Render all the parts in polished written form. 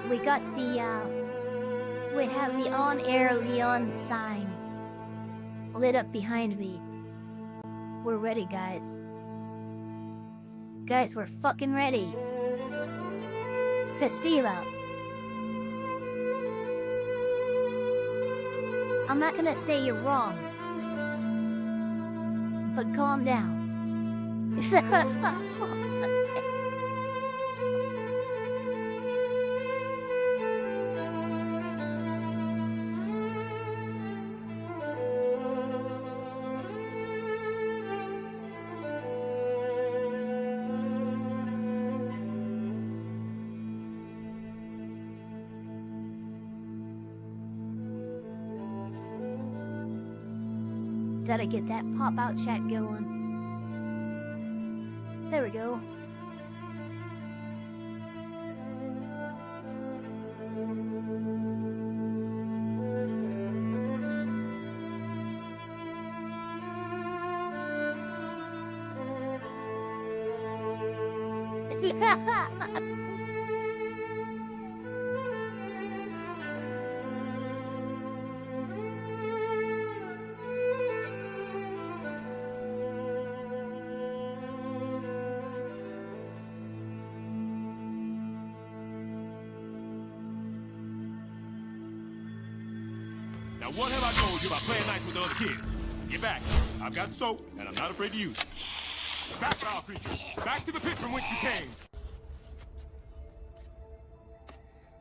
We got the, we have the on-air Leon sign lit up behind me. We're ready, guys. Guys, we're fucking ready. Festival. I'm not gonna say you're wrong, but calm down. Gotta get that pop-out chat going. There we go. Now what have I told you about playing nice with the other kids? Get back. I've got soap, and I'm not afraid to use it. Back, foul creature. Back to the pit from whence you came.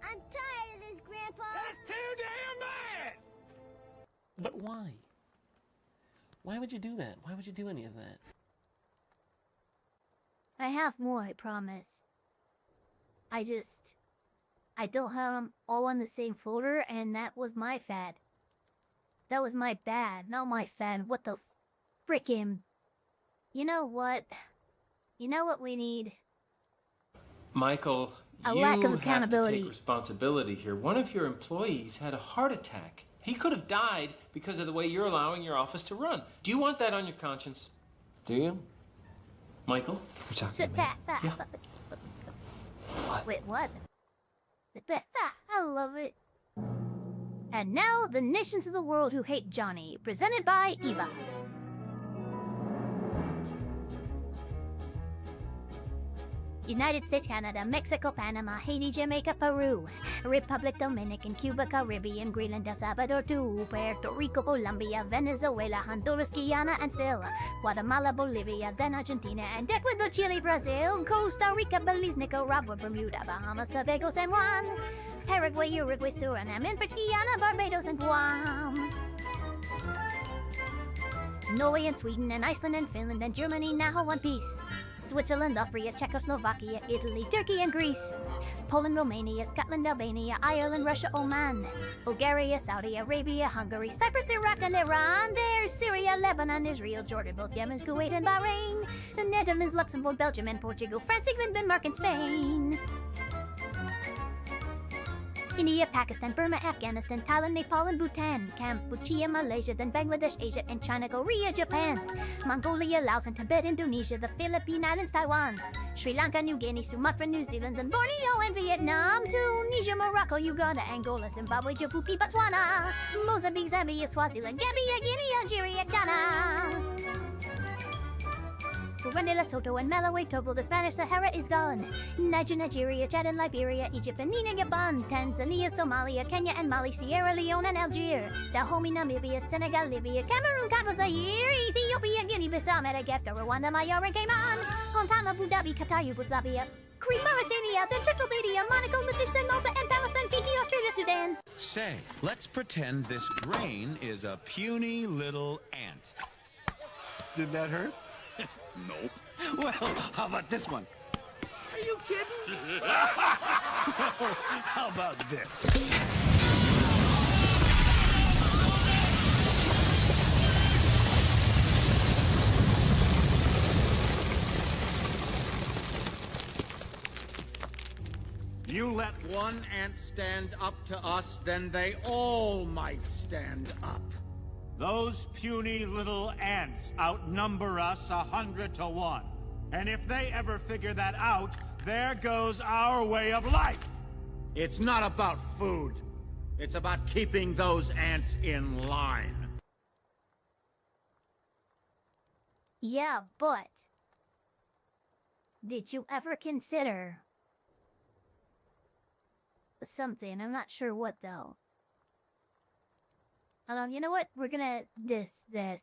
I'm tired of this, Grandpa. That's too damn bad! But why? Why would you do that? Why would you do any of that? I have more, I promise. I don't have them all on the same folder, and that was my fad. That was my bad, not my fad. What the frickin'... You know what? You know what we need? Michael, A you lack of have to accountability. take responsibility here. One of your employees had a heart attack. He could have died because of the way you're allowing your office to run. Do you want that on your conscience? Do you? Michael? You're talking to me. Yeah. Wait, what? I love it. And now, the nations of the world who hate Johnny, presented by Eva. United States, Canada, Mexico, Panama, Haiti, Jamaica, Peru, Republic Dominican, Cuba, Caribbean, Greenland, El Salvador, too, Puerto Rico, Colombia, Venezuela, Honduras, Guyana, and still Guatemala, Bolivia, then Argentina, and Ecuador, Chile, Brazil, Costa Rica, Belize, Nicaragua, Bermuda, Bahamas, Tobago, San Juan, Paraguay, Uruguay, Suriname, and French Guiana, Barbados, and Guam. Norway and Sweden and Iceland and Finland and Germany now one piece. Switzerland, Austria, Czechoslovakia, Italy, Turkey and Greece. Poland, Romania, Scotland, Albania, Ireland, Russia, Oman. Bulgaria, Saudi Arabia, Hungary, Cyprus, Iraq and Iran. There's Syria, Lebanon, Israel, Jordan, both Yemen, Kuwait and Bahrain. The Netherlands, Luxembourg, Belgium and Portugal, France, England, Denmark and Spain. India, Pakistan, Burma, Afghanistan, Thailand, Nepal, and Bhutan, Cambodia, Malaysia, then Bangladesh, Asia, and China, Korea, Japan, Mongolia, Laos, and Tibet, Indonesia, the Philippine Islands, Taiwan, Sri Lanka, New Guinea, Sumatra, New Zealand, then Borneo, and Vietnam, Tunisia, Morocco, Uganda, Angola, Zimbabwe, Djibouti, Botswana, Mozambique, Zambia, Swaziland, Gambia, Guinea, Algeria, Ghana. Burundi, Lesotho, and Malawi, Togo, the Spanish Sahara is gone. Niger, Nigeria, Chad, and Liberia, Egypt, and Nina, Gabon, Tanzania, Somalia, Kenya, and Mali, Sierra Leone, and Algeria, Dahomey, Namibia, Senegal, Libya, Cameroon, Congo, Zaire, Ethiopia, Guinea-Bissau, Madagascar, Rwanda, Myanmar, and Cayman, Montana, Abu Dhabi, Qatar, Yugoslavia, Crete, Mauritania, then Transylvania, Monaco, Liechtenstein, Malta, and Palestine, Fiji, Australia, Sudan. Say, let's pretend this grain is a puny little ant. Did that hurt? Nope. Well, how about this one? Are you kidding? How about this? You let one ant stand up to us, then they all might stand up. Those puny little ants outnumber us 100 to 1. And if they ever figure that out, there goes our way of life. It's not about food. It's about keeping those ants in line. Yeah, but did you ever consider something? I'm not sure what though. You know what? We're gonna this. I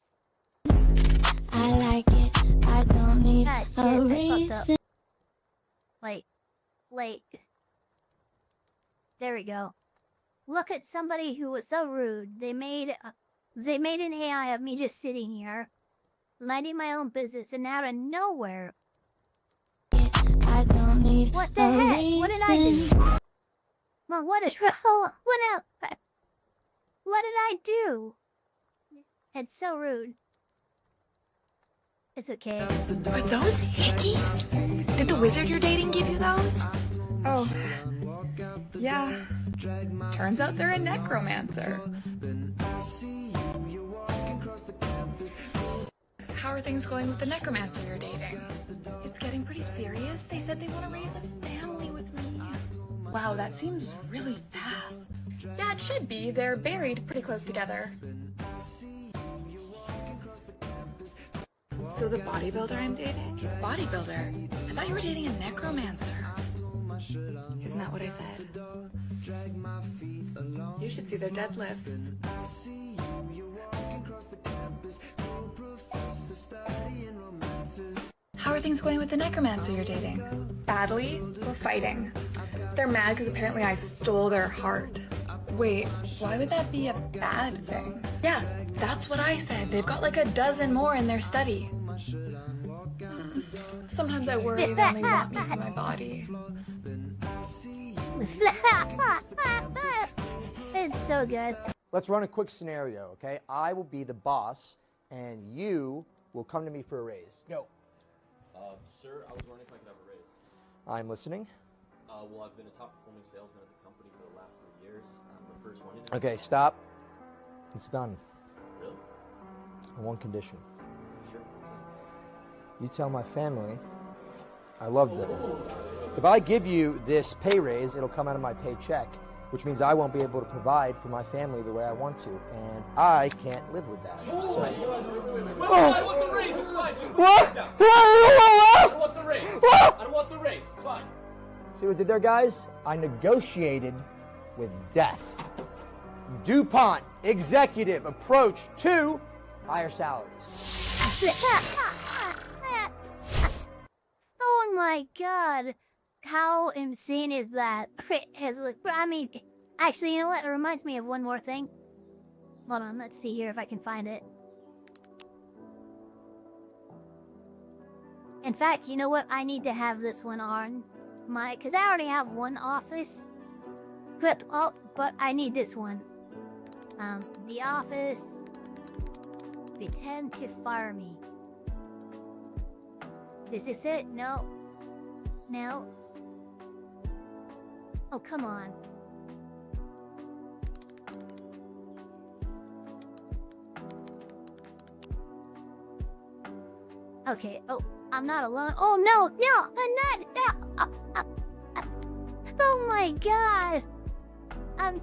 like it. I don't need Ah, shit, a I fucked reason. up. Wait. There we go. Look at somebody who was so rude. They made an AI of me just sitting here, minding my own business, and out of nowhere. I don't need What the a heck? reason. What did I do? Well, what is wrong? What did I do? It's so rude. It's okay. Are those hickeys? Did the wizard you're dating give you those? Oh, yeah. Turns out they're a necromancer. How are things going with the necromancer you're dating? It's getting pretty serious. They said they want to raise a family with me. Wow, that seems really fast. Yeah, it should be. They're buried pretty close together. So the bodybuilder I'm dating? Bodybuilder? I thought you were dating a necromancer. Isn't that what I said? You should see their deadlifts. How are things going with the necromancer you're dating? Badly? We're fighting. They're mad because apparently I stole their heart. Wait, why would that be a bad thing? Yeah, that's what I said. They've got like a dozen more in their study. Sometimes I worry they only want me for my body. It's so good. Let's run a quick scenario, okay? I will be the boss, and you will come to me for a raise. Go. Sir, I was wondering if I could have a raise. I'm listening. Well, I've been a top performing salesman at the company for the last 3 years. I'm the first one in. Okay, stop. It's done. Really? On one condition. Sure. What's that? You tell my family I love them. If I give you this pay raise, it'll come out of my paycheck, which means I won't be able to provide for my family the way I want to, and I can't live with that. So. I want the raise, it's fine. Just What? I don't want the raise. I don't want the raise, it's fine. See what I did there, guys? I negotiated with death. DuPont executive approach to higher salaries. Oh my god. How insane is that? I mean, actually, you know what? It reminds me of one more thing. Hold on, let's see here if I can find it. In fact, you know what? I need to have this one on my... Because I already have one office. But I need this one. The office... Pretend to fire me. Is this it? No. No. Oh, come on. Okay, oh, I'm not alone. Oh, no, I'm not. Oh my gosh. I'm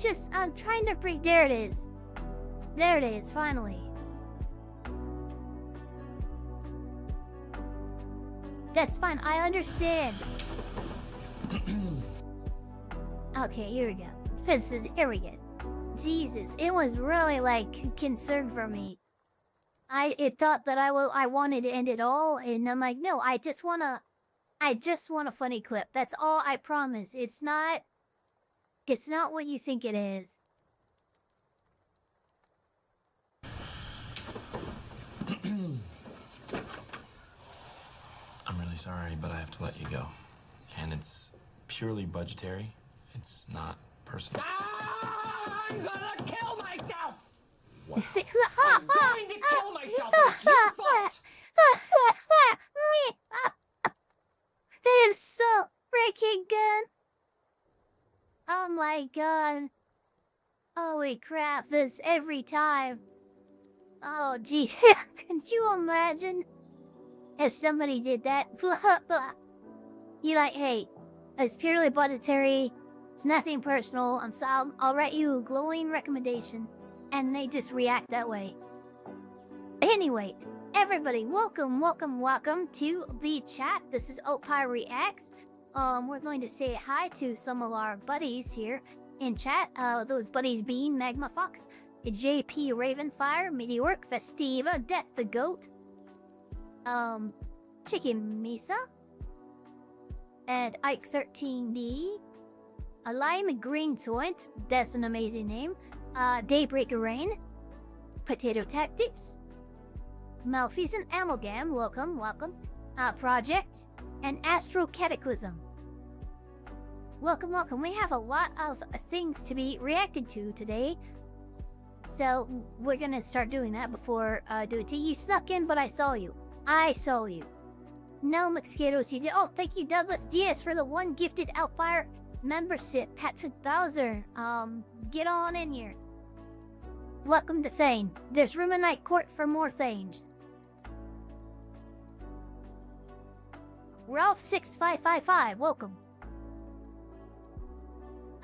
trying to break. There it is. There it is, finally. That's fine, I understand. Okay, here we go. Here we go. Jesus, it was really like concern for me. It thought that I wanted to end it all, and I'm like, no, I just want a funny clip. That's all, I promise. It's not what you think it is. I'm really sorry, but I have to let you go. And it's purely budgetary. It's not personal. I'm gonna kill myself! Wow. I'm going to kill myself! It's your fault! That is so freaking good. Oh my god. Holy crap, this every time. Oh geez, could you imagine if somebody did that? You like, hey, it's purely budgetary. It's nothing personal. I'll write you a glowing recommendation, and they just react that way. Anyway, everybody, welcome to the chat. This is Elfpire Reacts. We're going to say hi to some of our buddies here in chat. Those buddies being Magma Fox, JP Ravenfire, Meteoric, Festiva, Death the Goat, Chicken Misa, and Ike 13D, a Lime Green Toint, that's an amazing name, Daybreaker Rain, Potato Tactics, Malfeasant Amalgam, welcome, Project, and Astro Cataclysm. Welcome. We have a lot of things to be reacted to today, so we're gonna start doing that before I do it to you. You snuck in, but I saw you. No, Miscarriage, you did. Oh, thank you, Douglas Diaz, for the 1 gifted Elfpire membership. Patrick Bowser, get on in here. Welcome to Thane. There's room in Night Court for more Thanes. Ralph 6555, welcome.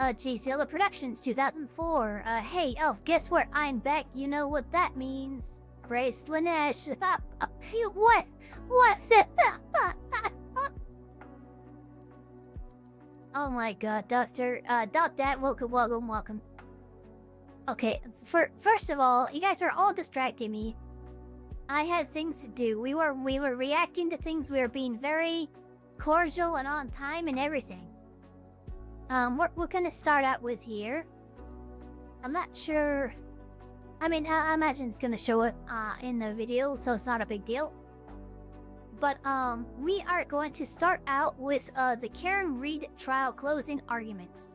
JCL Productions 2004. Hey Elf, guess what? I'm back. You know what that means. Brace Lanesh. What? Oh my god, Doctor. Dad, welcome. Okay, first of all, you guys are all distracting me. I had things to do. We were reacting to things. We were being very cordial and on time and everything. We're gonna start out with here. I'm not sure. I mean, I imagine it's gonna show it in the video, so it's not a big deal. But we are going to start out with the Karen Reed trial closing arguments.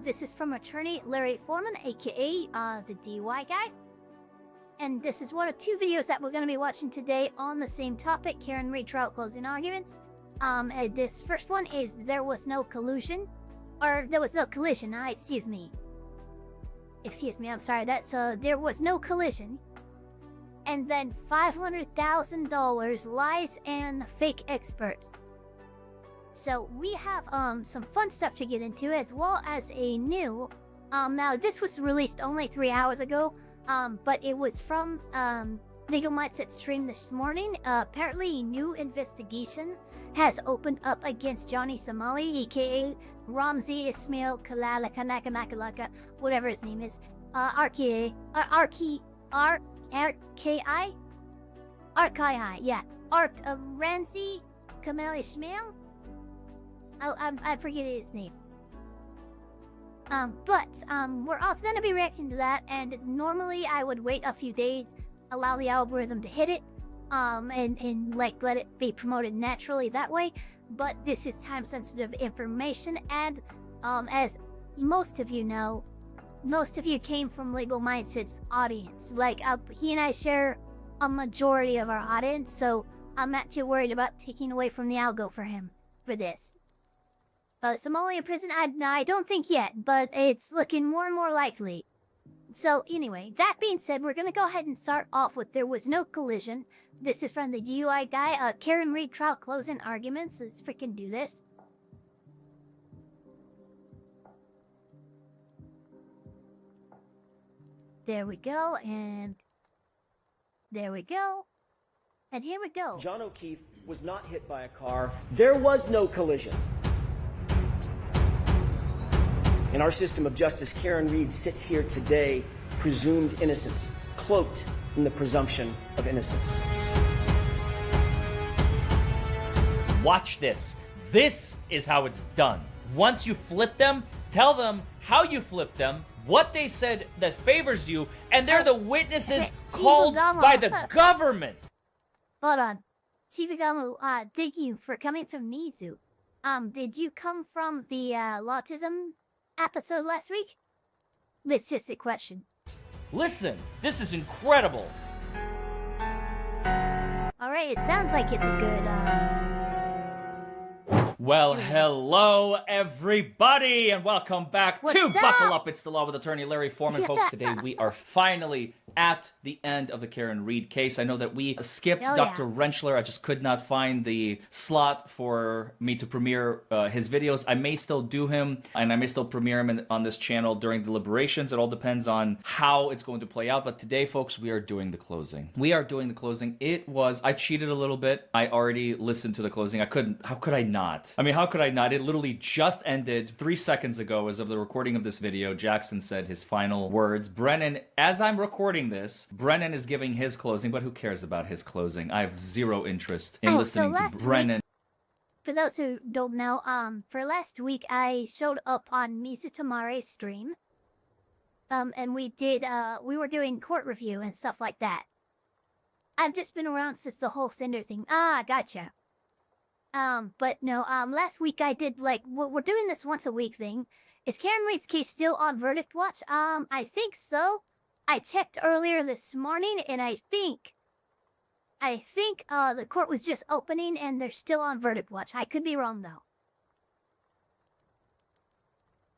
This is from attorney Larry Foreman, aka the DUIGuy. And this is one of 2 videos that we're going to be watching today on the same topic, Karen Reed trial closing arguments. This first one is there was no collusion. Or there was no collision, excuse me, I'm sorry, that's, there was no collision. And then $500,000 lies and fake experts. So we have, some fun stuff to get into, as well as a new, now this was released only 3 hours ago, but it was from, Legal Mindset stream this morning. Apparently a new investigation has opened up against Johnny Somali, aka Ramzi Ismail Kalala, whatever his name is. Arki, yeah. Ramzi Kamal Ismail? I forget his name. But we're also going to be reacting to that, and normally I would wait a few days, allow the algorithm to hit it, and like let it be promoted naturally that way. But this is time-sensitive information, and as most of you know, most of you came from Legal Mindset's audience. Like, he and I share a majority of our audience, so I'm not too worried about taking away from the algo for him for this. Somali in prison? I don't think yet, but it's looking more and more likely. So anyway, that being said, we're going to go ahead and start off with there was no collision. This is from the DUIGuy, Karen Reed trial closing arguments. Let's freaking do this. There we go, and there we go. And here we go. John O'Keefe was not hit by a car. There was no collision. In our system of justice, Karen Reed sits here today, presumed innocent, cloaked in the presumption of innocence. Watch this. This is how it's done. Once you flip them, tell them how you flipped them, what they said that favors you, and they're the witnesses called by the government. Hold on. Chivigamu, thank you for coming from Mizu. Did you come from the autism episode last week? It's just a question. Listen, this is incredible. Alright, it sounds like it's a good, Well, hello, everybody, and welcome back to Buckle Up. It's the Law with Attorney Larry Foreman. Folks, today we are finally at the end of the Karen Reed case. I know that we skipped Dr. Rentschler. I just could not find the slot for me to premiere his videos. I may still do him, and I may still premiere him on this channel during deliberations. It all depends on how it's going to play out. But today, folks, we are doing the closing. We are doing the closing. I cheated a little bit. I already listened to the closing. How could I not? I mean, how could I not? It literally just ended 3 seconds ago as of the recording of this video. Jackson said his final words. Brennan, as I'm recording this, Brennan is giving his closing, but who cares about his closing? I have zero interest in listening to Brennan. For those who don't know, for last week I showed up on Mizuhanaoshibe's stream. And we were doing court review and stuff like that. I've just been around since the whole Cinder thing. Ah, gotcha. But no, last week I did, we're doing this once a week thing. Is Karen Reed's case still on verdict watch? I think so. I checked earlier this morning, and I think, the court was just opening, and they're still on verdict watch. I could be wrong, though.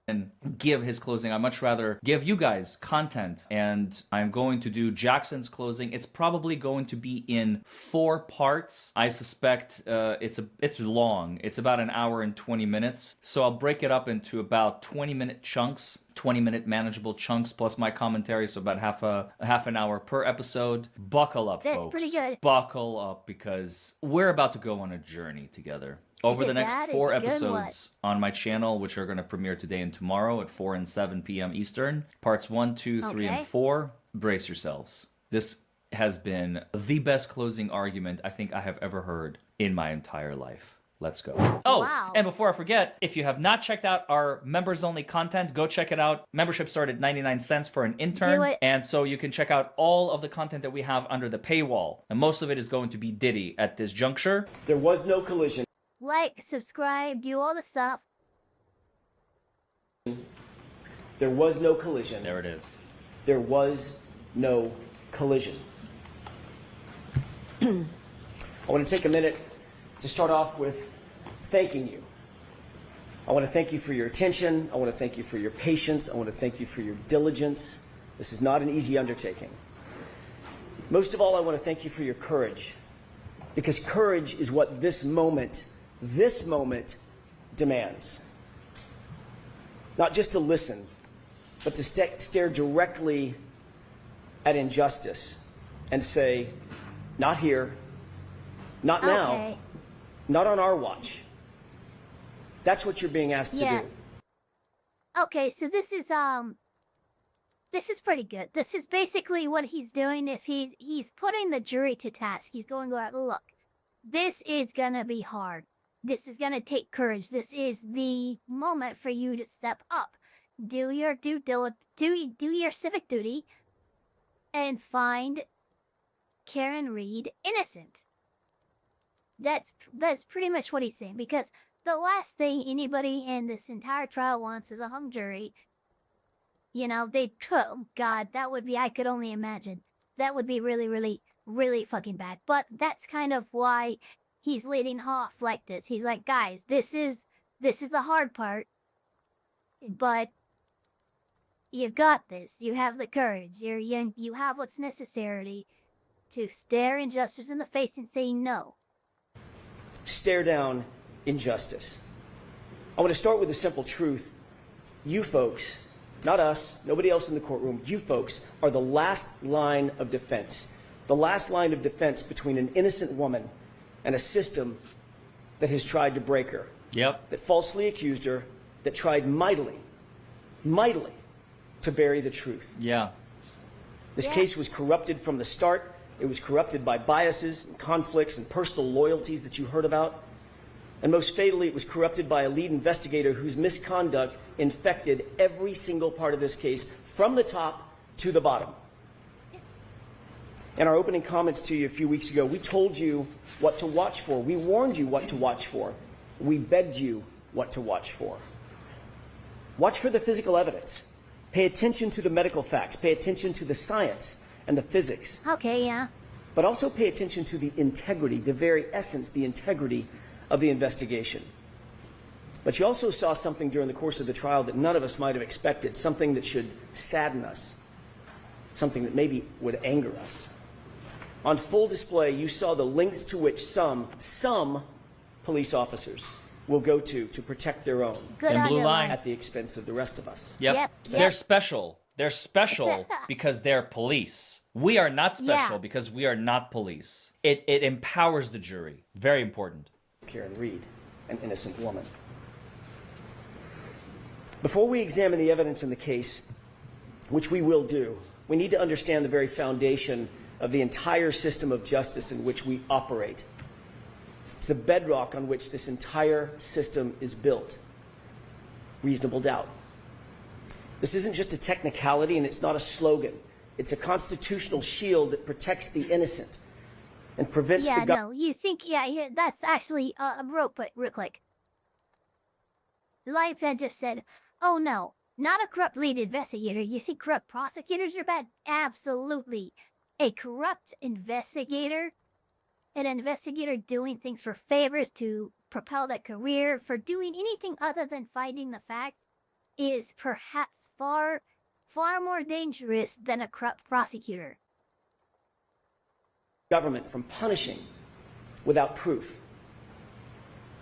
And give his closing. I'd much rather give you guys content, and I'm going to do Jackson's closing. It's probably going to be in 4 parts. I suspect it's long. It's about an hour and 20 minutes. So I'll break it up into about 20-minute chunks. 20-minute manageable chunks plus my commentary, so about half an hour per episode. Buckle up, folks. That's pretty good. Buckle up, because we're about to go on a journey together. Over the next 4 episodes on my channel, which are going to premiere today and tomorrow at 4 and 7 p.m. Eastern. Parts 1, 2, 3, and 4. Brace yourselves. This has been the best closing argument I think I have ever heard in my entire life. Let's go. Oh, and before I forget, if you have not checked out our members-only content, go check it out. Membership started 99 cents for an intern. Do it. And so you can check out all of the content that we have under the paywall. And most of it is going to be Diddy at this juncture. There was no collision. Like, subscribe, do all the stuff. There was no collision. There it is. There was no collision. I want to take a minute to start off with thanking you. I want to thank you for your attention. I want to thank you for your patience. I want to thank you for your diligence. This is not an easy undertaking. Most of all, I want to thank you for your courage, because courage is what this moment demands. Not just to listen, but to stare directly at injustice and say, not here, not now, not on our watch. That's what you're being asked to do. Okay, so this is pretty good. This is basically what he's doing. If he's putting the jury to task, he's going to go, look, this is gonna be hard. This is gonna take courage. This is the moment for you to step up, do your do your civic duty, and find Karen Reed innocent. That's pretty much what he's saying, because the last thing anybody in this entire trial wants is a hung jury. You know, oh God, that would be, I could only imagine. That would be really, really, really fucking bad. But that's kind of why he's leading off like this. He's like, guys, this is the hard part, but you've got this. You have the courage. You're young. You have what's necessary to stare injustice in the face and say no. Stare down injustice. I want to start with a simple truth. You folks, not us, nobody else in the courtroom, you folks are the last line of defense. The last line of defense between an innocent woman and a system that has tried to break her. Yep. That falsely accused her, that tried mightily to bury the truth. Yeah. This case was corrupted from the start. It was corrupted by biases and conflicts and personal loyalties that you heard about. And most fatally, it was corrupted by a lead investigator whose misconduct infected every single part of this case from the top to the bottom. In our opening comments to you a few weeks ago, we told you what to watch for. We warned you what to watch for. We begged you what to watch for. Watch for the physical evidence. Pay attention to the medical facts. Pay attention to the science and the physics. Okay, yeah. But also pay attention to the integrity, the very essence, the integrity of the investigation. But you also saw something during the course of the trial that none of us might have expected, something that should sadden us, something that maybe would anger us. On full display, you saw the lengths to which some police officers will go to protect their own. Good on blue you, line. At the expense of the rest of us. Yep. They're special. They're special because they're police. We are not special because we are not police. It empowers the jury. Very important. Karen Reed, an innocent woman. Before we examine the evidence in the case, which we will do, we need to understand the very foundation of the entire system of justice in which we operate. It's the bedrock on which this entire system is built. Reasonable doubt. This isn't just a technicality and it's not a slogan. It's a constitutional shield that protects the innocent and prevents the government. No, you think, that's actually real quick. Life had just said, oh no, not a corrupt lead investigator. You think corrupt prosecutors are bad? Absolutely. A corrupt investigator, an investigator doing things for favors to propel their career, for doing anything other than finding the facts, is perhaps far more dangerous than a corrupt prosecutor. Government from punishing without proof.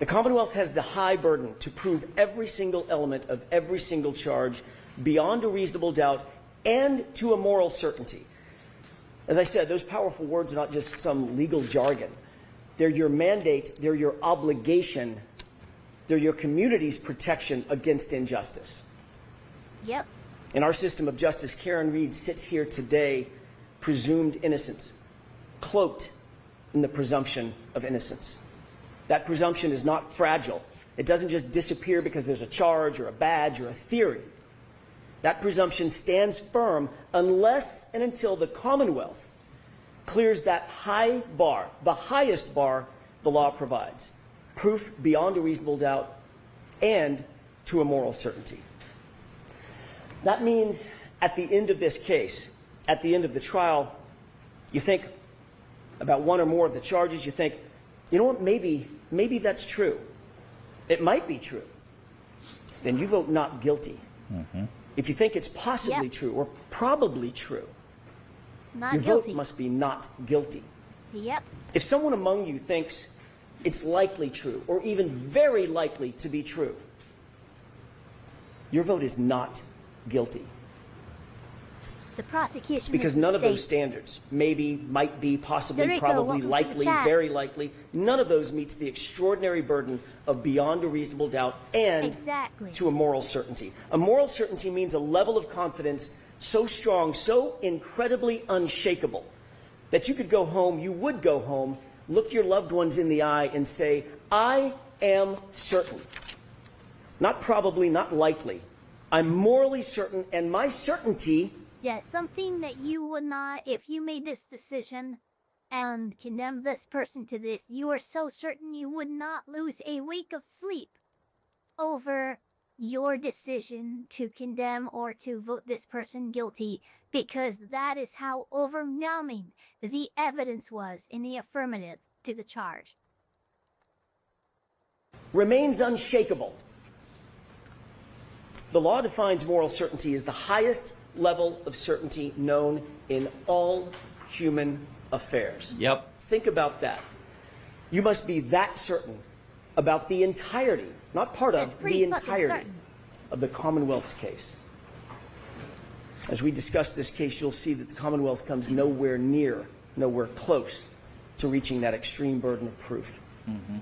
The Commonwealth has the high burden to prove every single element of every single charge beyond a reasonable doubt and to a moral certainty. As I said, those powerful words are not just some legal jargon. They're your mandate, they're your obligation, they're your community's protection against injustice. Yep. In our system of justice, Karen Reed sits here today, presumed innocent, cloaked in the presumption of innocence. That presumption is not fragile. It doesn't just disappear because there's a charge or a badge or a theory. That presumption stands firm unless and until the Commonwealth clears that high bar, the highest bar the law provides, proof beyond a reasonable doubt and to a moral certainty. That means at the end of this case, at the end of the trial, you think about one or more of the charges, you think, you know what, maybe that's true. It might be true. Then you vote not guilty. Mm-hmm. If you think it's possibly true or probably true, your vote must be not guilty. Yep. If someone among you thinks it's likely true or even very likely to be true, your vote is not guilty. The prosecution Because none of those standards, maybe, might be, possibly, probably, likely, very likely, none of those meets the extraordinary burden of beyond a reasonable doubt and to a moral certainty. A moral certainty means a level of confidence so strong, so incredibly unshakable, that you could go home, you would go home, look your loved ones in the eye and say, I am certain. Not probably, not likely. I'm morally certain, and my certainty... Yeah, something that you would not, if you made this decision and condemned this person to this, you are so certain you would not lose a week of sleep over your decision to condemn or to vote this person guilty, because that is how overwhelming the evidence was in the affirmative to the charge. Remains unshakable. The law defines moral certainty as the highest level of certainty known in all human affairs. Yep. Think about that. You must be that certain about the entirety, not part of, the entirety of the Commonwealth's case. As we discuss this case, you'll see that the Commonwealth comes nowhere near, nowhere close to reaching that extreme burden of proof. Mm-hmm.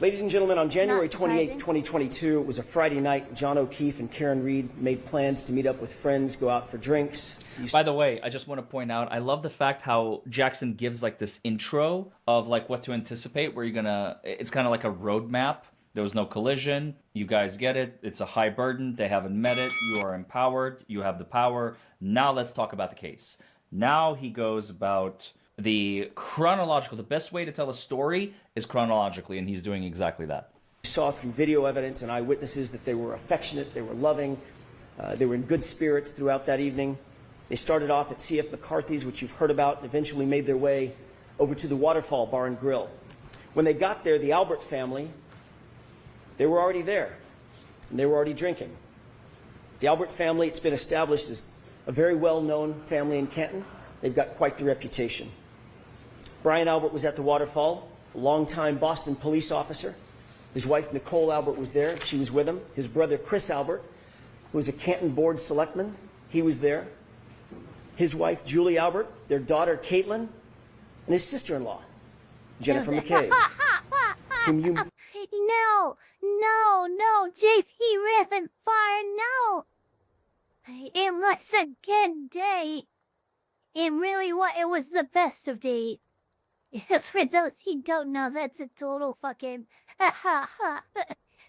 Ladies and gentlemen, on January 28th, 2022, it was a Friday night. John O'Keefe and Karen Reed made plans to meet up with friends, go out for drinks. By the way, I just want to point out, I love the fact how Jackson gives like this intro of like what to anticipate, where you're gonna, it's kind of like a roadmap. There was no collision. You guys get it. It's a high burden. They haven't met it. You are empowered. You have the power. Now let's talk about the case. Now he goes about the chronological, the best way to tell a story is chronologically, and he's doing exactly that. We saw through video evidence and eyewitnesses that they were affectionate, they were loving, they were in good spirits throughout that evening. They started off at C.F. McCarthy's, which you've heard about, and eventually made their way over to the Waterfall Bar and Grill. When they got there, the Albert family They were already there, and they were already drinking. The Albert family, it's been established as a very well-known family in Canton. They've got quite the reputation. Brian Albert was at the waterfall, a longtime Boston police officer. His wife, Nicole Albert, was there. She was with him. His brother, Chris Albert, who was a Canton board selectman, he was there. His wife, Julie Albert, their daughter, Caitlin, and his sister-in-law, Jennifer McCabe, whom you... No, Jeff, he isn't fire, no. It was a good day. And really what, it was the best of days. For those who don't know, that's a total fucking...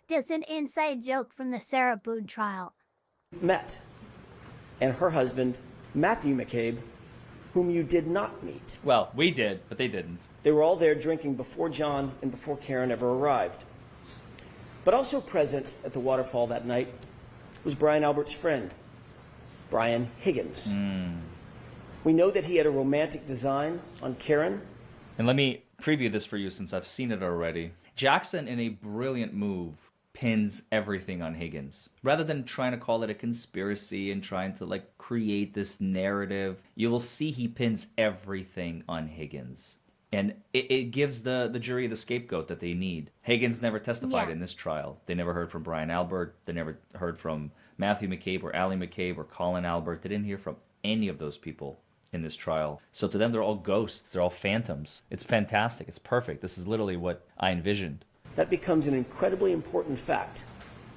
There's an inside joke from the Sarah Boone trial. met, and her husband, Matthew McCabe, whom you did not meet. Well, we did, but they didn't. They were all there drinking before John and before Karen ever arrived. But also present at the waterfall that night was Brian Albert's friend, Brian Higgins. We know that he had a romantic design on Karen. And let me preview this for you since I've seen it already. Jackson, in a brilliant move, pins everything on Higgins. Rather than trying to call it a conspiracy and trying to like create this narrative, you will see he pins everything on Higgins. And it gives the jury the scapegoat that they need. Higgins never testified in this trial. They never heard from Brian Albert. They never heard from Matthew McCabe or Allie McCabe or Colin Albert. They didn't hear from any of those people in this trial. So to them, they're all ghosts. They're all phantoms. It's fantastic. It's perfect. This is literally what I envisioned. That becomes an incredibly important fact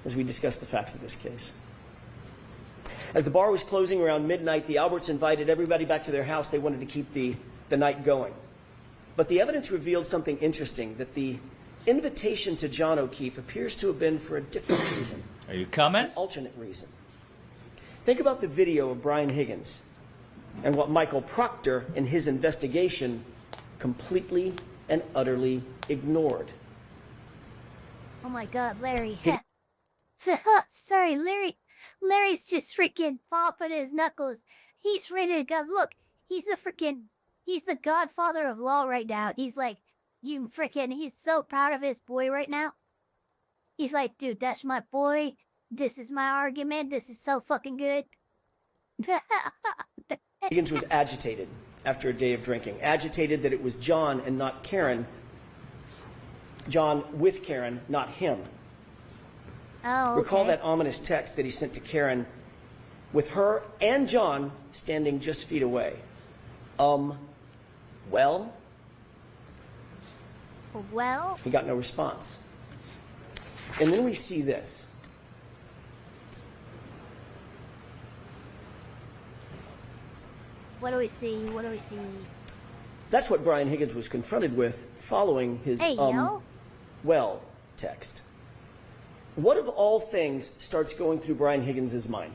as we discuss the facts of this case. As the bar was closing around midnight, the Alberts invited everybody back to their house. They wanted to keep the night going. But the evidence revealed something interesting, that the invitation to John O'Keefe appears to have been for a different reason. Are you coming? An alternate reason. Think about the video of Brian Higgins and what Michael Proctor in his investigation completely and utterly ignored. Oh my god, Larry. Sorry, Larry's just freaking popping his knuckles. He's ready to go. Look, he's the godfather of law right now. He's like, he's so proud of his boy right now. He's like, dude, that's my boy. This is my argument. This is so fucking good. Higgins was agitated after a day of drinking. Agitated that it was John and not Karen. John with Karen, not him. Oh, okay. Recall that ominous text that he sent to Karen with her and John standing just feet away. Well? Well? He got no response. And then we see this. What do we see? What do we see? That's what Brian Higgins was confronted with following his well text. What of all things starts going through Brian Higgins' mind?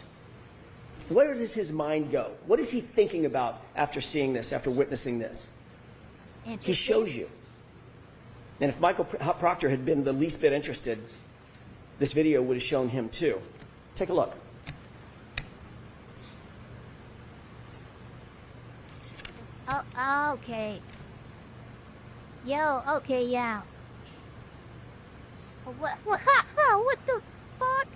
Where does his mind go? What is he thinking about after seeing this, after witnessing this? He shows you. And if Michael Proctor had been the least bit interested, this video would have shown him too. Take a look. Oh, okay. Yo, okay, yeah. What the fuck?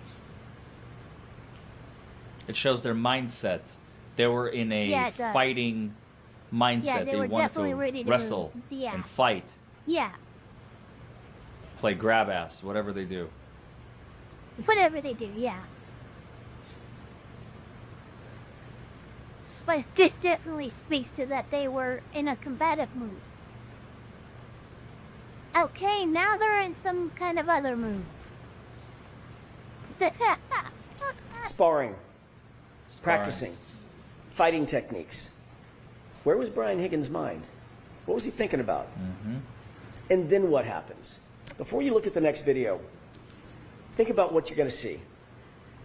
It shows their mindset. They were in a fighting mindset. Yeah, they were wanted definitely to ready to wrestle and fight. Yeah. Play grab ass, whatever they do. Whatever they do, yeah. But this definitely speaks to that they were in a combative mood. Okay, now they're in some kind of other mood. Sparring. Practicing. Fighting techniques. Where was Brian Higgins' mind? What was he thinking about? And then what happens? Before you look at the next video, think about what you're going to see.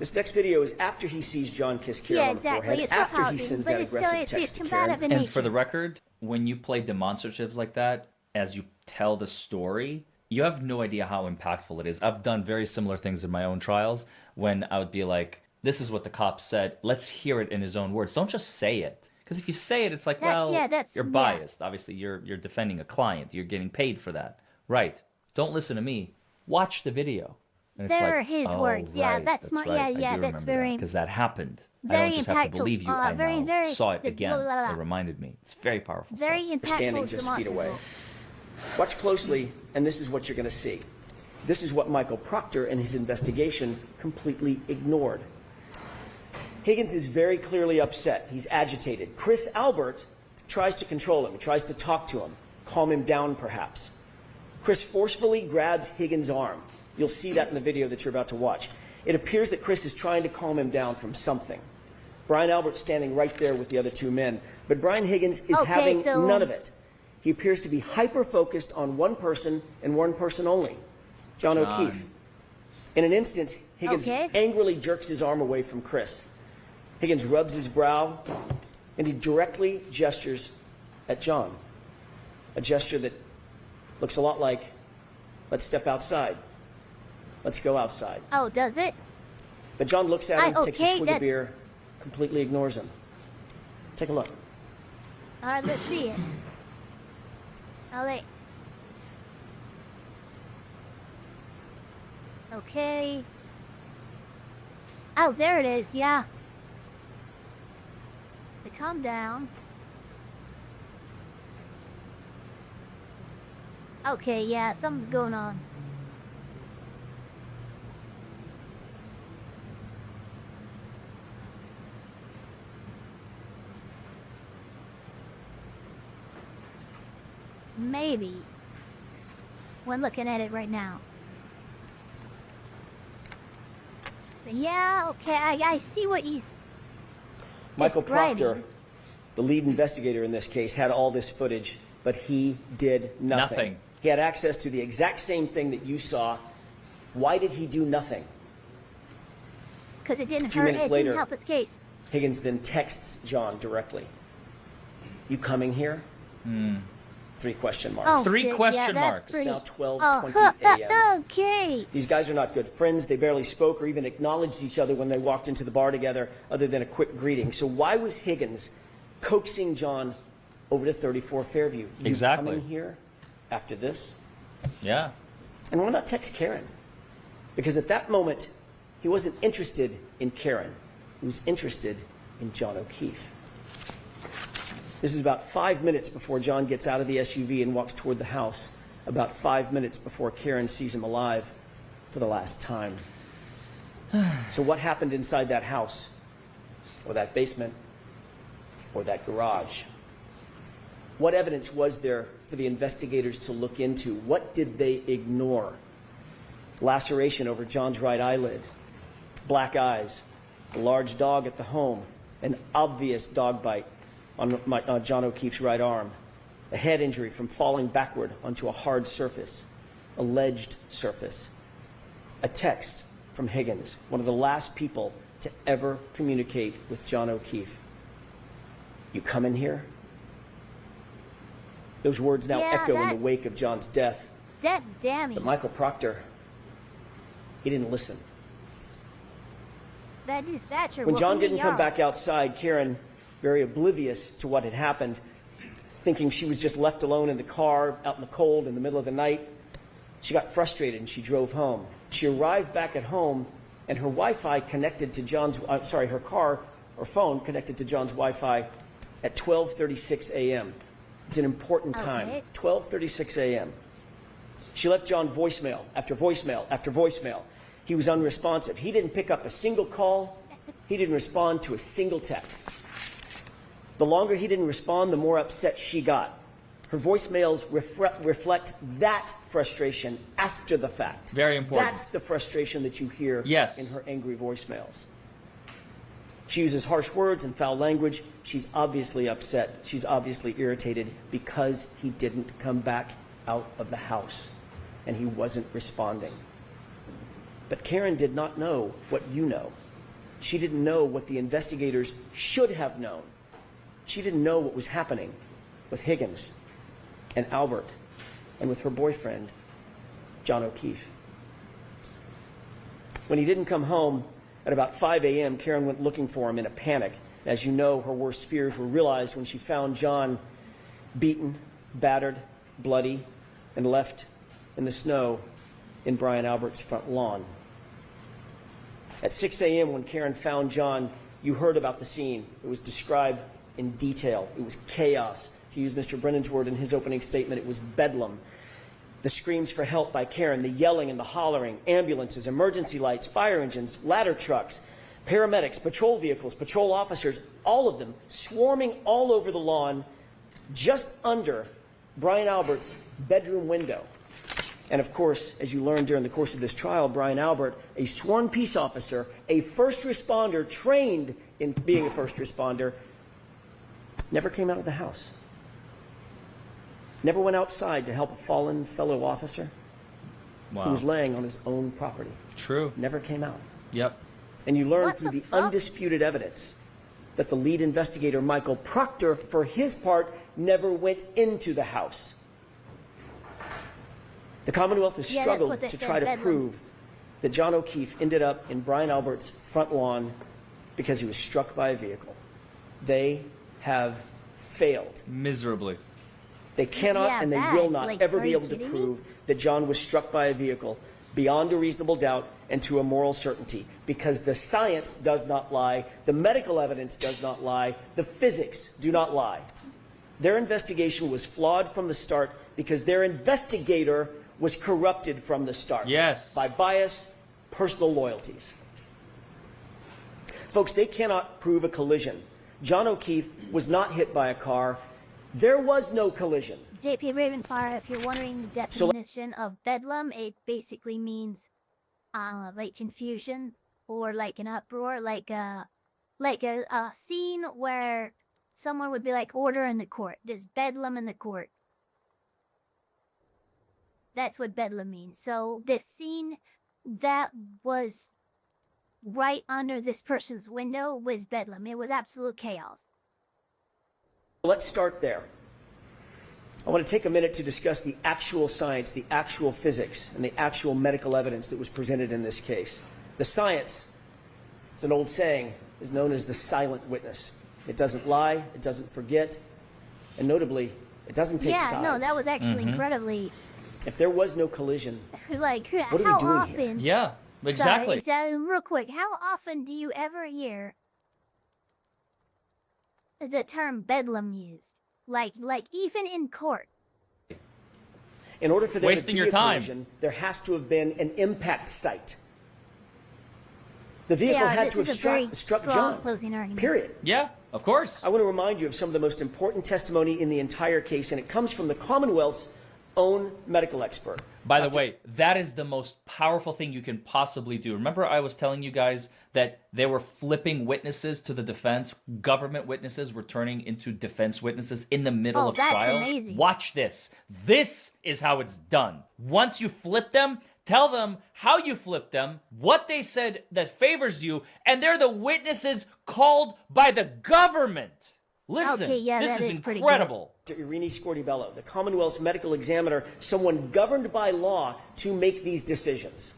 This next video is after he sees John kiss Karen on the forehead, It's after he housing, sends but that it's aggressive still, text to combative Karen. in And for nature. the record, when you play demonstratives like that, as you tell the story, you have no idea how impactful it is. I've done very similar things in my own trials when I would be like, this is what the cop said. Let's hear it in his own words. Don't just say it. Because if you say it, it's like, you're biased. Obviously, you're defending a client. You're getting paid for that. Right. Don't listen to me. Watch the video. And They're his words. Yeah, right, that's smart. Yeah, yeah, that's very because that happened. I very don't just have to impactful. believe you. I Very, now very. saw it this again. blah, blah, blah. It reminded me. It's very powerful. Very stuff. impactful. Standing just feet away. Watch closely, and this is what you're going to see. This is what Michael Proctor and his investigation completely ignored. Higgins is very clearly upset. He's agitated. Chris Albert tries to control him, tries to talk to him, calm him down perhaps. Chris forcefully grabs Higgins' arm. You'll see that in the video that you're about to watch. It appears that Chris is trying to calm him down from something. Brian Albert's standing right there with the other two men, but Brian Higgins is having none of it. He appears to be hyper-focused on one person and one person only, John O'Keefe. In an instant, Higgins angrily jerks his arm away from Chris. Higgins rubs his brow, and he directly gestures at John. A gesture that looks a lot like, let's step outside. Let's go outside. Oh, does it? But John looks at him, takes a swig of beer, completely ignores him. Take a look. All right, let's see it. Okay. Oh, there it is, yeah. But calm down. Okay, yeah, something's going on. Maybe. When looking at it right now. But yeah, okay, I see what he's Michael describing. Proctor, the lead investigator in this case, had all this footage, but he did nothing. He had access to the exact same thing that you saw. Why did he do nothing? Because it didn't A few hurt, minutes it later, didn't help his case. Higgins then texts John directly. You coming here? 3 question marks. Oh, Three shit, question yeah, that's marks. pretty... Now 12:20 a.m. Okay. These guys are not good friends. They barely spoke or even acknowledged each other when they walked into the bar together, other than a quick greeting. So why was Higgins coaxing John over to 34 Fairview? You coming here after this? Yeah. And why not text Karen? Because at that moment, he wasn't interested in Karen. He was interested in John O'Keefe. This is about 5 minutes before John gets out of the SUV and walks toward the house. About 5 minutes before Karen sees him alive for the last time. So what happened inside that house? Or that basement? Or that garage? What evidence was there for the investigators to look into? What did they ignore? Laceration over John's right eyelid, black eyes, a large dog at the home, an obvious dog bite on John O'Keefe's right arm, a head injury from falling backward onto a hard surface, alleged surface, a text from Higgins, one of the last people to ever communicate with John O'Keefe. You coming here? Those words now echo in the wake of John's death. That's damning. But Michael Proctor, he didn't listen. That dispatcher. When John whooping didn't me come up. back outside, Karen, very oblivious to what had happened, thinking she was just left alone in the car, out in the cold, in the middle of the night, she got frustrated and she drove home. She arrived back at home, and her Wi-Fi connected to John's, her car or phone connected to John's Wi-Fi at 12:36 a.m. It's an important time, 12:36 a.m. She left John voicemail after voicemail after voicemail. He was unresponsive. He didn't pick up a single call. He didn't respond to a single text. The longer he didn't respond, the more upset she got. Her voicemails reflect that frustration after the fact. Very important. That's the frustration that you hear in her angry voicemails. She uses harsh words and foul language. She's obviously upset. She's obviously irritated because he didn't come back out of the house and he wasn't responding. But Karen did not know what you know. She didn't know what the investigators should have known. She didn't know what was happening with Higgins and Albert and with her boyfriend, John O'Keefe. When he didn't come home at about 5 a.m., Karen went looking for him in a panic. As you know, her worst fears were realized when she found John beaten, battered, bloody, and left in the snow in Brian Albert's front lawn. At 6 a.m. when Karen found John, you heard about the scene. It was described in detail. It was chaos. To use Mr. Brennan's word in his opening statement, it was bedlam. The screams for help by Karen, the yelling and the hollering, ambulances, emergency lights, fire engines, ladder trucks, paramedics, patrol vehicles, patrol officers, all of them swarming all over the lawn just under Brian Albert's bedroom window. And of course, as you learned during the course of this trial, Brian Albert, a sworn peace officer, a first responder trained in being a first responder, never came out of the house. Never went outside to help a fallen fellow officer who was laying on his own property. True. Never came out. Yep. And you learn through the undisputed evidence that the lead investigator, Michael Proctor, for his part, never went into the house. The Commonwealth has struggled to try to prove that John O'Keefe ended up in Brian Albert's front lawn because he was struck by a vehicle. They have failed. Miserably. They cannot and they will not ever be able to prove that John was struck by a vehicle beyond a reasonable doubt and to a moral certainty, because the science does not lie, the medical evidence does not lie, the physics do not lie. Their investigation was flawed from the start because their investigator was corrupted from the start. Yes. By bias, personal loyalties. Folks, they cannot prove a collision. John O'Keefe was not hit by a car. There was no collision. JP Ravenfire, if you're wondering the definition of bedlam, it basically means like confusion or like an uproar, like a scene where someone would be like, order in the court. There's bedlam in the court. That's what bedlam means. So the scene that was right under this person's window was bedlam. It was absolute chaos. Let's start there. I want to take a minute to discuss the actual science, the actual physics, and the actual medical evidence that was presented in this case. The science, it's an old saying, is known as the silent witness. It doesn't lie, it doesn't forget, and notably, it doesn't take sides. Yeah, no, that was actually incredibly... If there was no collision, like, what are how we doing often... here? Yeah, exactly. Sorry, real quick, how often do you ever hear the term bedlam used? Like even in court. In order for there Wasting to be your a time. collision, there has to have been an impact site. The vehicle had to have struck John. Closing argument. Period. Yeah, of course. I want to remind you of some of the most important testimony in the entire case, and it comes from the Commonwealth's own medical expert. By the way, that is the most powerful thing you can possibly do. Remember I was telling you guys that they were flipping witnesses to the defense? Government witnesses were turning into defense witnesses in the middle of that's trial? amazing. Watch this. This is how it's done. Once you flip them, tell them how you flipped them, what they said that favors you, and they're the witnesses called by the government. Listen, okay, yeah, this that is is pretty incredible. Irini Scortibello, the Commonwealth's medical examiner, someone governed by law to make these decisions.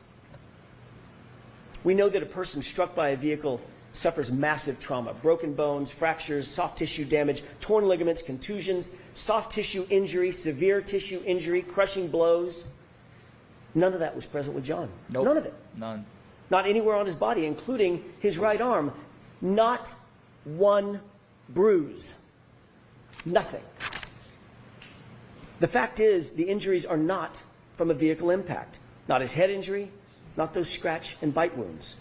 We know that a person struck by a vehicle suffers massive trauma, broken bones, fractures, soft tissue damage, torn ligaments, contusions, soft tissue injury, severe tissue injury, crushing blows. None of that was present with John. Nope. None of it. None. Not anywhere on his body, including his right arm. Not one bruise. Nothing. The fact is, the injuries are not from a vehicle impact. Not his head injury, not those scratch and bite wounds.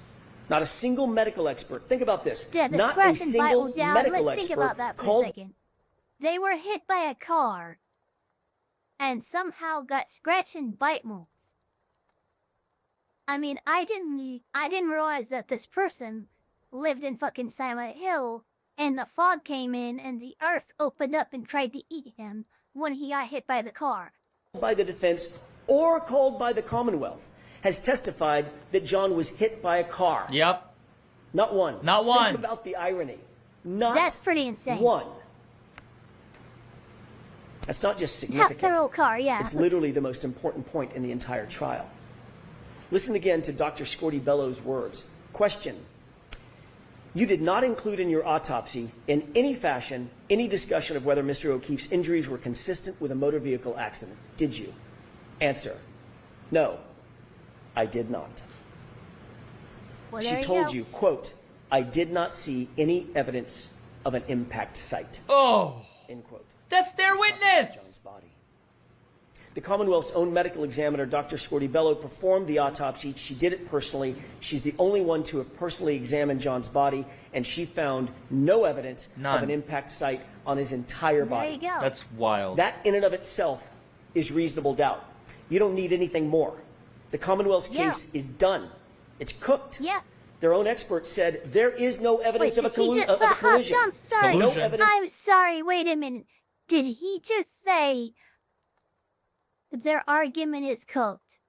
Not a single medical expert. Think about this. Yeah, the not scratch a and bite single will down. medical Let's think expert about that for called a second. They were hit by a car and somehow got scratch and bite wounds. I mean, I didn't realize that this person lived in fucking Silent Hill and the fog came in and the earth opened up and tried to eat him when he got hit by the car. by the defense or called by the Commonwealth has testified that John was hit by a car. Yep. Not one. Not one. Think about the irony. Not That's pretty insane. one. That's not just Not significant. thorough car, yeah. It's literally the most important point in the entire trial. Listen again to Dr. Scortibello's words. Question. You did not include in your autopsy, in any fashion, any discussion of whether Mr. O'Keefe's injuries were consistent with a motor vehicle accident. Did you? Answer. No, I did not. Well, She there told go. you, quote, I did not see any evidence of an impact site. Oh, end quote. That's their witness. John's body. The Commonwealth's own medical examiner, Dr. Scortibello, performed the autopsy. She did it personally. She's the only one to have personally examined John's body, and she found no evidence of an impact site on his entire body. There you go. That's wild. That in and of itself is reasonable doubt. You don't need anything more. The Commonwealth's case is done. It's cooked. Yeah. Their own experts said there is no evidence Wait, of a did he just collision. I'm sorry. No evidence. I'm sorry. Wait a minute. Did he just say their argument is cooked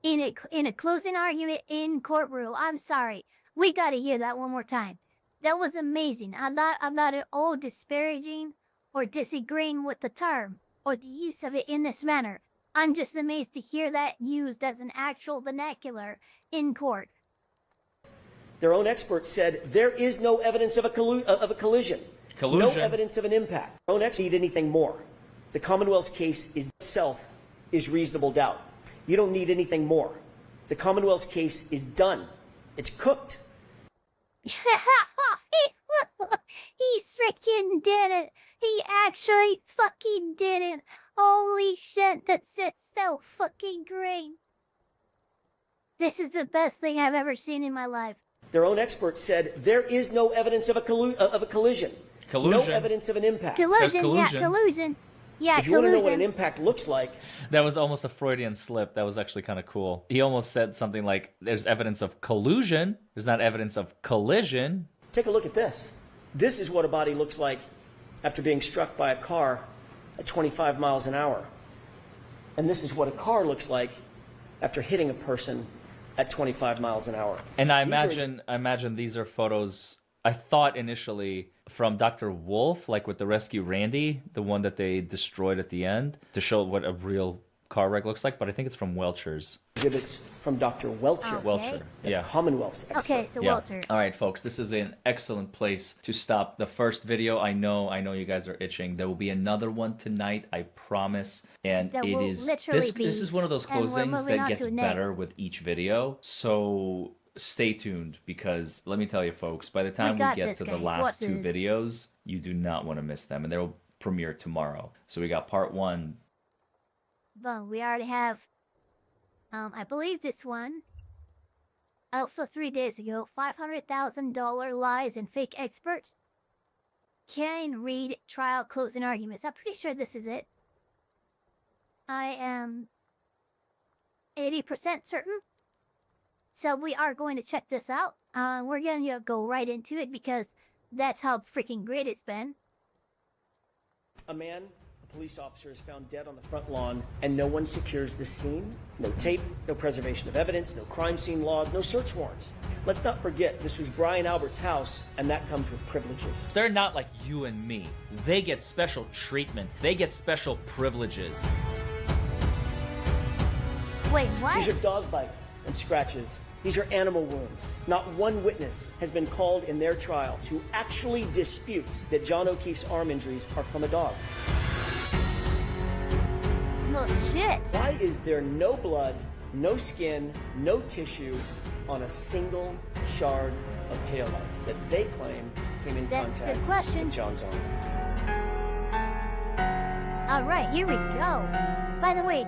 in a closing argument in courtroom? I'm sorry. We got to hear that one more time. That was amazing. I'm not at all disparaging or disagreeing with the term or the use of it in this manner. I'm just amazed to hear that used as an actual vernacular in court. Their own experts said there is no evidence of a collision. No evidence of an impact. Their own experts need anything more. The Commonwealth's case itself is reasonable doubt. You don't need anything more. The Commonwealth's case is done. It's cooked. He freaking did it. He actually fucking did it. Holy shit, that's so fucking great. This is the best thing I've ever seen in my life. Their own experts said there is no evidence of a collision. No evidence of an impact. Collusion, yeah, collusion. Yeah, if you want to know what an impact looks like, That was almost a Freudian slip. That was actually kind of cool. He almost said something like, there's evidence of collusion. There's not evidence of collision. take a look at this. This is what a body looks like after being struck by a car at 25 miles an hour. And this is what a car looks like after hitting a person at 25 miles an hour. And I imagine these are photos, I thought initially from Dr. Wolf, like with the Rescue Randy, the one that they destroyed at the end, to show what a real car wreck looks like, but I think it's from Welcher's. Exhibits from Dr. Welcher. Okay. Welcher, yeah. Commonwealth's expert. Okay, so Welcher. All right, folks, this is an excellent place to stop the first video. I know you guys are itching. There will be another one tonight, I promise. And There it will is literally this is one of those and we're closings moving that on gets to better next. with each video. So stay tuned, because let me tell you, folks, by the time we got get this, to the guys. last Watch two this. videos, you do not want to miss them, and they will premiere tomorrow. So we got part 1. Well, we already have, I believe this one, also 3 days ago, $500,000 lies and fake experts. Can read trial closing arguments. I'm pretty sure this is it. I am 80% certain. So we are going to check this out. We're going to go right into it because that's how freaking great it's been. A man, a police officer, is found dead on the front lawn, and no one secures the scene. No tape, no preservation of evidence, no crime scene log, no search warrants. Let's not forget, this was Brian Albert's house, and that comes with privileges. They're not like you and me. They get special treatment. They get special privileges. Wait, what? These are dog bites and scratches. These are animal wounds. Not one witness has been called in their trial to actually dispute that John O'Keefe's arm injuries are from a dog. No shit. Why is there no blood, no skin, no tissue on a single shard of taillight that they claim came in That's a contact good question. with John's arm? All right, here we go. By the way,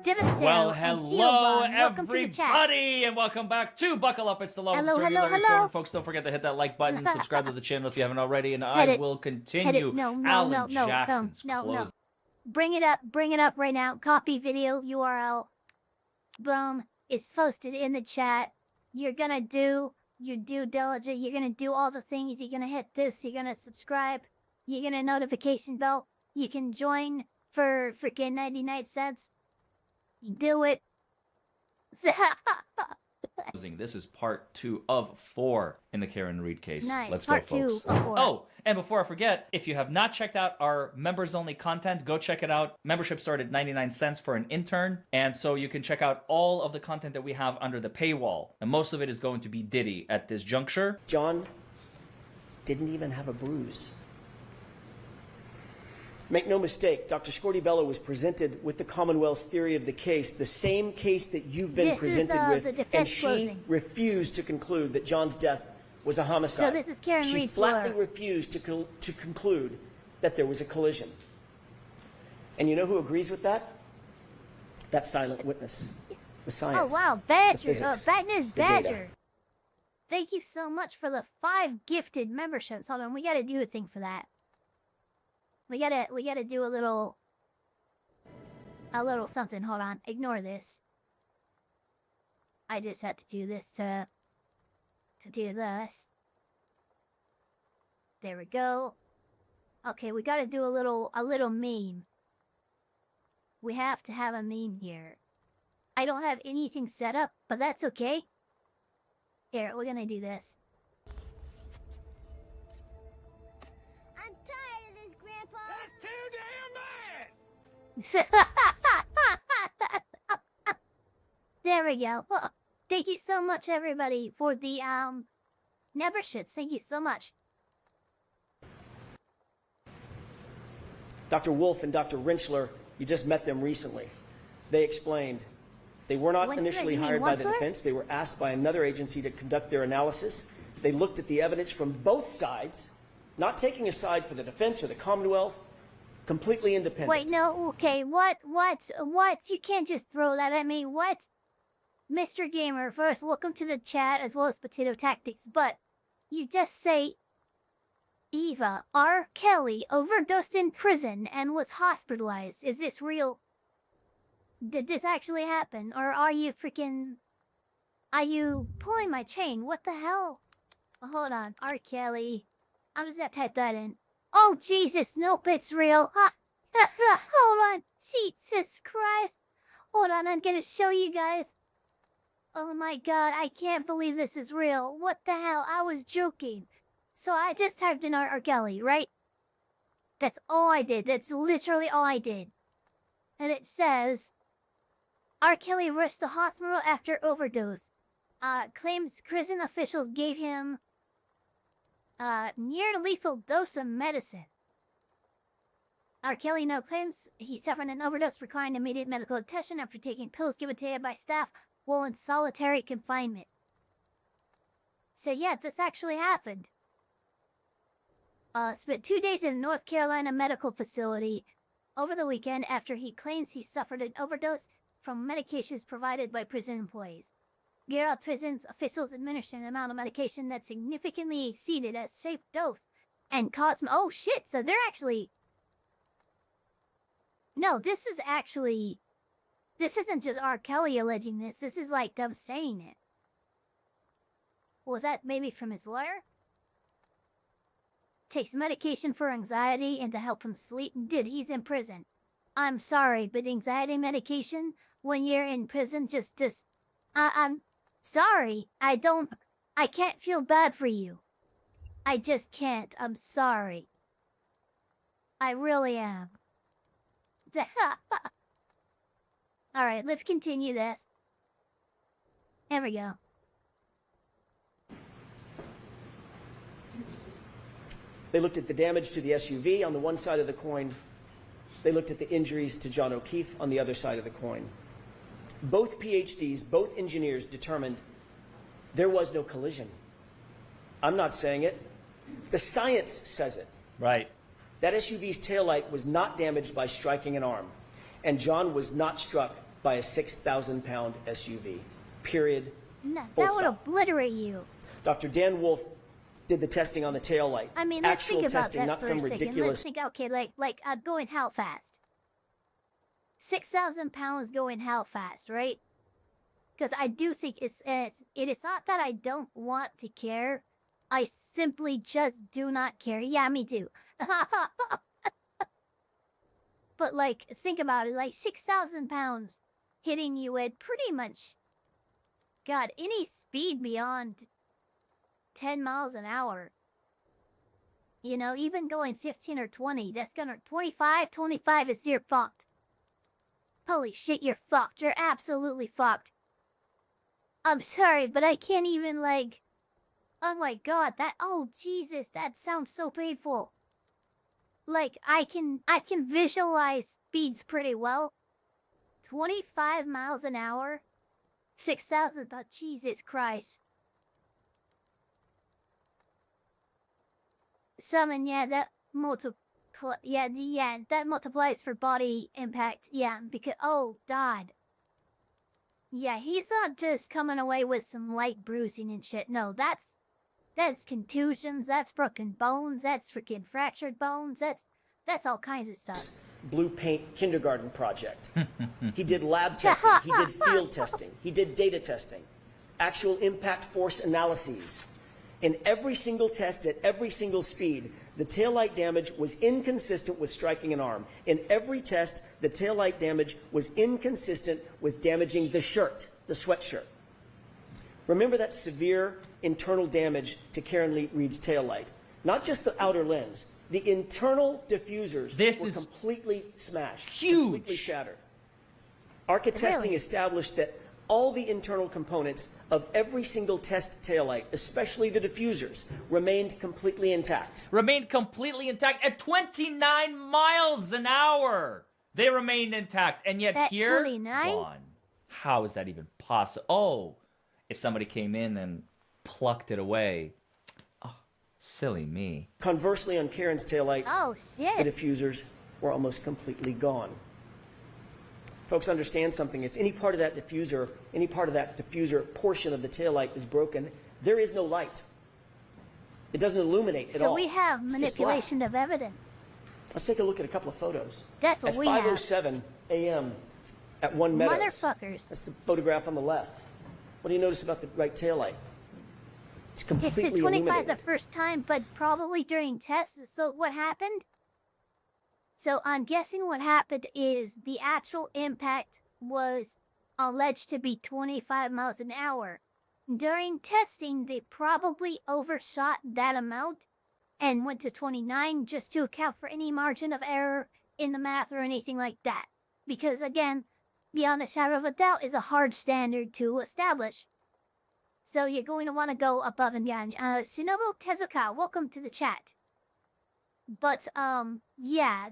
Devastator Well, and hello, Seal-Bomb, welcome to the chat. everybody, and welcome back to Buckle Up. It's the Law Hello, of hello, Attorney Larry hello. Thorne. Folks, don't forget to hit that like button, subscribe to the channel if you haven't already, and I Edit. will Edit. continue No, Alan Jackson's no. closing. Bring it up right now. Copy video URL. Boom. It's posted in the chat. You're gonna do your due diligence. You're gonna do all the things. You're gonna hit this. You're gonna subscribe. You're gonna notification bell. You can join for freaking 99 cents. Do it. This is part 2 of 4 in the Karen Reed case. Nice. Let's Part go, folks. 2 of 4. Oh, and before I forget, if you have not checked out our members-only content, go check it out. Membership started 99 cents for an intern, and so you can check out all of the content that we have under the paywall. And most of it is going to be Diddy at this juncture. John didn't even have a bruise. Make no mistake, Dr. Scortibello was presented with the Commonwealth's theory of the case, the same case that you've been presented with, and she refused to conclude that John's death was a homicide. So this is Karen She Reed's flatly lawyer. refused to conclude that there was a collision. And you know who agrees with that? That silent witness. The science. Oh wow, the Badger, physics, Badness the data. Badger. Thank you so much for the 5 gifted memberships. Hold on, we gotta do a thing for that. We gotta do a little something. Hold on, ignore this. I just had to do this to do this. There we go. Okay, we gotta do a little meme. We have to have a meme here. I don't have anything set up, but that's okay. Here, we're gonna do this. I'm tired of this, Grandpa. There we go. Well, thank you so much, everybody, for the memberships. Thank you so much. Dr. Wolf and Dr. Rentschler, you just met them recently. They explained they were not initially hired by the defense. They were asked by another agency to conduct their analysis. They looked at the evidence from both sides, not taking a side for the defense or the Commonwealth, completely independent. Wait, no, okay, what? You can't just throw that at me. What? Mr. Gamer, first, welcome to the chat as well as Potato Tactics, but you just say Eva R. Kelly overdosed in prison and was hospitalized. Is this real? Did this actually happen? Or are you pulling my chain? What the hell? Oh, hold on, R. Kelly. I'm just gonna type that in. Oh, Jesus, nope, it's real. Hold on, Jesus Christ. Hold on, I'm gonna show you guys. Oh my God, I can't believe this is real. What the hell? I was joking. So I just typed in R. Kelly, right? That's all I did. That's literally all I did. And it says, R. Kelly rushed to hospital after overdose. Claims prison officials gave him near lethal dose of medicine. R. Kelly now claims he suffered an overdose requiring immediate medical attention after taking pills given to him by staff while in solitary confinement. So yeah, this actually happened. Spent 2 days in a North Carolina medical facility over the weekend after he claims he suffered an overdose from medications provided by prison employees. Garrett prison's officials administered an amount of medication that significantly exceeded a safe dose and caused... Oh shit, so they're actually... No, this isn't just R. Kelly alleging this. This is like them saying it. Was that maybe from his lawyer? Takes medication for anxiety and to help him sleep. Dude, he's in prison. I'm sorry, but anxiety medication when you're in prison I'm sorry. I can't feel bad for you. I just can't. I'm sorry. I really am. Alright, let's continue this. There we go. They looked at the damage to the SUV on the one side of the coin. They looked at the injuries to John O'Keefe on the other side of the coin. Both PhDs, both engineers determined there was no collision. I'm not saying it. The science says it. Right. That SUV's taillight was not damaged by striking an arm, and John was not struck by a 6,000-pound SUV. Period. No, that would obliterate you. Dr. Dan Wolf did the testing on the taillight. I mean, let's Actual think about testing, that not for some a second. ridiculous... Let's think, okay, like going how fast? 6,000 pounds going how fast, right? Because I do think it is not that I don't want to care. I simply just do not care. Yeah, me too. But like, think about it. Like 6,000 pounds hitting you at pretty much, God, any speed beyond 10 miles an hour. You know, even going 15 or 20, that's gonna... 25 is you're fucked. Holy shit, you're fucked. You're absolutely fucked. I'm sorry, but I can't even, like... Oh my God, that... Oh, Jesus, that sounds so painful. like I can visualize speeds pretty well. 25 miles an hour, 6,000. Jesus Christ. Summon, yeah, that that multiplies for body impact. Yeah, because oh God. Yeah, he's not just coming away with some light bruising and shit. No, that's contusions, that's broken bones, that's freaking fractured bones, that's all kinds of stuff. Blue paint kindergarten project. He did lab testing, he did field testing, he did data testing, actual impact force analyses. In every single test at every single speed, the taillight damage was inconsistent with striking an arm. In every test, the taillight damage was inconsistent with damaging the shirt, the sweatshirt. Remember that severe internal damage to Karen Reed's taillight. Not just the outer lens. The internal diffusers were completely smashed. Huge. Completely shattered. ARCA testing established that all the internal components of every single test taillight, especially the diffusers, remained completely intact. Remained completely intact at 29 miles an hour. They remained intact, and yet here, 29? gone. How is that even possible? Oh, if somebody came in and plucked it away. Oh, silly me. Conversely, on Karen's taillight, oh shit, the diffusers were almost completely gone. Folks, understand something. If any part of that diffuser portion of the taillight is broken, there is no light. It doesn't illuminate at all. So we have manipulation of evidence. Let's take a look at a couple of photos. That's what we have. At 5:07 a.m. at One Meadows. Motherfuckers. That's the photograph on the left. What do you notice about the right taillight? It's completely It said 25 illuminated. the first time, but probably during tests. So what happened? So I'm guessing what happened is the actual impact was alleged to be 25 miles an hour. During testing, they probably overshot that amount and went to 29 just to account for any margin of error in the math or anything like that. Because again, beyond a shadow of a doubt is a hard standard to establish. So you're going to want to go above and beyond. Shinobu Tezuka, welcome to the chat. But, yeah,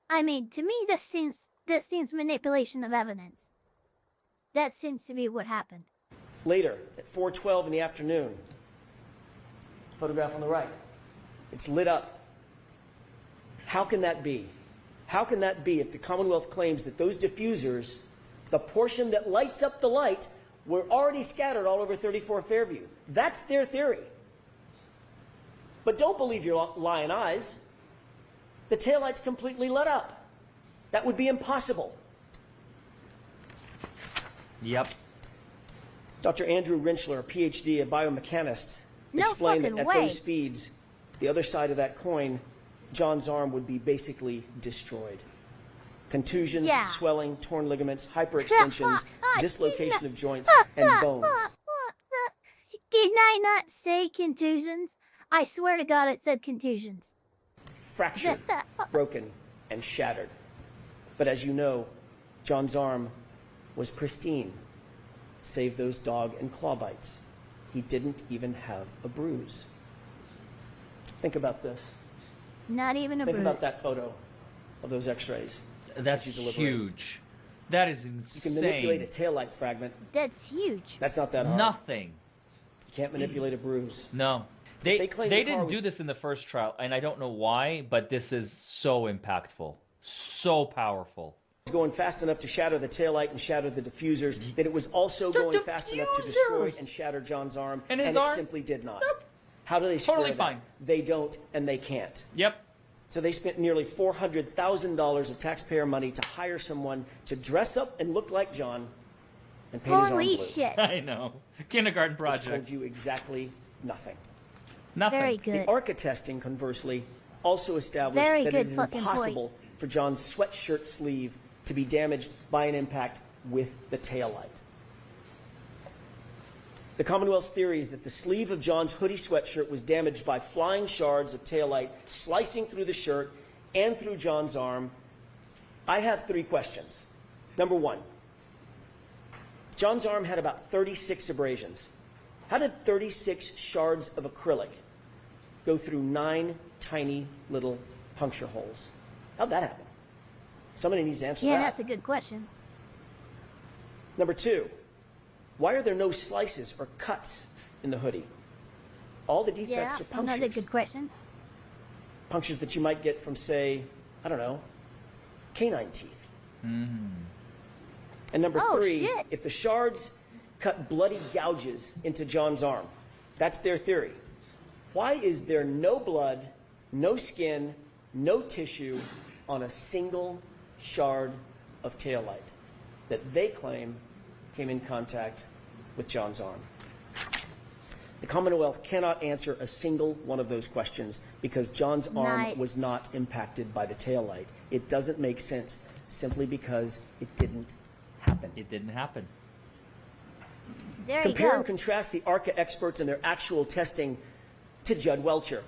I mean, to me, this seems manipulation of evidence. That seems to be what happened. Later, at 4:12 in the afternoon, photograph on the right, it's lit up. How can that be? How can that be if the Commonwealth claims that those diffusers, the portion that lights up the light, were already scattered all over 34 Fairview? That's their theory. But don't believe your lying eyes. The taillight's completely lit up. That would be impossible. Yep. Dr. Andrew Rinchler, a PhD, a biomechanist, No explained that fucking at way. those speeds, the other side of that coin, John's arm would be basically destroyed. Contusions, Yeah. swelling, torn ligaments, hyperextensions, dislocation of joints, and bones. Did I not say contusions? I swear to God it said contusions. Fractured, broken, and shattered. But as you know, John's arm was pristine, save those dog and claw bites. He didn't even have a bruise. Think about this. Not even a Think bruise. about that photo of those x-rays. That's as you deliberate. huge. That is You insane. can manipulate a taillight fragment. That's huge. That's not that hard. Nothing. You can't manipulate a bruise. No. They claim the car didn't was- do this in the first trial, and I don't know why, but this is so impactful. So powerful. It was going fast enough to shatter the taillight and shatter the diffusers, that it was also going fast enough to destroy and shatter John's arm, And his it arm? simply did not. How do they square Totally that? fine. They don't, and they can't. Yep. So they spent nearly $400,000 of taxpayer money to hire someone to dress up and look like John and paint his arm Holy blue. shit. I know. Kindergarten Which project. told you exactly nothing. Nothing. Very good. The ARCA testing, conversely, also established Very that good it is fucking impossible for John's sweatshirt sleeve to be damaged by an impact with the taillight. The Commonwealth's theory is that the sleeve of John's hoodie sweatshirt was damaged by flying shards of taillight slicing through the shirt and through John's arm. I have 3 questions. Number 1, John's arm had about 36 abrasions. How did 36 shards of acrylic go through 9 tiny little puncture holes? How'd that happen? Somebody needs to answer Yeah, that. that's a good question. Number 2, why are there no slices or cuts in the hoodie? All the defects Yeah, are punctures. another good question. Punctures that you might get from, say, I don't know, canine teeth. And number Oh, 3, shit. if the shards cut bloody gouges into John's arm, that's their theory. Why is there no blood, no skin, no tissue on a single shard of taillight that they claim came in contact with John's arm? The Commonwealth cannot answer a single one of those questions because John's arm Nice. was not impacted by the taillight. It doesn't make sense simply because it didn't happen. It didn't happen. There Compare you and go. contrast the ARCA experts and their actual testing to Judd Welcher.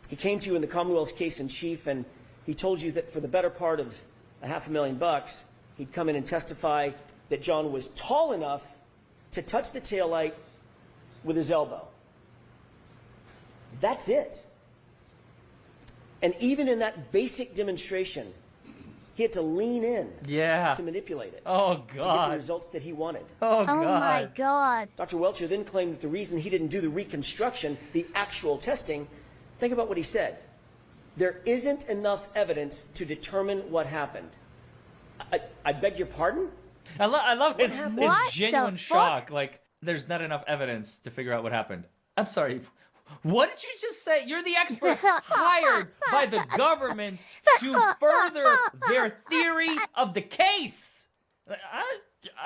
He came to you in the Commonwealth's case in chief, and he told you that for the better part of $500,000, he'd come in and testify that John was tall enough to touch the taillight with his elbow. That's it. And even in that basic demonstration, he had to lean in to manipulate it. Oh, To get God. the results that he wanted. Oh, Oh my God. Dr. Welcher then claimed that the reason he didn't do the reconstruction, the actual testing, think about what he said. There isn't enough evidence to determine what happened. I beg your pardon? I love his What the genuine fuck? shock. Like, there's not enough evidence to figure out what happened. I'm sorry. What did you just say? You're the expert hired by the government to further their theory of the case. I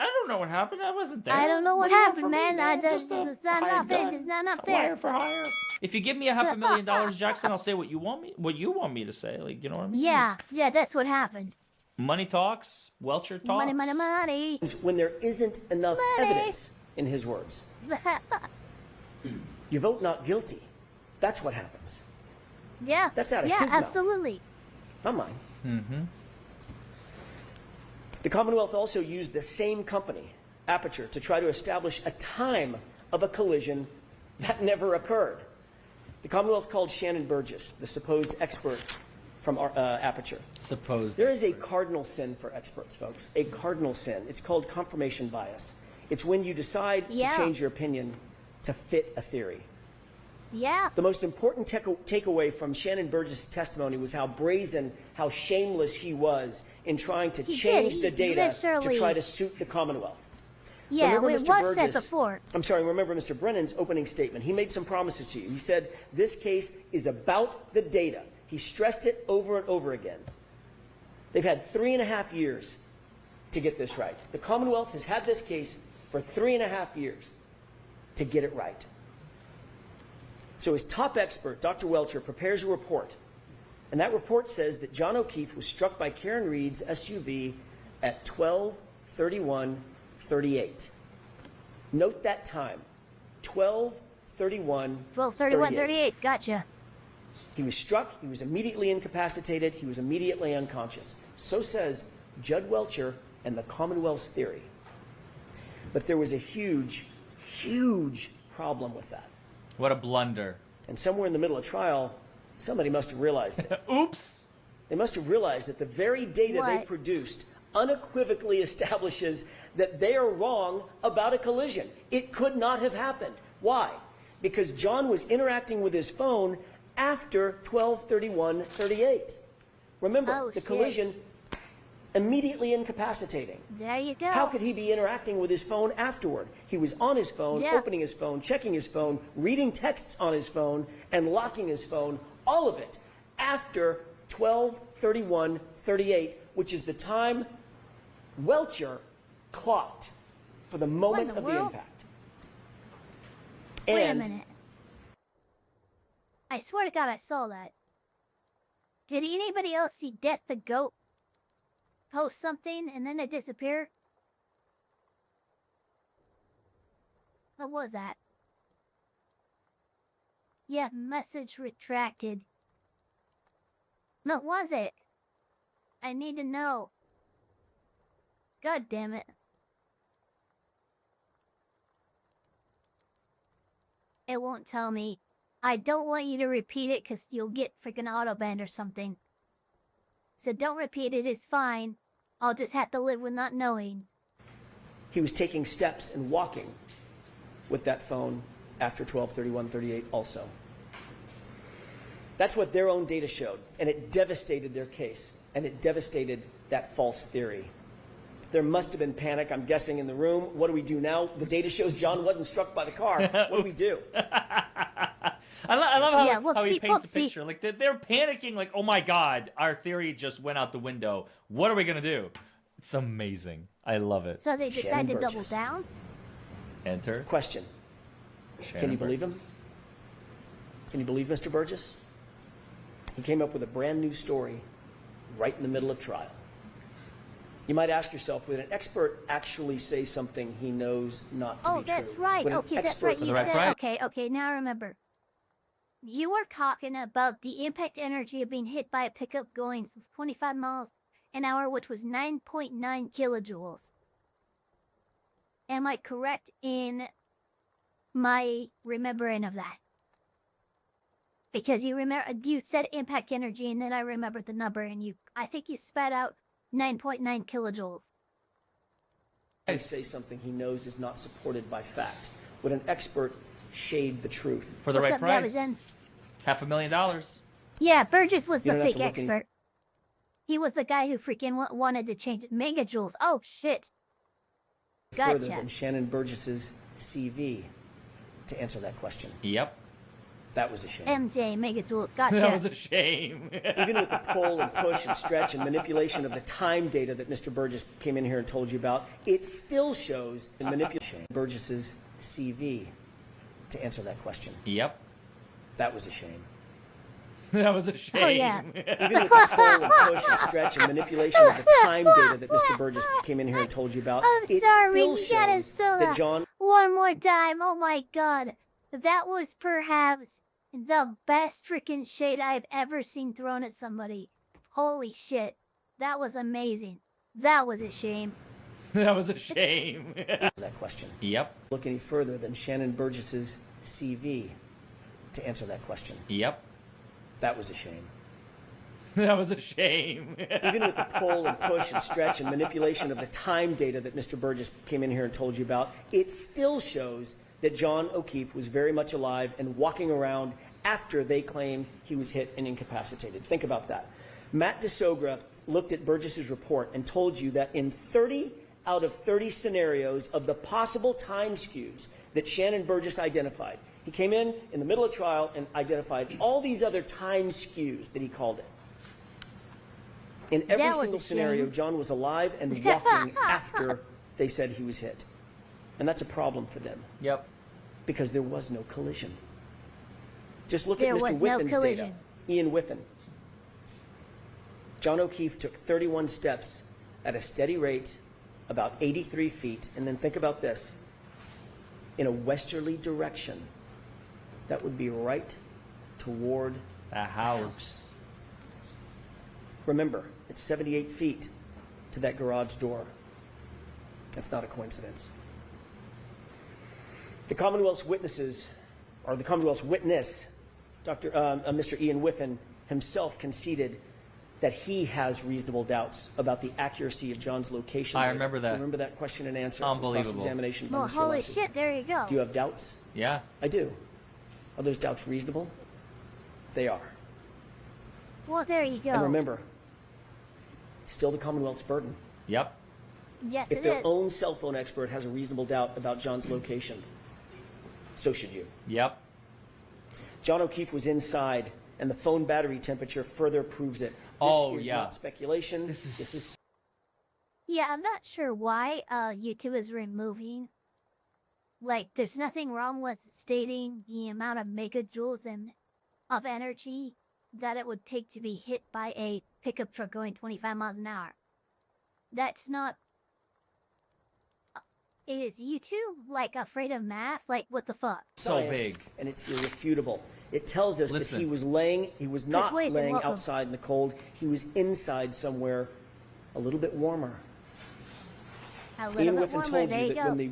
don't know what happened. I wasn't there. I don't know what do you want happened, from me, man. I just, a it's not hired nothing. gun? It's not up Wire there. for hire. If you give me $500,000, Jackson, I'll say what you want me to say. Like, you know what I mean? Yeah, that's what happened. Money talks. Welcher talks. Money, money, money. When there isn't enough Money. evidence, in his words. You vote not guilty. That's what happens. Yeah. That's out of yeah, his mouth. absolutely. Not mine. Mm-hmm. The Commonwealth also used the same company, Aperture, to try to establish a time of a collision that never occurred. The Commonwealth called Shannon Burgess, the supposed expert from Aperture. Supposed. There is a cardinal sin for experts, folks. A cardinal sin. It's called confirmation bias. It's when you decide Yeah. to change your opinion to fit a theory. Yeah. The most important takeaway from Shannon Burgess' testimony was how brazen, how shameless he was in trying to He change did. the He data literally- to try to suit the Commonwealth. Yeah, Remember it Mr. was said Burgess- before. I'm sorry, remember Mr. Brennan's opening statement. He made some promises to you. He said, this case is about the data. He stressed it over and over again. They've had 3.5 years to get this right. The Commonwealth has had this case for 3.5 years to get it right. So his top expert, Dr. Welcher, prepares a report. And that report says that John O'Keefe was struck by Karen Reed's SUV at 12:31:38. Note that time, 12:31:38. 12:31:38. Gotcha. He was struck, he was immediately incapacitated, he was immediately unconscious. So says Judd Welcher and the Commonwealth's theory. But there was a huge, huge problem with that. What a blunder. And somewhere in the middle of trial, somebody must have realized it. Oops. They must have realized that the very data they What? produced unequivocally establishes that they are wrong about a collision. It could not have happened. Why? Because John was interacting with his phone after 12:31:38. Remember, Oh, the shit. collision immediately incapacitating. There you go. How could he be interacting with his phone afterward? He was on his phone, Yeah. opening his phone, checking his phone, reading texts on his phone, and locking his phone, all of it after 12:31:38, which is the time Welcher clocked for the moment the of the world? impact. Wait a And minute. I swear to God I saw that. Did anybody else see Death the Goat post something and then it disappeared? What was that? Yeah, message retracted. What was it? I need to know. God damn it. It won't tell me. I don't want you to repeat it because you'll get freaking auto banned or something. So don't repeat it, it's fine. I'll just have to live with not knowing. He was taking steps and walking with that phone after 12/31/38 also. That's what their own data showed, and it devastated their case, and it devastated that false theory. There must have been panic, I'm guessing, in the room. What do we do now? The data shows John wasn't struck by the car. What do we do? I love how, Yeah, how he whoopsie, paints the poopsie. picture. Like they're panicking. Like, oh my god, our theory just went out the window. What are we gonna do? It's amazing. I love it. So they decide to double Burgess. down? Enter. Question. Can you believe him? Can you believe Mr. Burgess? He came up with a brand new story right in the middle of trial. You might ask yourself, would an expert actually say something he knows not to be true? Oh, that's right. Would an Okay, that's expert- right. You right said, price. okay, now I remember. You were talking about the impact energy of being hit by a pickup going 25 miles an hour, which was 9.9 kilojoules. Am I correct in my remembering of that? Because you said impact energy, and then I remembered the number, and I think you spat out 9.9 kilojoules. He say something he knows is not supported by fact? Would an expert shade the truth? For the What's right up, price. Davison? $500,000. Yeah, Burgess was You the don't have fake to look any- expert. He was the guy who freaking wanted to change megajoules. Oh, shit. Further Gotcha. than Shannon Burgess's CV to answer that question. Yep. That was a shame. MJ megajoules. Gotcha. That was a shame. Even with the pull and push and stretch and manipulation of the time data that Mr. Burgess came in here and told you about, it still shows the manipulation of Burgess's CV to answer that question. Yep. That was a shame. That was a shame. Oh, yeah. Even with the pull and push and stretch and manipulation of the time data that Mr. Burgess came in here and told you about, I'm it sorry, still we gotta shows slow that down. John One more time. Oh my god. That was perhaps the best freaking shade I've ever seen thrown at somebody. Holy shit. That was amazing. That was a shame. That was a shame. that question. Yep. Look any further than Shannon Burgess's CV to answer that question. Yep. That was a shame. That was a shame. Even with the pull and push and stretch and manipulation of the time data that Mr. Burgess came in here and told you about, it still shows that John O'Keefe was very much alive and walking around after they claimed he was hit and incapacitated. Think about that. Matt DeSogra looked at Burgess's report and told you that in 30 out of 30 scenarios of the possible time skews that Shannon Burgess identified, he came in the middle of trial and identified all these other time skews that he called it. In every That was single a scenario, shame. John was alive and walking after they said he was hit. And that's a problem for them. Yep. Because there was no collision. Just look There at Mr. was no Whiffen's data. collision. Ian Whiffen. John O'Keefe took 31 steps at a steady rate, about 83 feet, and then think about this. In a westerly direction, that would be right toward The house. Remember, it's 78 feet to that garage door. That's not a coincidence. The Commonwealth's witnesses, or the Commonwealth's witness, Mr. Ian Whiffen himself conceded that he has reasonable doubts about the accuracy of John's location. I data. remember that. Remember that question and answer? Unbelievable. Cross-examination by Well, Mr. holy Lassie. shit, there you go. Do you have doubts? Yeah. I do. Are those doubts reasonable? They are. Well, there you go. And remember, it's still the Commonwealth's burden. Yep. Yes, If it their is. own cell phone expert has a reasonable doubt about John's location, so should you. Yep. John O'Keefe was inside, and the phone battery temperature further proves it. Oh, This is yeah. not speculation. This is Yeah, I'm not sure why YouTube is removing. Like, there's nothing wrong with stating the amount of megajoules and of energy that it would take to be hit by a pickup truck going 25 miles an hour. That's not. Is YouTube like afraid of math? Like, what the fuck? so science, big. and it's irrefutable. It tells us Listen. that he was not Persuasive, laying welcome. outside in the cold. He was inside somewhere a little bit warmer. A Ian little bit Whiffen warmer, told there you you that go. when the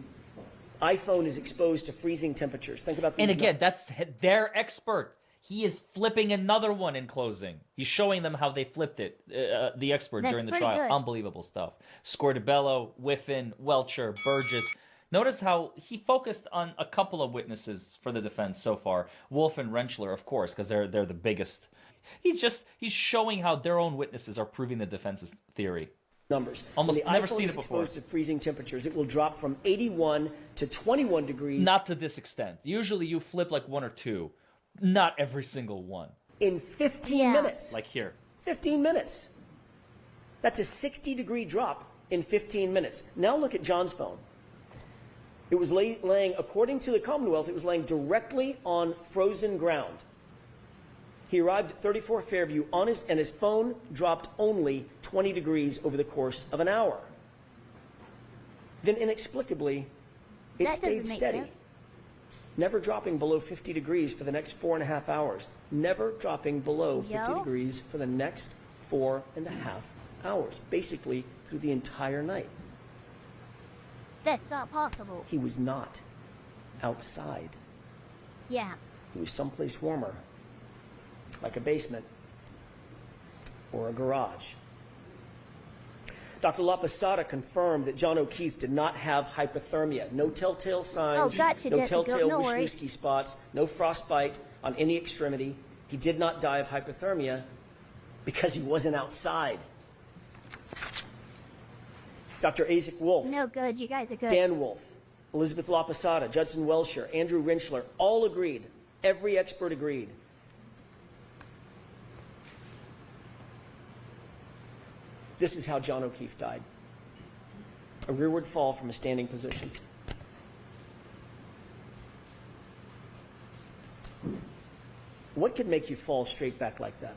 iPhone is exposed to freezing temperatures. Think about these. And again, that's their expert. He is flipping another one in closing. He's showing them how they flipped it, the expert, That's during the pretty trial. good. Unbelievable stuff. Scortabello, Whiffen, Welcher, Burgess. Notice how he focused on a couple of witnesses for the defense so far. Wolf and Rentschler, of course, because they're the biggest. He's showing how their own witnesses are proving the defense's theory. Numbers. Almost When the never iPhone seen is it before. exposed to freezing temperatures, it will drop from 81 to 21 degrees. Not to this extent. Usually you flip like one or two. Not every single one. In 15 minutes. Like here. 15 minutes. That's a 60-degree drop in 15 minutes. Now look at John's phone. It was laying, according to the Commonwealth, it was laying directly on frozen ground. He arrived at 34 Fairview and his phone dropped only 20 degrees over the course of an hour. Then inexplicably, it That stayed doesn't make steady. sense. Never dropping below 50 degrees for the next 4.5 hours. Never dropping below 50 Yo. degrees for the next 4.5 hours. Basically, through the entire night. That's not possible. He was not outside. Yeah. He was someplace warmer, like a basement or a garage. Dr. LaPosada confirmed that John O'Keefe did not have hypothermia. No telltale signs, Oh, gotcha, no Jessica. telltale No worries. Wisniewski spots, no frostbite on any extremity. He did not die of hypothermia because he wasn't outside. Dr. Isaac Wolf, No good. You guys are good. Dan Wolf, Elizabeth LaPosada, Judson Welcher, Andrew Rentschler, all agreed. Every expert agreed. This is how John O'Keefe died. A rearward fall from a standing position. What could make you fall straight back like that?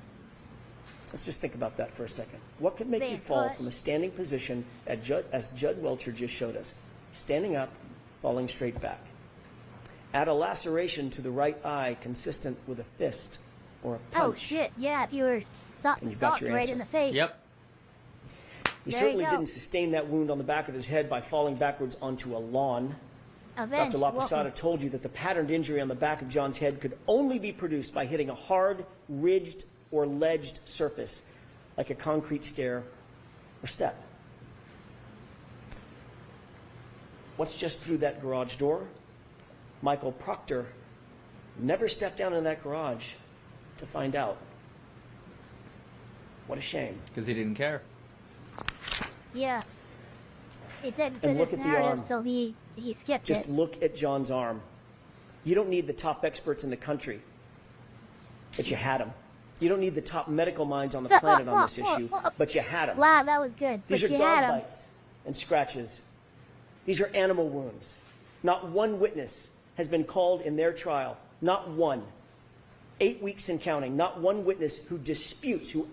Let's just think about that for a second. What could make Being you fall pushed. from a standing position as Judd Welcher just showed us? Standing up, falling straight back. Add a laceration to the right eye consistent with a fist or a punch. Oh shit! Yeah, if you were And you've got socked your right answer. in the face. Yep. He There certainly you go. didn't sustain that wound on the back of his head by falling backwards onto a lawn. Avenged. Dr. LaPosada Welcome. told you that the patterned injury on the back of John's head could only be produced by hitting a hard, ridged, or ledged surface, like a concrete stair or step. What's just through that garage door? Michael Proctor never stepped down in that garage to find out. What a shame. Because he didn't care. Yeah. It didn't And fit look his at the arm. narrative, so he skipped Just it. look at John's arm. You don't need the top experts in the country, but you had them. You don't need the top medical minds on the planet on this issue, but you had them. Wow, that was good. These but are you dog had him. bites and scratches. These are animal wounds. Not one witness has been called in their trial. Not one. 8 weeks and counting. Not one witness who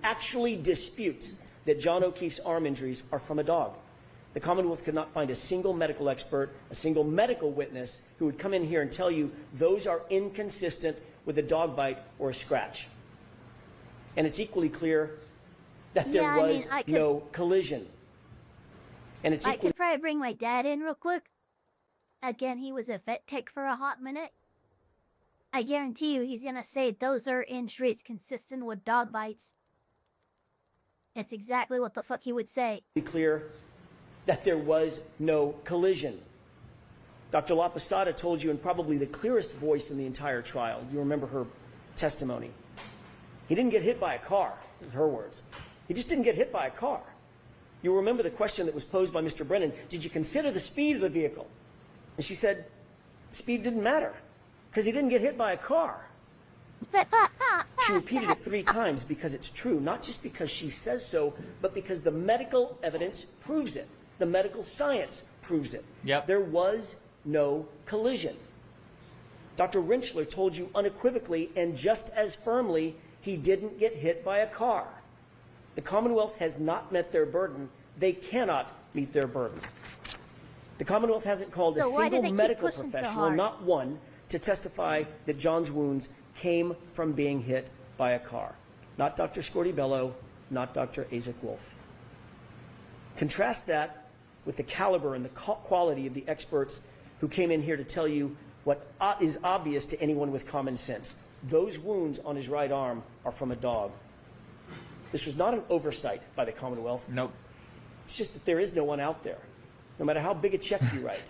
actually disputes that John O'Keefe's arm injuries are from a dog. The Commonwealth could not find a single medical expert, a single medical witness who would come in here and tell you those are inconsistent with a dog bite or a scratch. And it's equally clear that there Yeah, I mean, was I could- no collision. And it's I equally could probably bring my dad in real quick. Again, he was a vet tech for a hot minute. I guarantee you he's gonna say those are injuries consistent with dog bites. It's exactly what the fuck he would say. clear that there was no collision. Dr. LaPosada told you in probably the clearest voice in the entire trial. You remember her testimony. He didn't get hit by a car, in her words. He just didn't get hit by a car. You remember the question that was posed by Mr. Brennan, did you consider the speed of the vehicle? And she said, speed didn't matter, because he didn't get hit by a car. She repeated it 3 times because it's true, not just because she says so, but because the medical evidence proves it. The medical science proves it. Yep. There was no collision. Dr. Rentschler told you unequivocally and just as firmly he didn't get hit by a car. The Commonwealth has not met their burden. They cannot meet their burden. The Commonwealth hasn't called a So why do single they keep medical pushing so professional, hard? not one, to testify that John's wounds came from being hit by a car. Not Dr. Scortabello, not Dr. Isaac Wolf. Contrast that with the caliber and the quality of the experts who came in here to tell you what is obvious to anyone with common sense. Those wounds on his right arm are from a dog. This was not an oversight by the Commonwealth. Nope. It's just that there is no one out there, no matter how big a check you write.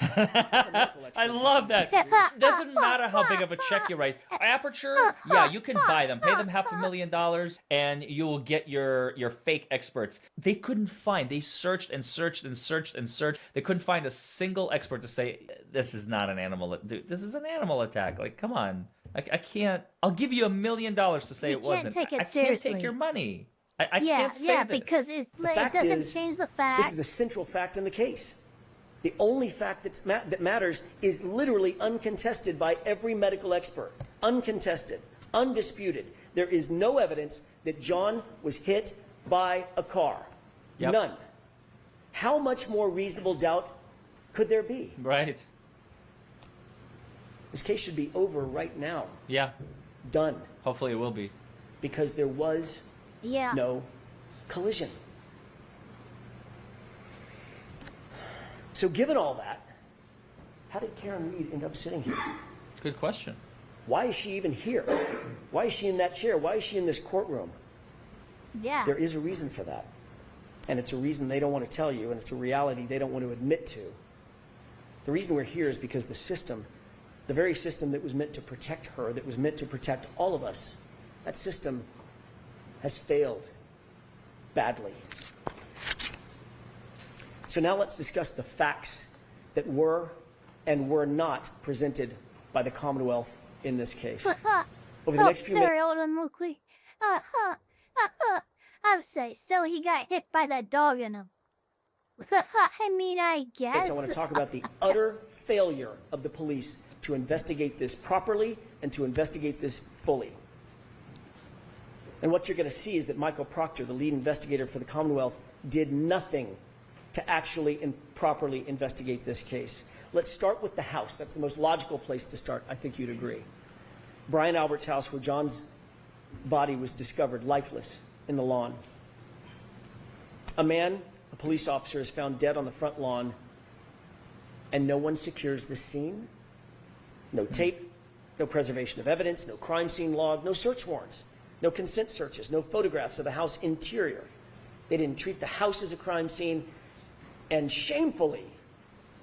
I love that. Doesn't matter how big of a check you write. Aperture, yeah, you can buy them. Pay them $500,000 and you will get your fake experts. They couldn't find. They searched and searched and searched and searched. They couldn't find a single expert to say, this is not an animal. Dude, this is an animal attack. Like, come on. I can't. I'll give you $1 million to say it wasn't. Take it I seriously. can't take your money. I can't say yeah, this. because it doesn't change the fact. This is the central fact in the case. The only fact that matters is literally uncontested by every medical expert. Uncontested, undisputed. There is no evidence that John was hit by a car. Yep. None. How much more reasonable doubt could there be? Right. This case should be over right now. Yeah. Done. Hopefully it will be. Because there was no collision. So given all that, how did Karen Reed end up sitting here? Good question. Why is she even here? Why is she in that chair? Why is she in this courtroom? Yeah. There is a reason for that. And it's a reason they don't want to tell you, and it's a reality they don't want to admit to. The reason we're here is because the system, the very system that was meant to protect her, that was meant to protect all of us, that system has failed badly. So now let's discuss the facts that were and were not presented by the Commonwealth in this case. Over the next few minutes... Sorry, hold on real quick. I'll say, so he got hit by that dog in him. I mean, I guess... I want to talk about the utter failure of the police to investigate this properly and to investigate this fully. And what you're going to see is that Michael Proctor, the lead investigator for the Commonwealth, did nothing to actually and properly investigate this case. Let's start with the house. That's the most logical place to start. I think you'd agree. Brian Albert's house, where John's body was discovered lifeless in the lawn. A man, a police officer, is found dead on the front lawn, and no one secures the scene. No tape, no preservation of evidence, no crime scene log, no search warrants, no consent searches, no photographs of the house interior. They didn't treat the house as a crime scene, and shamefully,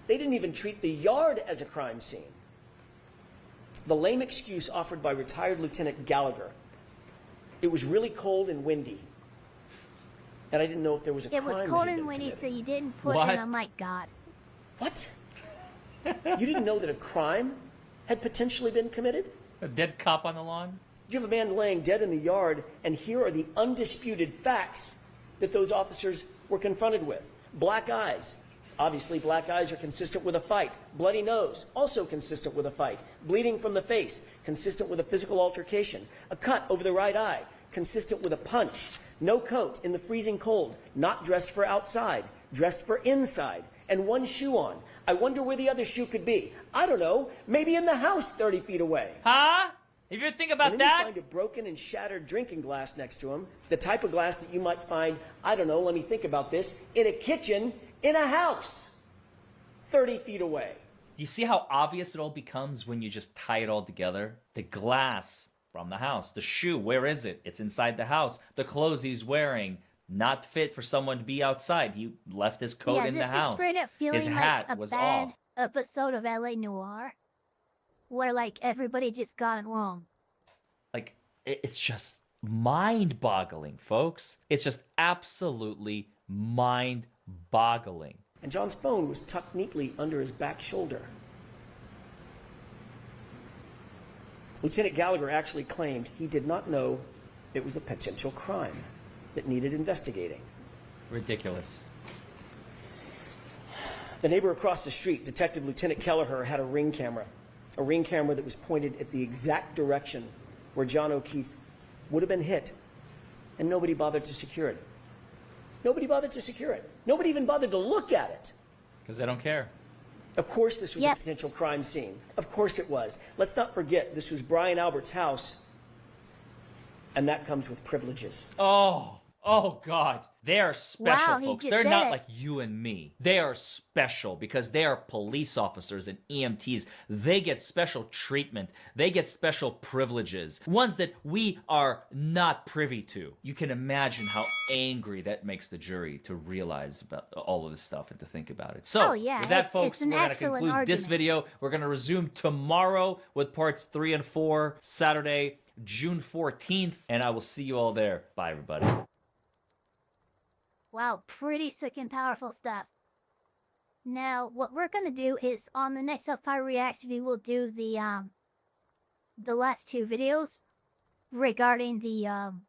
they didn't even treat the yard as a crime scene. The lame excuse offered by retired Lieutenant Gallagher, it was really cold and windy, and I didn't know if there was a crime. It was cold and windy, so you didn't put in a my God. What? You didn't know that a crime had potentially been committed? A dead cop on the lawn? You have a man laying dead in the yard, and here are the undisputed facts that those officers were confronted with. Black eyes. Obviously, black eyes are consistent with a fight. Bloody nose, also consistent with a fight. Bleeding from the face, consistent with a physical altercation. A cut over the right eye, consistent with a punch. No coat in the freezing cold, not dressed for outside, dressed for inside. And one shoe on. I wonder where the other shoe could be. I don't know, maybe in the house 30 feet away. Huh? If you think about and then that... you find a broken and shattered drinking glass next to him. The type of glass that you might find, I don't know, let me think about this, in a kitchen, in a house, 30 feet away. Do you see how obvious it all becomes when you just tie it all together? The glass from the house. The shoe, where is it? It's inside the house. The clothes he's wearing, not fit for someone to be outside. He left his coat in the house. Yeah, this is straight up feeling his hat like a was bad off. episode of LA Noire, where like everybody just got it wrong. Like, it's just mind-boggling, folks. It's just absolutely mind-boggling. And John's phone was tucked neatly under his back shoulder. Lieutenant Gallagher actually claimed he did not know it was a potential crime that needed investigating. Ridiculous. The neighbor across the street, Detective Lieutenant Kelleher, had a ring camera that was pointed at the exact direction where John O'Keefe would have been hit, and nobody bothered to secure it. Nobody bothered to secure it. Nobody even bothered to look at it. Because they don't care. Of course this was a potential crime scene. Of course it was. Let's not forget, this was Brian Albert's house, and that comes with privileges. Oh God. They are special, Wow, he folks. just They're said not it. like you and me. They are special because they are police officers and EMTs. They get special treatment. They get special privileges, ones that we are not privy to. You can imagine how angry that makes the jury to realize about all of this stuff and to think about it. So, Oh, yeah, with that, it's folks, an we're going to excellent conclude this argument. video. We're going to resume tomorrow with parts 3 and 4, Saturday, June 14th, and I will see you all there. Bye, everybody. Wow, pretty sick and powerful stuff. Now, what we're gonna do is on the next Elfpire Reacts, we will do the last 2 videos regarding the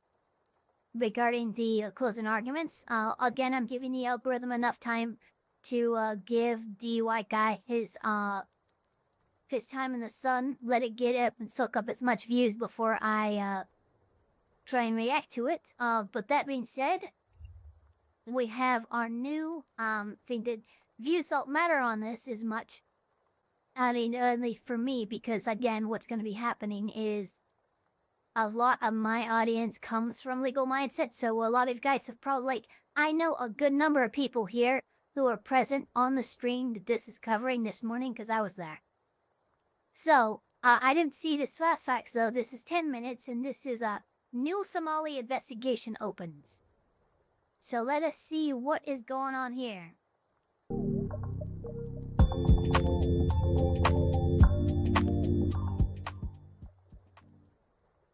closing arguments. Again, I'm giving the algorithm enough time to give DUIGuy his time in the sun, let it get up and soak up as much views before I try and react to it. But that being said, we have our new thing that views don't matter on this as much. I mean, only for me, because again, what's going to be happening is a lot of my audience comes from legal mindset. So a lot of you guys have probably, like, I know a good number of people here who are present on the stream that this is covering this morning because I was there. So I didn't see this fast facts though. This is 10 minutes and this is a new Somali investigation opens. So let us see what is going on here.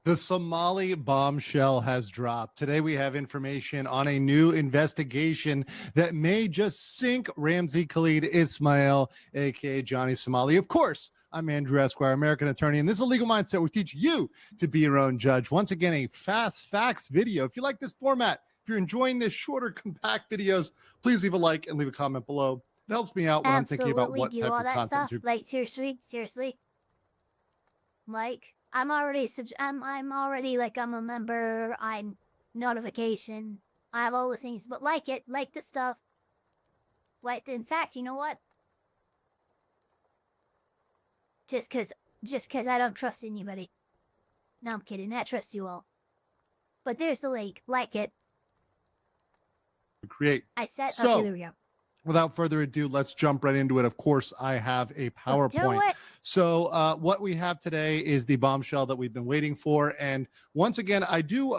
The Somali bombshell has dropped. Today we have information on a new investigation that may just sink Ramzi Khalid Ismail, aka Johnny Somali. Of course, I'm Andrew Esquire, American attorney, and this is a Legal Mindset. We teach you to be your own judge. Once again, a fast facts video. If you like this format, if you're enjoying this shorter, compact videos, please leave a like and leave a comment below. It helps me out when I'm thinking about what do type all of that content stuff. to... Like seriously. Like I'm already like I'm a member. I'm notification. I have all the things, but like the stuff. Like in fact, you know what? Just cause I don't trust anybody. No, I'm kidding. I trust you all. But there's the link. Like it. create. I said, So, okay, there we go. Without further ado, let's jump right into it. Of course, I have a PowerPoint. So what we have today is the bombshell that we've been waiting for. And once again, I do,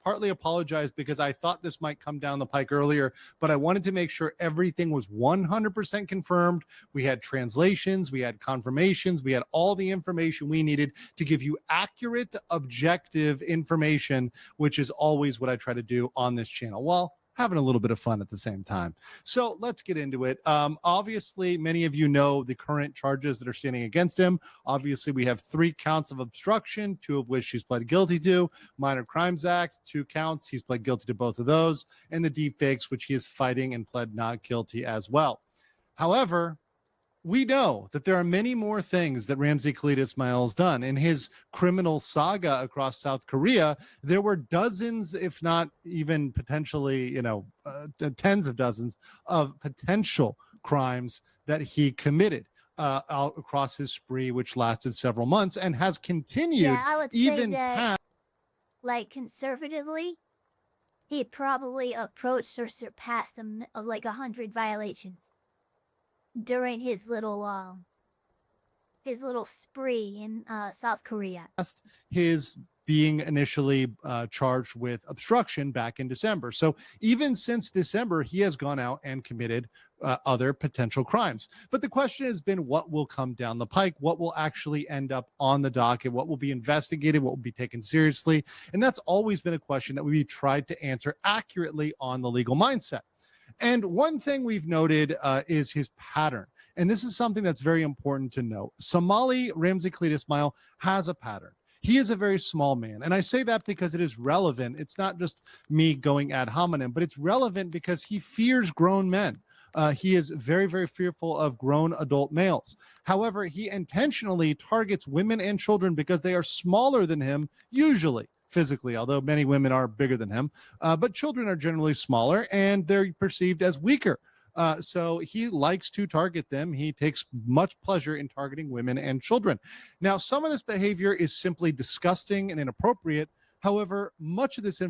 partly apologize because I thought this might come down the pike earlier, but I wanted to make sure everything was 100% confirmed. We had translations, we had confirmations, we had all the information we needed to give you accurate, objective information, which is always what I try to do on this channel. Well, having a little bit of fun at the same time. So let's get into it. Obviously, many of you know the current charges that are standing against him. Obviously, we have 3 counts of obstruction, 2 of which he's pled guilty to. Minor Crimes Act, 2 counts. He's pled guilty to both of those. And the deepfakes, which he is fighting and pled not guilty as well. However, we know that there are many more things that Ramzi Khalid Ismail has done. In his criminal saga across South Korea, there were dozens, if not even potentially, tens of dozens of potential crimes that he committed out across his spree, which lasted several months and has continued. Yeah, I would even say that, past. like, conservatively, he probably approached or surpassed like 100 violations during his little spree in South Korea. His being initially charged with obstruction back in December. So even since December, he has gone out and committed other potential crimes. But the question has been, what will come down the pike? What will actually end up on the docket? What will be investigated? What will be taken seriously? And that's always been a question that we tried to answer accurately on the Legal Mindset. And one thing we've noted is his pattern. And this is something that's very important to note. Somali Ramzi Khalid Ismail has a pattern. He is a very small man. And I say that because it is relevant. It's not just me going ad hominem, but it's relevant because he fears grown men. He is very, very fearful of grown adult males. However, he intentionally targets women and children because they are smaller than him, usually physically, although many women are bigger than him. But children are generally smaller and they're perceived as weaker. So he likes to target them. He takes much pleasure in targeting women and children. Now, some of this behavior is simply disgusting and inappropriate. However, much of this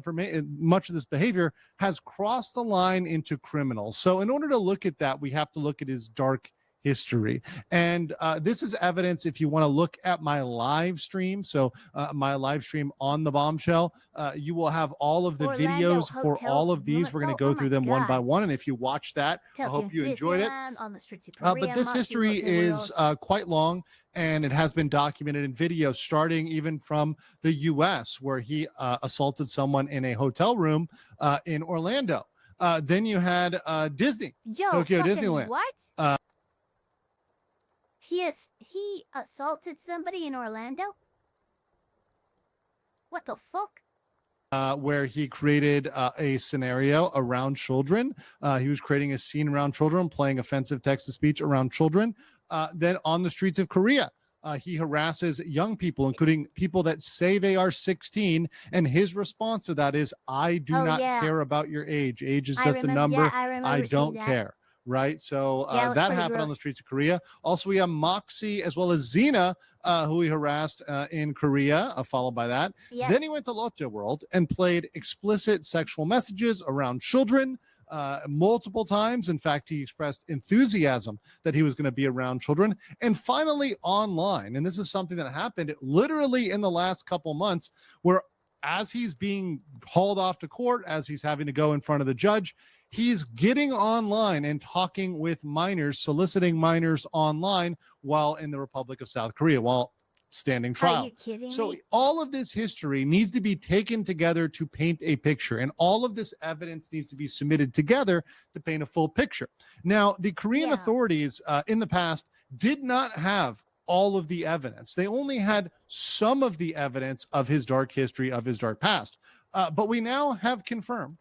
behavior has crossed the line into criminal. So in order to look at that, we have to look at his dark history. And this is evidence if you want to look at my live stream. So my live stream on the bombshell, you will have all of the videos for all of these. We're going to go through them one by one. And if you watch that, I hope you enjoyed it. But this history is quite long, and it has been documented in video, starting even from the U.S., where he assaulted someone in a hotel room in Orlando. Then you had Disney, Tokyo Disneyland. What? He assaulted somebody in Orlando? What the fuck? Where he created a scenario around children. He was creating a scene around children, playing offensive text-to-speech around children. Then on the streets of Korea, he harasses young people, including people that say they are 16. And his response to that is, I do not care about your age. Age is just a number. I don't care. Right. So that happened on the streets of Korea. Also, we have Moxie as well as Xena, who he harassed in Korea, followed by that. Yeah. Then he went to Lotte World and played explicit sexual messages around children multiple times. In fact, he expressed enthusiasm that he was going to be around children. And finally, online. And this is something that happened literally in the last couple months, where as he's being hauled off to court, as he's having to go in front of the judge, he's getting online and talking with minors, soliciting minors online while in the Republic of South Korea, while standing trial. Are you kidding so me? All of this history needs to be taken together to paint a picture, and all of this evidence needs to be submitted together to paint a full picture. Now, the Korean authorities in the past did not have all of the evidence. They only had some of the evidence of his dark history, of his dark past. But we now have confirmed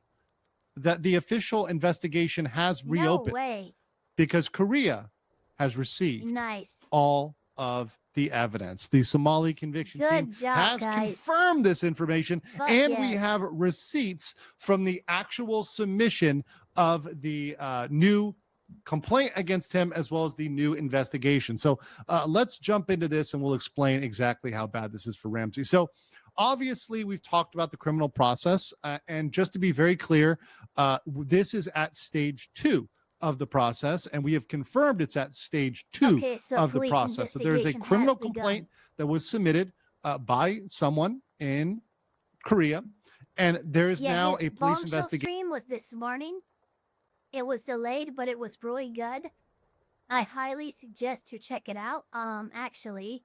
that the official investigation has reopened. No way. Because Korea has received all of the evidence. The Somali conviction team has confirmed this information, and we have receipts from the actual submission of the new complaint against him, as well as the new investigation. So let's jump into this, and we'll explain exactly how bad this is for Ramsey. So obviously, we've talked about the criminal process, and just to be very clear, this is at stage 2 of the process, and we have confirmed it's at stage 2 of the process. So there's a criminal complaint that was submitted by someone in Korea, and there is now a police investigation. Stream was this morning. It was delayed, but it was really good. I highly suggest to check it out. Actually,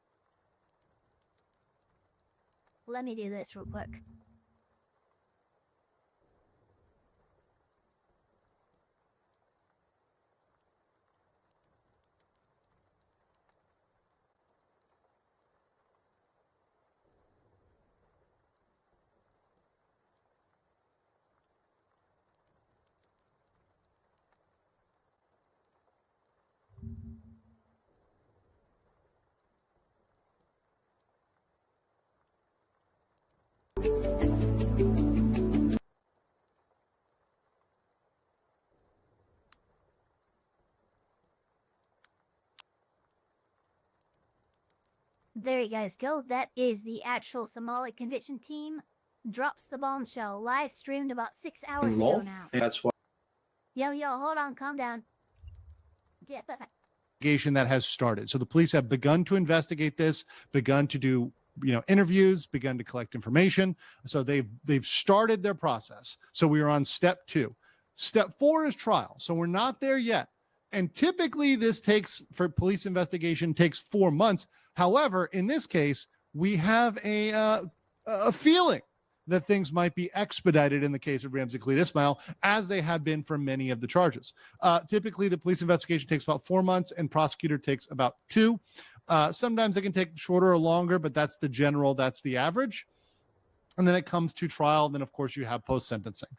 let me do this real quick. There you guys go. That is the actual Somali conviction team. Drops the bombshell. Live streamed about 6 hours ago now. That's why. Yo, hold on. Calm down. Yeah, perfect. Investigation that has started. So the police have begun to investigate this, begun to do interviews, begun to collect information. So they've started their process. So we are on step 2. Step 4 is trial. So we're not there yet. And typically this for police investigation takes 4 months. However, in this case, we have a feeling that things might be expedited in the case of Ramsey Khalid Ismail, as they have been for many of the charges. Typically, the police investigation takes about 4 months, and prosecutor takes about 2. Sometimes it can take shorter or longer, but that's the average. And then it comes to trial. And then, of course, you have post-sentencing.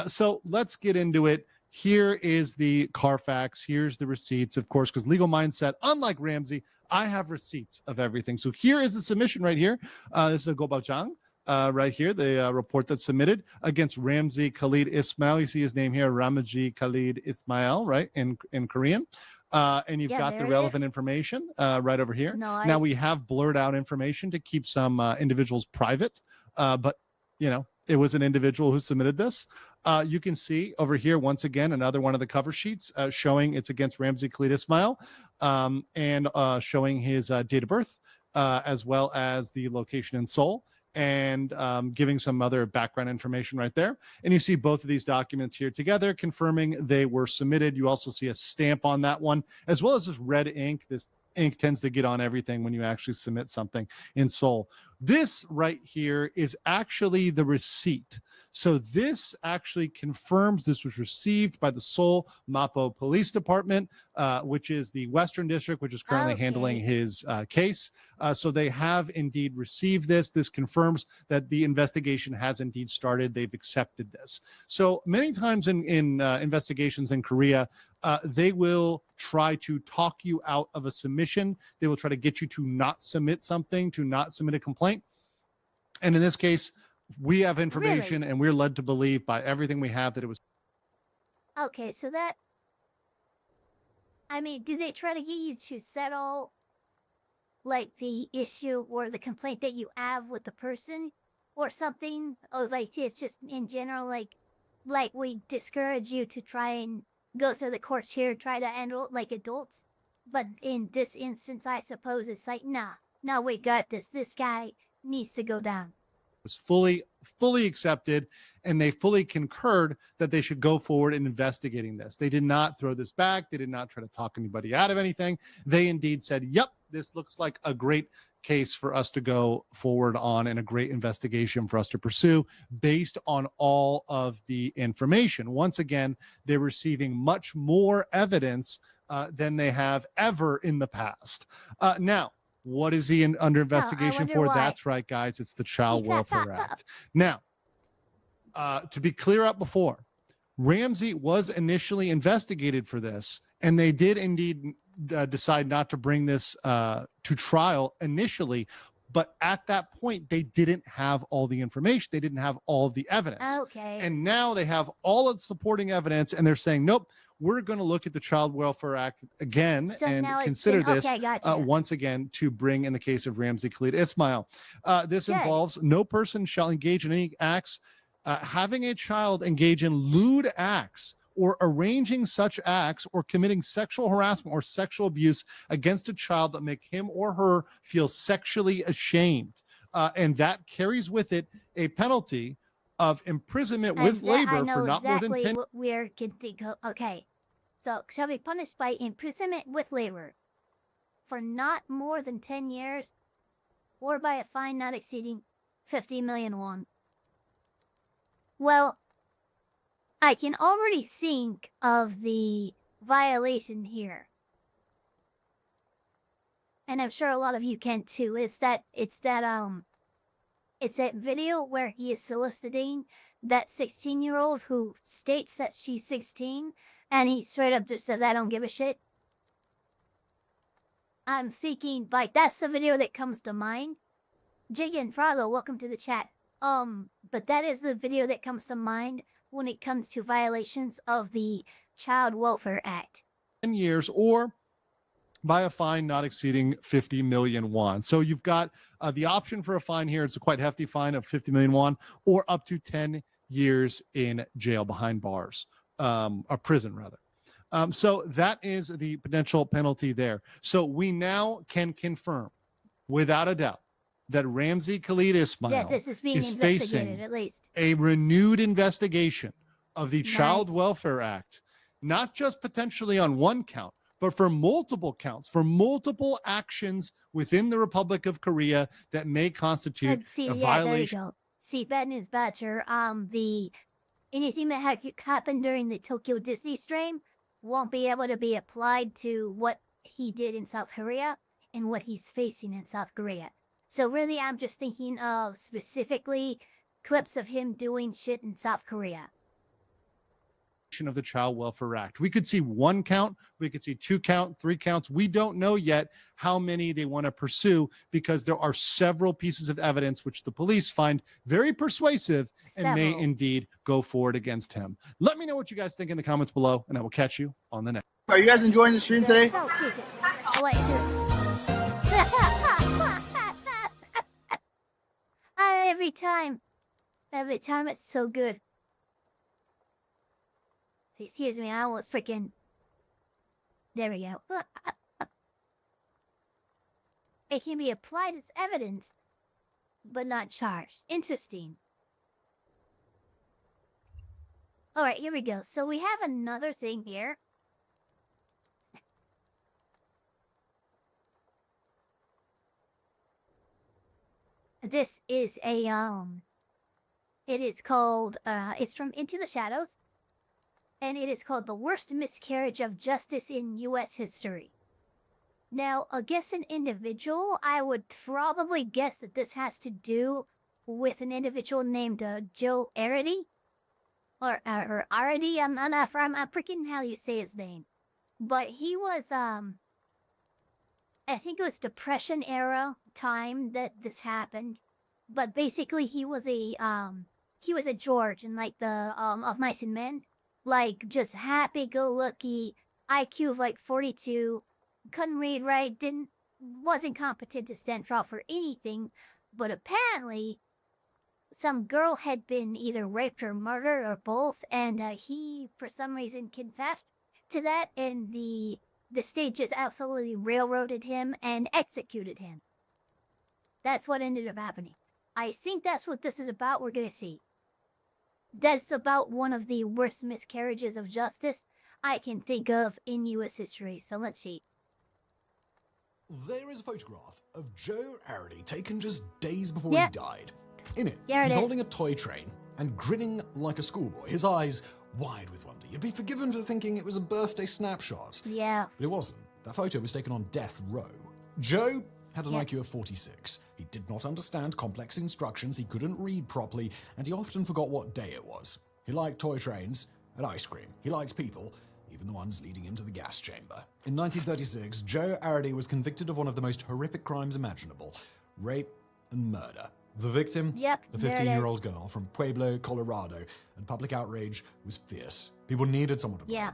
So let's get into it. Here is the Carfax. Here's the receipts, of course, because Legal Mindset, unlike Ramsey, I have receipts of everything. So here is the submission right here. This is a Gobachang right here, the report that's submitted against Ramsey Khalid Ismail. You see his name here, Ramji Khalid Ismail, right, in Korean. And you've got the relevant information right over here. Now we have blurred out information to keep some individuals private, but it was an individual who submitted this. You can see over here, once again, another one of the cover sheets showing it's against Ramzi Khalid Ismail and showing his date of birth, as well as the location in Seoul, and giving some other background information right there. And you see both of these documents here together confirming they were submitted. You also see a stamp on that one, as well as this red ink. This ink tends to get on everything when you actually submit something in Seoul. This right here is actually the receipt. So this actually confirms this was received by the Seoul Mapo Police Department, which is the Western District, which is currently handling his case. So they have indeed received this. This confirms that the investigation has indeed started. They've accepted this. So many times in investigations in Korea, they will try to talk you out of a submission. They will try to get you to not submit something, to not submit a complaint. And in this case, we have information and we're led to believe by everything we have that it was. Okay, so that, I mean, do they try to get you to settle, like, the issue or the complaint that you have with the person or something? Or, like, it's just in general, like we discourage you to try and go through the courts here, try to handle it like adults. But in this instance, I suppose it's like, nah, we got this. This guy needs to go down. Was fully accepted, and they fully concurred that they should go forward in investigating this. They did not throw this back. They did not try to talk anybody out of anything. They indeed said, yep, this looks like a great case for us to go forward on and a great investigation for us to pursue based on all of the information. Once again, they're receiving much more evidence than they have ever in the past. Now, what is he under investigation for? Why. That's right, guys. It's the Child Welfare Act. Now, to be clear up before, Ramzi was initially investigated for this, and they did indeed decide not to bring this to trial initially. But at that point, they didn't have all the information. They didn't have all the evidence. Okay. And now they have all of the supporting evidence, and they're saying, nope, we're going to look at the Child Welfare Act again and consider this once again to bring in the case of Ramzi Khalid Ismail. This involves no person shall engage in any acts having a child engage in lewd acts or arranging such acts or committing sexual harassment or sexual abuse against a child that make him or her feel sexually ashamed. And that carries with it a penalty of imprisonment with labor for not more than 10 what we're okay. So shall be punished by imprisonment with labor for not more than 10 years or by a fine not exceeding 50 million won. Well, I can already think of the violation here. And I'm sure a lot of you can too. It's that video where he is soliciting that 16-year-old who states that she's 16, and he straight up just says, I don't give a shit. I'm thinking, like, that's the video that comes to mind. Jiggy and Froggo, welcome to the chat. But that is the video that comes to mind when it comes to violations of the Child Welfare Act. 10 years or by a fine not exceeding 50 million won. So you've got the option for a fine here. It's a quite hefty fine of 50 million won or up to 10 years in jail behind bars, or prison rather. So that is the potential penalty there. So we now can confirm without a doubt that Ramzi Khalid Ismail this is being facing investigated, at least a renewed investigation of the Child Welfare Act, not just potentially on one count, but for multiple counts, for multiple actions within the Republic of Korea that may constitute a violation. There you go. See, bad news, Badger. Anything that happened during the Tokyo Disney stream won't be able to be applied to what he did in South Korea and what he's facing in South Korea. So really, I'm just thinking of specifically clips of him doing shit in South Korea. Of the Child Welfare Act. We could see one count, we could see 2 count, 3 counts. We don't know yet how many they want to pursue because there are several pieces of evidence which the police find very persuasive and may indeed go forward against him. Let me know what you guys think in the comments below, and I will catch you on the next. Are you guys enjoying the stream today? Oh, wait. Every time Every time it's so good. Excuse me, I was freaking... There we go. It can be applied as evidence, but not charged. Interesting. Alright, here we go. So we have another thing here. This is a, it is called, it's from Into the Shadows. And it is called The Worst Miscarriage of Justice in U.S. History. Now, against an individual, I would probably guess that this has to do with an individual named Joe Arity. Or Arity, I'm freaking how you say his name. But he was, I think it was Depression era time that this happened. But basically, he was a George in like the, of Mice and Men. Like, just happy-go-lucky, IQ of like 42, couldn't read right, wasn't competent to stand trial for anything, but apparently some girl had been either raped or murdered or both, and he, for some reason, confessed to that, and the state just absolutely railroaded him and executed him. That's what ended up happening. I think that's what this is about. We're gonna see. That's about one of the worst miscarriages of justice I can think of in U.S. history. So let's see. There is a photograph of Joe Arity taken just days before he died. In it, There it he's is. holding a toy train and grinning like a schoolboy, his eyes wide with wonder. You'd be forgiven for thinking it was a birthday snapshot. Yeah. But it wasn't. That photo was taken on death row. Joe had an IQ of 46. He did not understand complex instructions, he couldn't read properly, and he often forgot what day it was. He liked toy trains and ice cream. He liked people, even the ones leading him to the gas chamber. In 1936, Joe Arity was convicted of one of the most horrific crimes imaginable: rape and murder. The victim, a 15-year-old girl from Pueblo, Colorado, and public outrage was fierce. People needed someone to blame.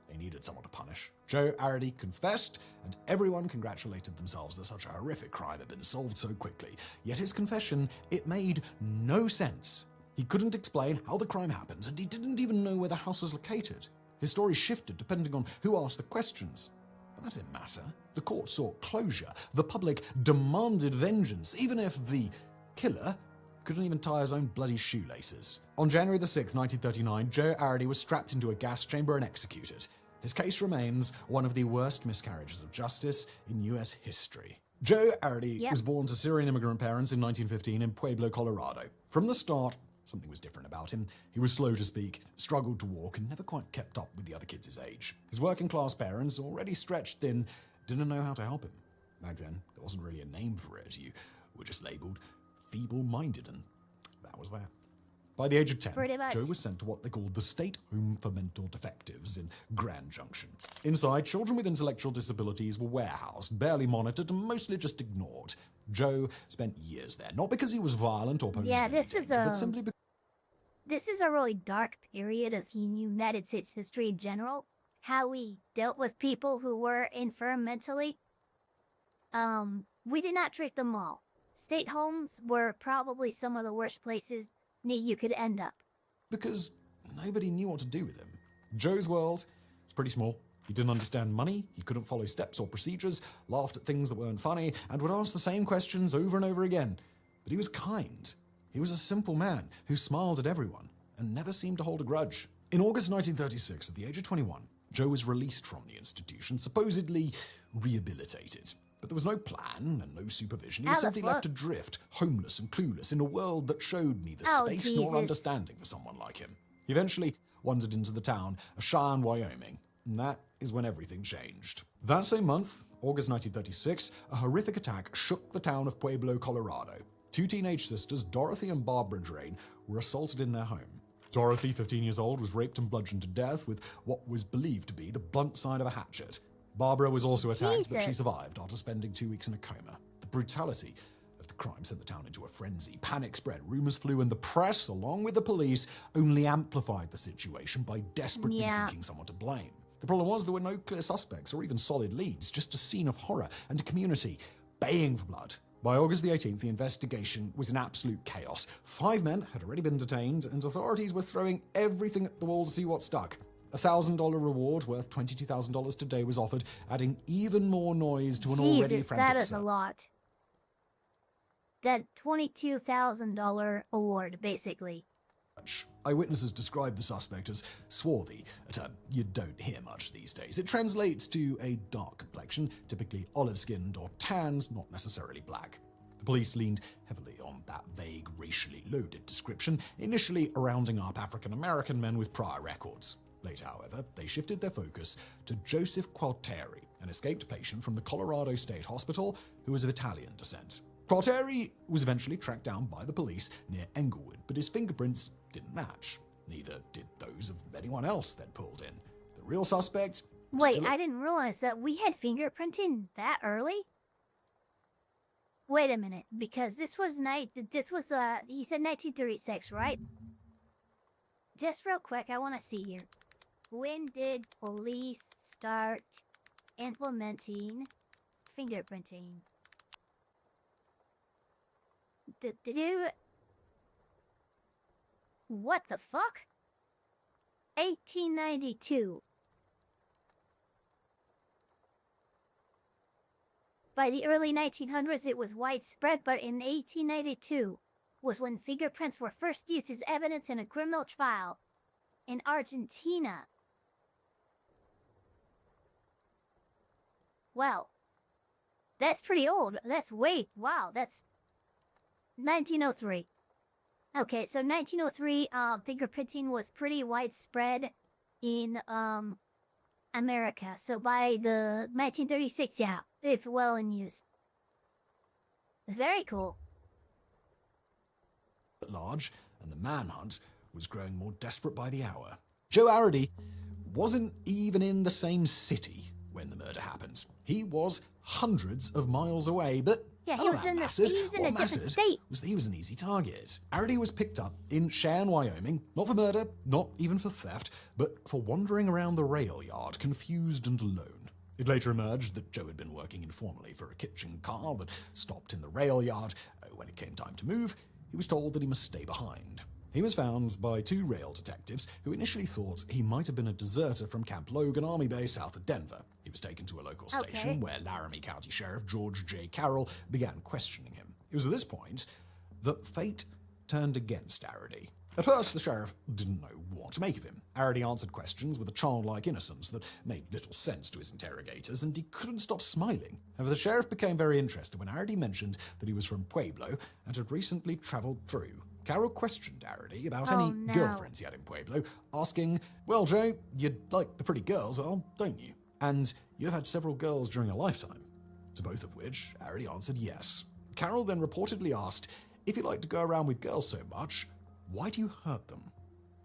They needed someone to punish. Joe Arity confessed, and everyone congratulated themselves that such a horrific crime had been solved so quickly. Yet his confession, it made no sense. He couldn't explain how the crime happened, and he didn't even know where the house was located. His story shifted depending on who asked the questions. But that didn't matter. The court sought closure. The public demanded vengeance, even if the killer couldn't even tie his own bloody shoelaces. On January the 6th, 1939, Joe Arity was strapped into a gas chamber and executed. His case remains one of the worst miscarriages of justice in U.S. history. Joe Arity was born to Syrian immigrant parents in 1915 in Pueblo, Colorado. From the start, something was different about him. He was slow to speak, struggled to walk, and never quite kept up with the other kids his age. His working-class parents, already stretched thin, didn't know how to help him. Back then, there wasn't really a name for it. You were just labeled feeble-minded, and that was that. By the age of 10, Joe was sent to what they called the State Home for Mental Defectives in Grand Junction. Inside, children with intellectual disabilities were warehoused, barely monitored, and mostly just ignored. Joe spent years there, not because he was violent or posed any danger, but simply because... This is a really dark period as in United States history in general. How we dealt with people who were infirm mentally. We did not treat them all. State homes were probably some of the worst places you could end up. Because nobody knew what to do with him. Joe's world was pretty small. He didn't understand money, he couldn't follow steps or procedures, laughed at things that weren't funny, and would ask the same questions over and over again. But he was kind. He was a simple man who smiled at everyone and never seemed to hold a grudge. In August 1936, at the age of 21, Joe was released from the institution, supposedly rehabilitated. But there was no plan and no supervision. He was simply left adrift, homeless and clueless, in a world that showed neither space nor understanding for someone like him. He eventually wandered into the town of Cheyenne, Wyoming, and that is when everything changed. That same month, August 1936, a horrific attack shook the town of Pueblo, Colorado. Two teenage sisters, Dorothy and Barbara Drain, were assaulted in their home. Dorothy, 15 years old, was raped and bludgeoned to death with what was believed to be the blunt side of a hatchet. Barbara was also attacked, but she survived after spending 2 weeks in a coma. The brutality of the crime sent the town into a frenzy. Panic spread, rumors flew, and the press, along with the police, only amplified the situation by desperately seeking someone to blame. The problem was there were no clear suspects or even solid leads, just a scene of horror and a community baying for blood. By August the 18th, the investigation was in absolute chaos. 5 men had already been detained, and authorities were throwing everything at the wall to see what stuck. A $1,000 reward worth $22,000 today was offered, adding even more noise to an already Jesus, frantic that is a lot. That $22,000 award, basically. Eyewitnesses described the suspect as swarthy, a term you don't hear much these days. It translates to a dark complexion, typically olive-skinned or tanned, not necessarily black. The police leaned heavily on that vague, racially loaded description, initially rounding up African-American men with prior records. Later, however, they shifted their focus to Joseph Qualteri, an escaped patient from the Colorado State Hospital who was of Italian descent. Qualteri was eventually tracked down by the police near Englewood, but his fingerprints didn't match. Neither did those of anyone else they'd pulled in. The real suspect... Wait, I didn't realize that we had fingerprinting that early? Wait a minute, because he said 1936, right? Just real quick, I want to see here. When did police start implementing fingerprinting? What the fuck? 1892. By the early 1900s, it was widespread, but in 1892 was when fingerprints were first used as evidence in a criminal trial in Argentina. Well, that's pretty old. That's 1903. Okay, so 1903, fingerprinting was pretty widespread in America. So by the 1936, yeah, if well in use. Very cool. At large, and the manhunt was growing more desperate by the hour. Joe Arady wasn't even in the same city when the murder happened. He was hundreds of miles away, but yeah, he was in a different state. Was that he was an easy target. Arady was picked up in Cheyenne, Wyoming, not for murder, not even for theft, but for wandering around the rail yard, confused and alone. It later emerged that Joe had been working informally for a kitchen car that stopped in the rail yard. When it came time to move, he was told that he must stay behind. He was found by 2 rail detectives who initially thought he might have been a deserter from Camp Logan Army Base south of Denver. He was taken to a local station where Laramie County Sheriff George J. Carroll began questioning him. It was at this point that fate turned against Arady. At first, the sheriff didn't know what to make of him. Arady answered questions with a childlike innocence that made little sense to his interrogators, and he couldn't stop smiling. However, the sheriff became very interested when Arady mentioned that he was from Pueblo and had recently traveled through. Carroll questioned Arady about any girlfriends he had in Pueblo, asking, well, Joe, you like the pretty girls, well, don't you? And you've had several girls during a lifetime. To both of which, Arady answered yes. Carroll then reportedly asked, if you like to go around with girls so much, why do you hurt them?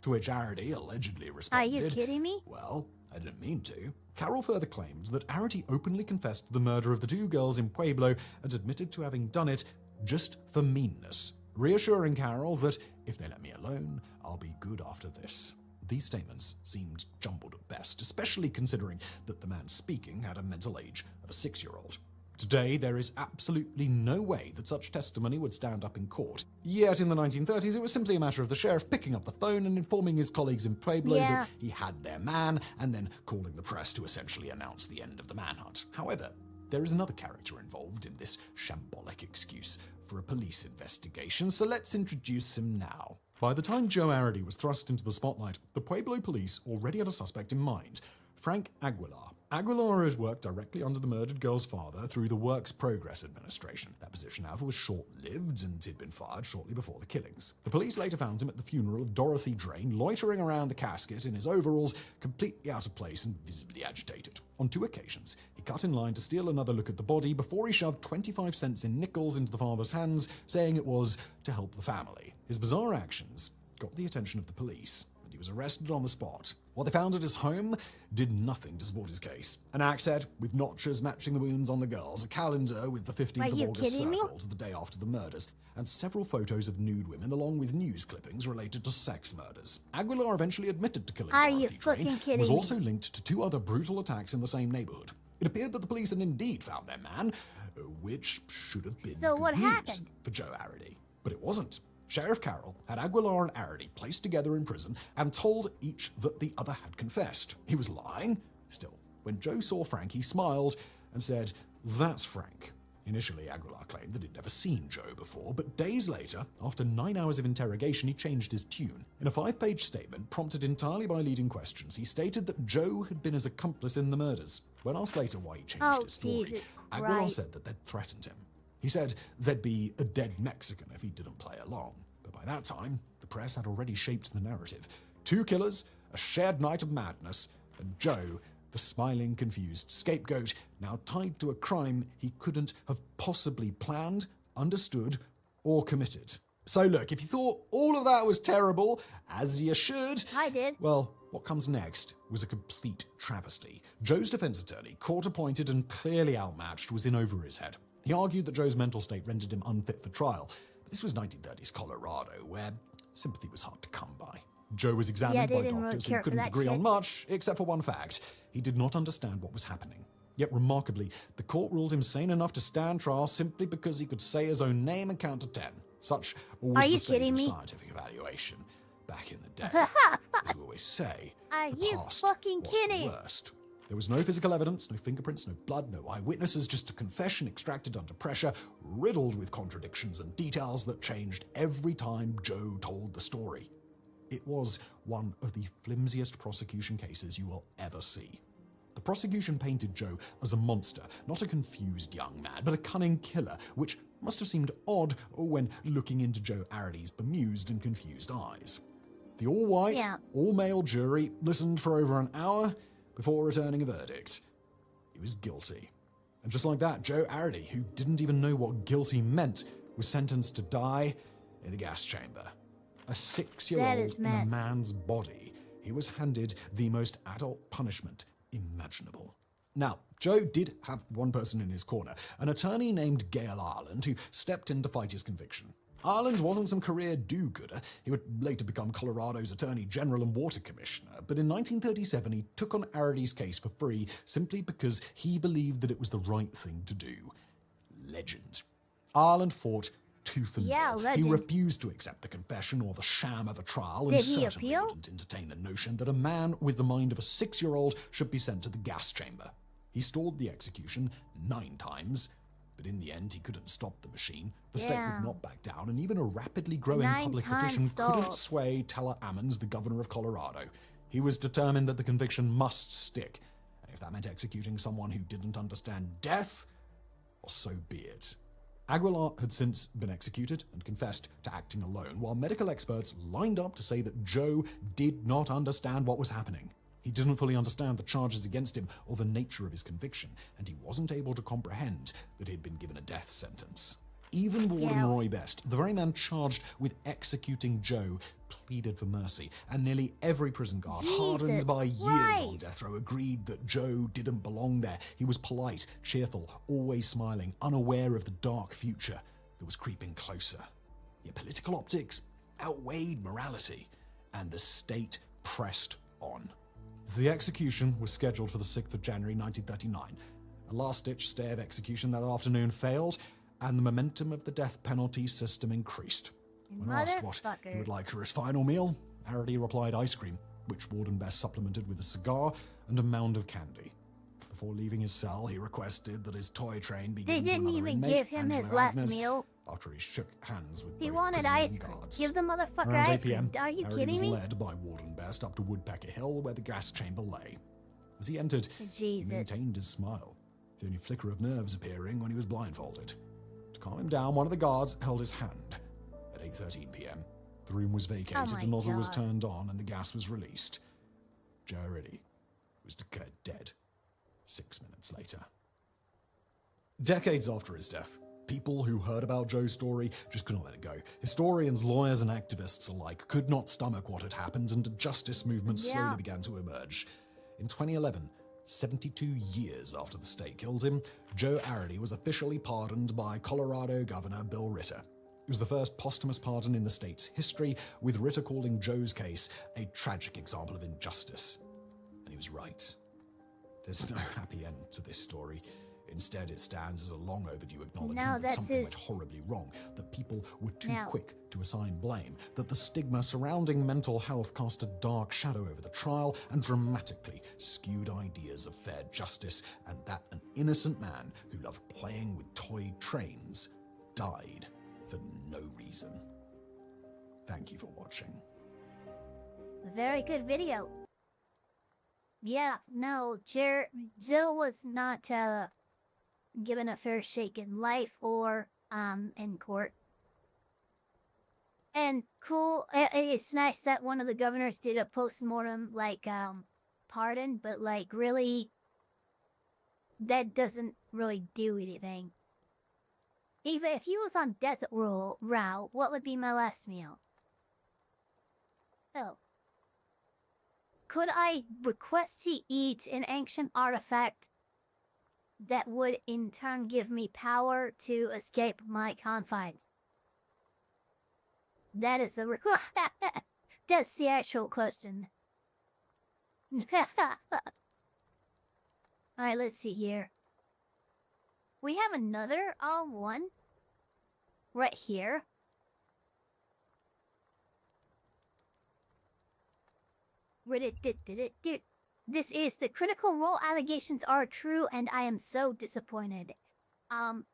To which Arady allegedly responded, are you kidding me? Well, I didn't mean to. Carroll further claimed that Arady openly confessed to the murder of the 2 girls in Pueblo and admitted to having done it just for meanness, reassuring Carroll that if they let me alone, I'll be good after this. These statements seemed jumbled at best, especially considering that the man speaking had a mental age of a 6-year-old. Today, there is absolutely no way that such testimony would stand up in court. Yet in the 1930s, it was simply a matter of the sheriff picking up the phone and informing his colleagues in Pueblo that he had their man, and then calling the press to essentially announce the end of the manhunt. However, there is another character involved in this shambolic excuse for a police investigation, so let's introduce him now. By the time Joe Arady was thrust into the spotlight, the Pueblo police already had a suspect in mind, Frank Aguilar. Aguilar had worked directly under the murdered girl's father through the Works Progress Administration. That position, however, was short-lived, and he'd been fired shortly before the killings. The police later found him at the funeral of Dorothy Drain, loitering around the casket in his overalls, completely out of place and visibly agitated. On 2 occasions, he cut in line to steal another look at the body before he shoved 25 cents in nickels into the father's hands, saying it was to help the family. His bizarre actions got the attention of the police, and he was arrested on the spot. What they found at his home did nothing to support his case. An axe head with notches matching the wounds on the girls, a calendar with the 15th of August circled the day after the murders, and several photos of nude women along with news clippings related to sex murders. Aguilar eventually admitted to killing Dorothy Drain, and was also linked to 2 other brutal attacks in the same neighborhood. It appeared that the police had indeed found their man, which should have been So good what news happened? for Joe Arity. But it wasn't. Sheriff Carroll had Aguilar and Arity placed together in prison and told each that the other had confessed. He was lying. Still, when Joe saw Frank, he smiled and said, "That's Frank." Initially, Aguilar claimed that he'd never seen Joe before, but days later, after 9 hours of interrogation, he changed his tune. In a 5-page statement, prompted entirely by leading questions, he stated that Joe had been his accomplice in the murders. When asked later why he changed his story, Jesus Aguilar Christ. said that they'd threatened him. He said there'd be a dead Mexican if he didn't play along. But by that time, the press had already shaped the narrative. 2 killers, a shared night of madness, and Joe, the smiling, confused scapegoat, now tied to a crime he couldn't have possibly planned, understood, or committed. So look, if you thought all of that was terrible, as you should, I did. well, what comes next was a complete travesty. Joe's defense attorney, court-appointed and clearly outmatched, was in over his head. He argued that Joe's mental state rendered him unfit for trial. But this was 1930s Colorado, where sympathy was hard to come by. Joe was examined they by didn't really doctors care who for couldn't that agree on shit. much, except for one fact. He did not understand what was happening. Yet remarkably, the court ruled him sane enough to stand trial simply because he could say his own name and count to 10. Such was Are the you state kidding of me? scientific evaluation back in the day. As we always say, Are the you past fucking was kidding? the worst. There was no physical evidence, no fingerprints, no blood, no eyewitnesses, just a confession extracted under pressure, riddled with contradictions and details that changed every time Joe told the story. It was one of the flimsiest prosecution cases you will ever see. The prosecution painted Joe as a monster, not a confused young man, but a cunning killer, which must have seemed odd when looking into Joe Arity's bemused and confused eyes. The all-white, all-male jury listened for over an hour before returning a verdict. He was guilty. And just like that, Joe Arity, who didn't even know what guilty meant, was sentenced to die in the gas chamber. A 6-year-old in a man's body. He was handed the most adult punishment imaginable. Now, Joe did have one person in his corner, an attorney named Gail Ireland, who stepped in to fight his conviction. Ireland wasn't some career do-gooder. He would later become Colorado's Attorney General and Water Commissioner. But in 1937, he took on Arity's case for free simply because he believed that it was the right thing to do. Legend. Ireland fought tooth and nail. legend. He refused to accept the confession or the sham of a trial, and Did he certainly appeal? wouldn't entertain the notion that a man with the mind of a 6-year-old should be sent to the gas chamber. He stalled the execution 9 times, but in the end he couldn't stop the machine. The state Damn. would not back down, and even a rapidly growing 9 public times petition couldn't stalled. sway Teller Ammons, the governor of Colorado. He was determined that the conviction must stick, and if that meant executing someone who didn't understand death, well, so be it. Aguilar had since been executed and confessed to acting alone, while medical experts lined up to say that Joe did not understand what was happening. He didn't fully understand the charges against him or the nature of his conviction, and he wasn't able to comprehend that he'd been given a death sentence. Even Warden Roy Best, the very man charged with executing Joe, pleaded for mercy, and nearly every prison guard, hardened by years on death row, agreed that Joe didn't belong there. He was polite, cheerful, always smiling, unaware of the dark future that was creeping closer. Yet political optics outweighed morality, and the state pressed on. The execution was scheduled for the 6th of January 1939. A last-ditch stay of execution that afternoon failed, and the momentum of the death penalty system increased. When asked what he would like for his final meal, Arity replied ice cream, which Warden Best supplemented with a cigar and a mound of candy. Before leaving his cell, he requested that his toy train be They given to didn't another even inmate, give him Angela his last Agnes, meal. after he shook hands with He both wanted prisoners ice and cream. guards. Give the motherfucker Around 8 ice cream. p.m., Are you Arity kidding was me? led by Warden Best up to Woodpecker Hill, where the gas chamber lay. As he entered, he maintained his smile, the only flicker of nerves appearing when he was blindfolded. To calm him down, one of the guards held his hand. At 8:13 p.m., the room was vacated, the nozzle was turned on, and the gas was released. Joe Arity was declared dead 6 minutes later. Decades after his death, people who heard about Joe's story just could not let it go. Historians, lawyers, and activists alike could not stomach what had happened, and a justice movement slowly began to emerge. In 2011, 72 years after the state killed him, Joe Arity was officially pardoned by Colorado Governor Bill Ritter. It was the first posthumous pardon in the state's history, with Ritter calling Joe's case a tragic example of injustice. And he was right. There's no happy end to this story. Instead, it stands as a long overdue acknowledgement No, that that's something his- went horribly wrong, that people were too Now- quick to assign blame, that the stigma surrounding mental health cast a dark shadow over the trial and dramatically skewed ideas of fair justice, and that an innocent man who loved playing with toy trains died for no reason. Thank you for watching. Very good video. Yeah, no, Jill was not given a fair shake in life or in court. And cool, it's nice that one of the governors did a post-mortem, like, pardon, but, like, really, that doesn't really do anything. Even if he was on death row, what would be my last meal? Oh. Could I request to eat an ancient artifact that would in turn give me power to escape my confines? That is the request. That's the actual question. Alright, let's see here. We have another one right here. This is the critical role allegations are true, and I am so disappointed. I'm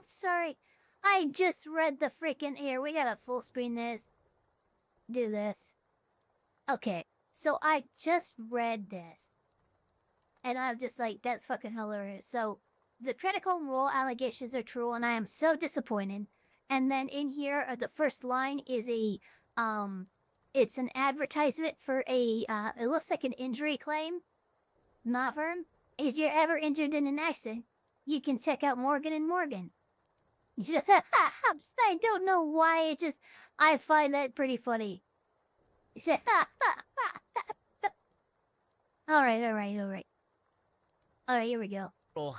sorry. I just read the freaking here. We gotta full screen this. Do this. Okay, so I just read this. And I'm just like, that's fucking hilarious. So, the critical role allegations are true, and I am so disappointed. And then in here, the first line is a, it's an advertisement for a, it looks like an injury claim. Not firm. If you're ever injured in an accident, you can check out Morgan & Morgan. I don't know why, I find that pretty funny. Alright. Alright, here we go.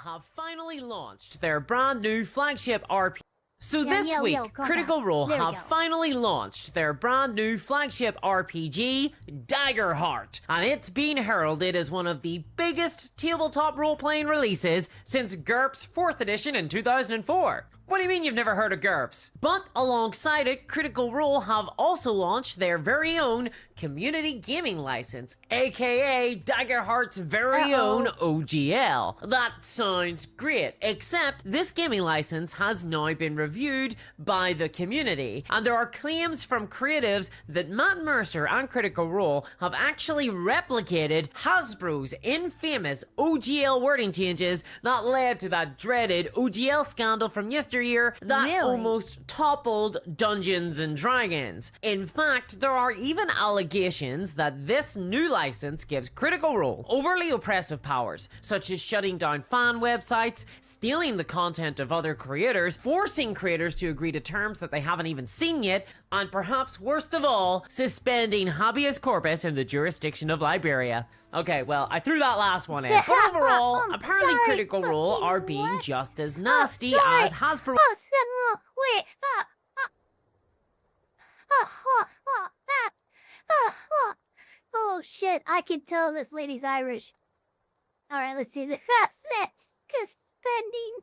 Have finally launched their brand new flagship RPG. So Yeah, this week, calm Critical down. Role There we have go. finally launched their brand new flagship RPG, Daggerheart, and it's been heralded as one of the biggest tabletop role-playing releases since GURPS 4th edition in 2004. What do you mean you've never heard of GURPS? But alongside it, Critical Role have also launched their very own community gaming license, aka Daggerheart's very own OGL. That sounds great, except this gaming license has now been reviewed by the community, and there are claims from creatives that Matt Mercer and Critical Role have actually replicated Hasbro's infamous OGL wording changes that led to that dreaded OGL scandal from yesteryear that almost toppled Dungeons and Dragons. In fact, there are even allegations that this new license gives Critical Role overly oppressive powers, such as shutting down fan websites, stealing the content of other creators, forcing creators to agree to terms that they haven't even seen yet, and perhaps worst of all, suspending habeas corpus in the jurisdiction of Liberia. Okay, well, I threw that last one in, but overall, apparently sorry, Critical Role fucking are being what? just as nasty sorry. as Hasbro. Wait. Oh shit, I can tell this lady's Irish. Alright, let's see. The let's spending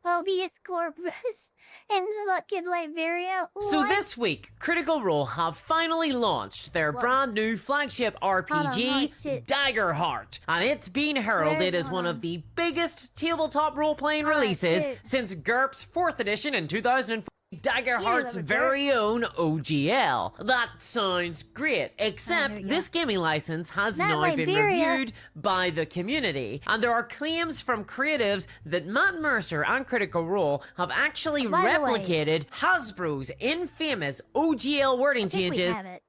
habeas corpus in fucking Liberia. So What? this week, Critical Role have finally launched their brand new flagship RPG, Daggerheart, and it's been heralded as one of the biggest tabletop role-playing releases shit. since GURPS 4th edition in 2004. Daggerheart's remember very own OGL. That sounds great, except this gaming license has Not now been Liberia. reviewed by the community, and there are claims from creatives that Matt Mercer and Critical Role have actually By the way- replicated Hasbro's infamous OGL wording I think we changes. have it.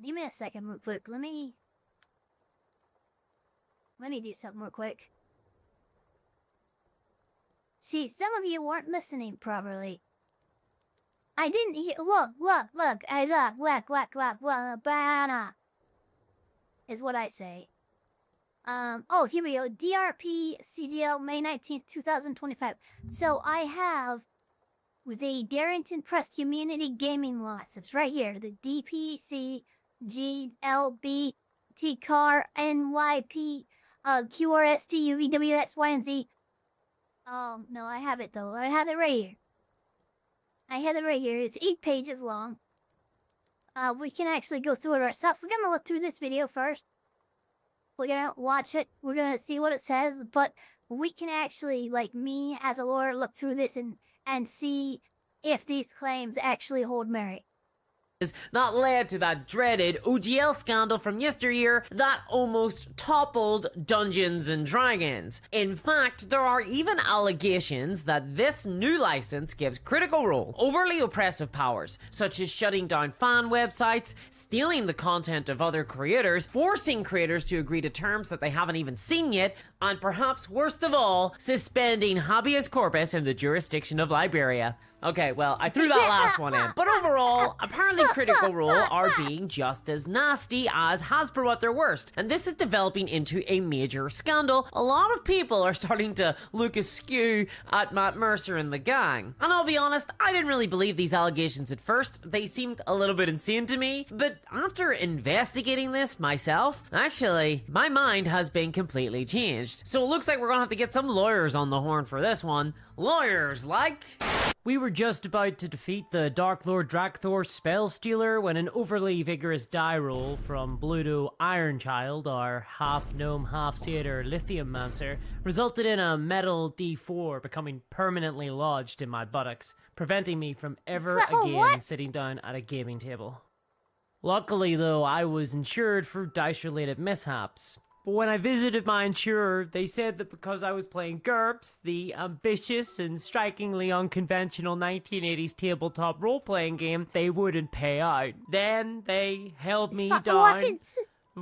Give me a second real quick. Let me do something real quick. See, some of you weren't listening properly. I didn't hear. Look. Eyes up. Whack, banana. Is what I say. Oh, here we go. DRP CGL May 19th, 2025. So I have the Darrington Press Community Gaming License right here. The DPC GLBT car NYP QRSTUVW X Y and Z. No, I have it though. I have it right here. I have it right here. It's 8 pages long. We can actually go through it ourselves. We're gonna look through this video first. We're gonna watch it. We're gonna see what it says. But we can actually, like me as a lawyer, look through this and see if these claims actually hold merit. That led to that dreaded OGL scandal from yesteryear that almost toppled Dungeons and Dragons. In fact, there are even allegations that this new license gives Critical Role overly oppressive powers, such as shutting down fan websites, stealing the content of other creators, forcing creators to agree to terms that they haven't even seen yet, and perhaps worst of all, suspending habeas corpus in the jurisdiction of Liberia. Okay, well, I threw that last one in. But overall, apparently Critical Role are being just as nasty as Hasbro at their worst. And this is developing into a major scandal. A lot of people are starting to look askew at Matt Mercer and the gang. And I'll be honest, I didn't really believe these allegations at first. They seemed a little bit insane to me. But after investigating this myself, actually, my mind has been completely changed. So it looks like we're gonna have to get some lawyers on the horn for this one. Lawyers like... We were just about to defeat the Dark Lord Drakthor Spell Stealer when an overly vigorous die roll from Bluto Ironchild, our half-gnome, half-satyr Lithium Mancer, resulted in a metal D4 becoming permanently lodged in my buttocks, preventing me from ever again sitting down at a gaming table. Luckily, though, I was insured for dice-related mishaps. But when I visited my insurer, they said that because I was playing GURPS, the ambitious and strikingly unconventional 1980s tabletop role-playing game, they wouldn't pay out. Then they held me down,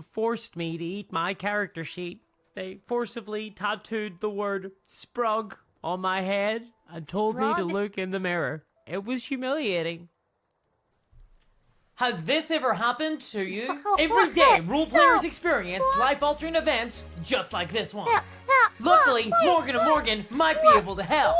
forced me to eat my character sheet. They forcibly tattooed the word Sprug on my head and told me to look in the mirror. It was humiliating. Has this ever happened to you? Every day, role players experience life-altering events just like this one. Luckily, Morgan & Morgan might be able to help.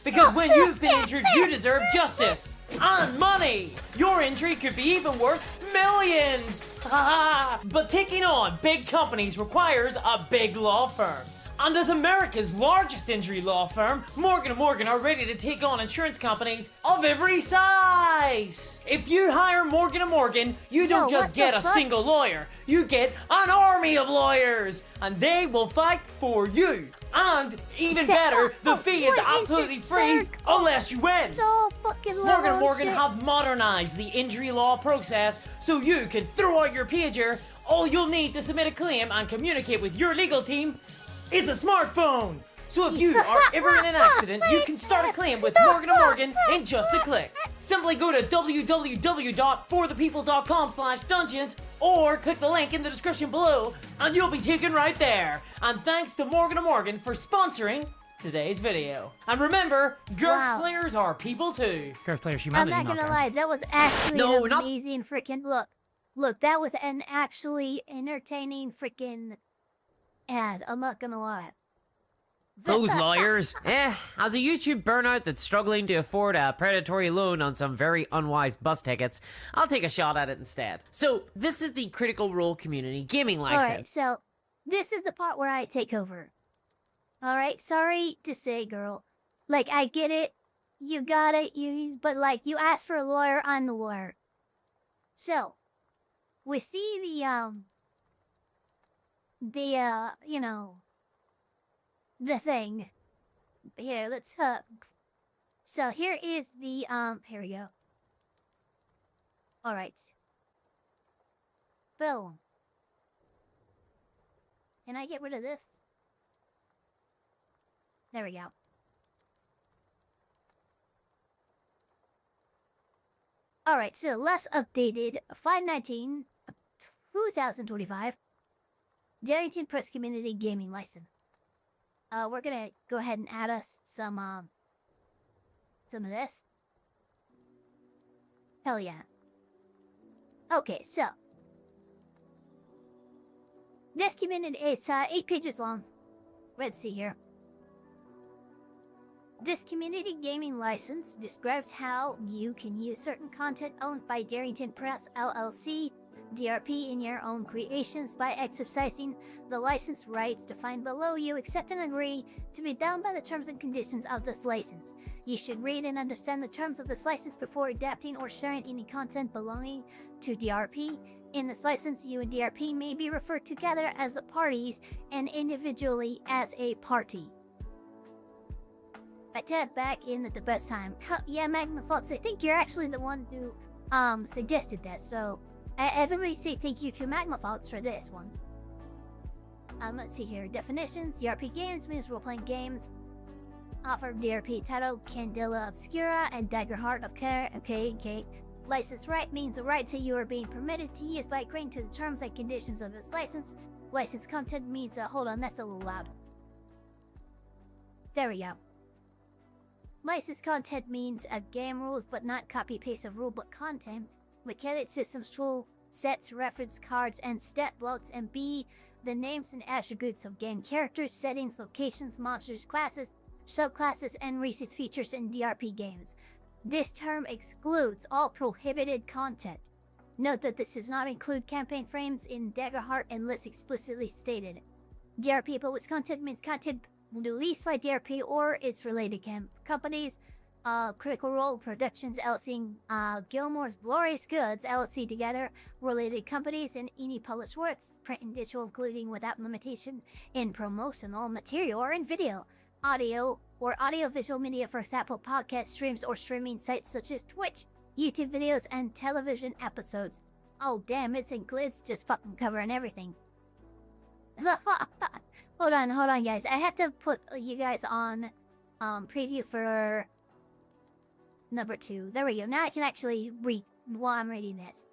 Because when you've been injured, you deserve justice and money. Your injury could be even worth millions. But taking on big companies requires a big law firm. And as America's largest injury law firm, Morgan & Morgan are ready to take on insurance companies of every size. If you hire Morgan & Morgan, you don't just get a single lawyer. You get an army of lawyers. And they will fight for you. And even better, the fee is absolutely free unless you win. So fucking Morgan & Morgan have modernized the injury law process so you can throw out your pager. All you'll need to submit a claim and communicate with your legal team is a smartphone. So if you are ever in an accident, you can start a claim with Morgan & Morgan in just a click. Simply go to www.forthepeople.com/dungeons or click the link in the description below and you'll be taken right there. And thanks to Morgan & Morgan for sponsoring today's video. And remember, GURPS players are people too. GURPS players, I'm humanity, not gonna lie, that was actually No, an not- amazing freaking look, that was an actually entertaining freaking ad. I'm not gonna lie. Those lawyers. As a YouTube burnout that's struggling to afford a predatory loan on some very unwise bus tickets, I'll take a shot at it instead. So, this is the Critical Role Community Gaming License. Alright, so this is the part where I take over. Alright, sorry to say, girl. Like, I get it. You got it, but like, you asked for a lawyer, I'm the lawyer. So, we see you know, the thing. Here, let's so here is the here we go. Alright. Boom. Can I get rid of this? There we go. Alright, so last updated 5/19/2025 Darrington Press Community Gaming License. We're gonna go ahead and add us some of this. Hell yeah. Okay, so this community, it's 8 pages long. Let's see here. This community gaming license describes how you can use certain content owned by Darrington Press LLC DRP in your own creations by exercising the license rights defined below. You accept and agree to be bound by the terms and conditions of this license. You should read and understand the terms of this license before adapting or sharing any content belonging to DRP. In this license, you and DRP may be referred together as the parties and individually as a party. I tapped back in at the best time. Yeah, MagnaFox, I think you're actually the one who suggested that, so everybody say thank you to MagnaFox for this one. Let's see here. Definitions. DRP games means role-playing games. Offer DRP title Candela Obscura and Dagger Heart of Care. Okay. License right means the right that you are being permitted to use by agreeing to the terms and conditions of this license. License content means, hold on, that's a little loud. There we go. License content means game rules but not copy-paste of rulebook content. Mechanic systems, tool sets, reference cards, and stat blocks, and B, the names and attributes of game characters, settings, locations, monsters, classes, subclasses, and recent features in DRP games. This term excludes all prohibited content. Note that this does not include campaign frames in Daggerheart unless explicitly stated. DRP published content means content released by DRP or its related companies. Critical Role Productions LLC, Gilmore's Glorious Goods LLC together, related companies, and any published works, print and digital, including without limitation, in promotional material or in video, audio, or audiovisual media, for example, podcast streams or streaming sites such as Twitch, YouTube videos, and television episodes. Oh damn, it's includes just fucking covering everything. Hold on guys, I have to put you guys on preview for number 2. There we go. Now I can actually read while I'm reading this.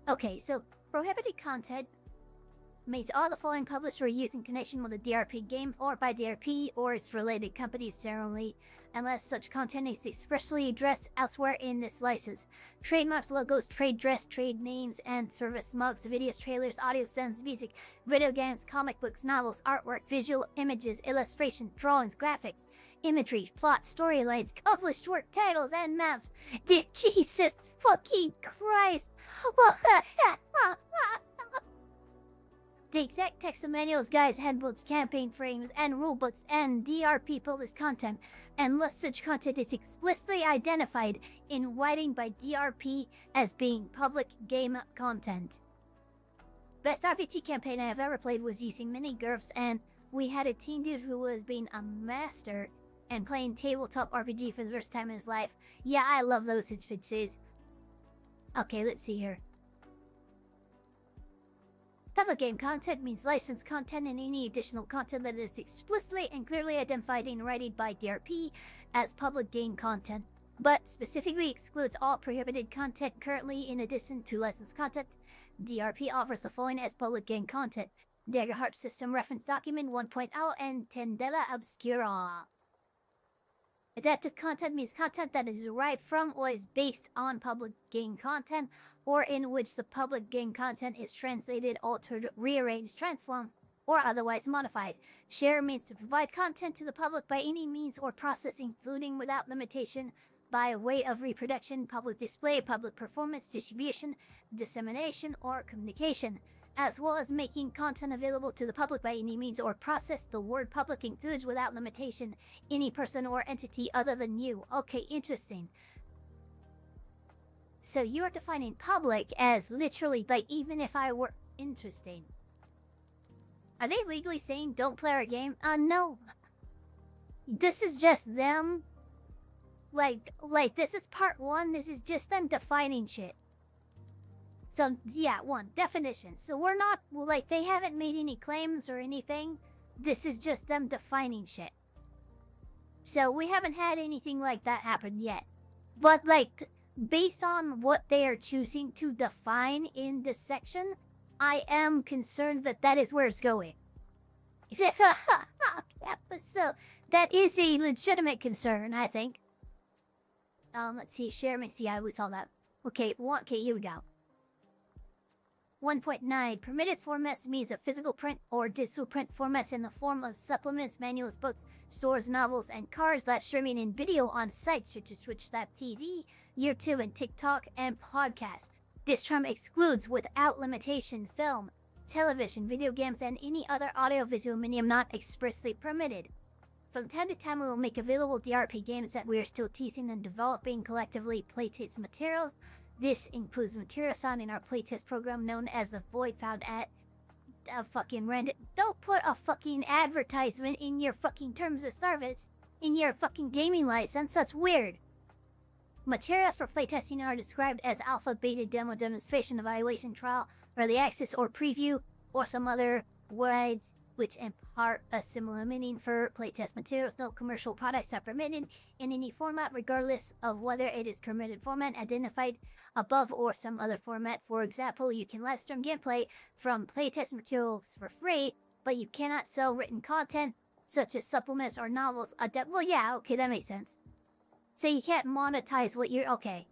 Okay, so prohibited content means all the following published or used in connection with a DRP game or by DRP or its related companies generally, unless such content is expressly addressed elsewhere in this license. Trademarks, logos, trade dress, trade names, and service mugs, videos, trailers, audio sounds, music, video games, comic books, novels, artwork, visual images, illustration, drawings, graphics, imagery, plot, storylines, published work titles, and maps. Jesus fucking Christ. The exact text of manuals, guides, handbooks, campaign frames, and rulebooks, and DRP published content, unless such content is explicitly identified in writing by DRP as being public game content. Best RPG campaign I have ever played was using mini GURPS, and we had a teen dude who was being a master and playing tabletop RPG for the first time in his life. Yeah, I love those instances. Okay, let's see here. Public game content means licensed content and any additional content that is explicitly and clearly identified in writing by DRP as public game content, but specifically excludes all prohibited content currently in addition to licensed content. DRP offers the following as public game content: Daggerheart System Reference Document 1.0 and Candela Obscura. Adaptive content means content that is derived from or is based on public game content, or in which the public game content is translated, altered, rearranged, transformed, or otherwise modified. Share means to provide content to the public by any means or process, including without limitation, by way of reproduction, public display, public performance, distribution, dissemination, or communication, as well as making content available to the public by any means or process. The word public includes without limitation any person or entity other than you. Okay, interesting. So you're defining public as literally, like, even if I were interesting. Are they legally saying don't play our game? No. This is just them. Like this is part 1. This is just them defining shit. So, yeah, 1, definition. So we're not, like, they haven't made any claims or anything. This is just them defining shit. So we haven't had anything like that happen yet. But, like, based on what they are choosing to define in this section, I am concerned that that is where it's going. So that is a legitimate concern, I think. Let's see, share me. Yeah, we saw that. Okay, here we go. 1.9 permitted formats means of physical print or digital print formats in the form of supplements, manuals, books, stores, novels, and cards that streaming in video on sites such as Twitch.tv, YouTube, and TikTok, and podcasts. This term excludes, without limitation, film, television, video games, and any other audiovisual medium not expressly permitted. From time to time, we will make available DRP games that we are still teasing and developing collectively playtest materials. This includes materials found in our playtest program known as the Void, found at fucking random. Don't put a fucking advertisement in your fucking terms of service in your fucking gaming license. That's weird. Materials for playtesting are described as alpha, beta, demo, demonstration, evaluation, trial, early access, or preview, or some other words which impart a similar meaning for playtest materials. No commercial products are permitted in any format, regardless of whether it is permitted format identified above or some other format. For example, you can live stream gameplay from playtest materials for free, but you cannot sell written content such as supplements or novels. Well, yeah, okay, that makes sense. So you can't monetize what you're... Okay.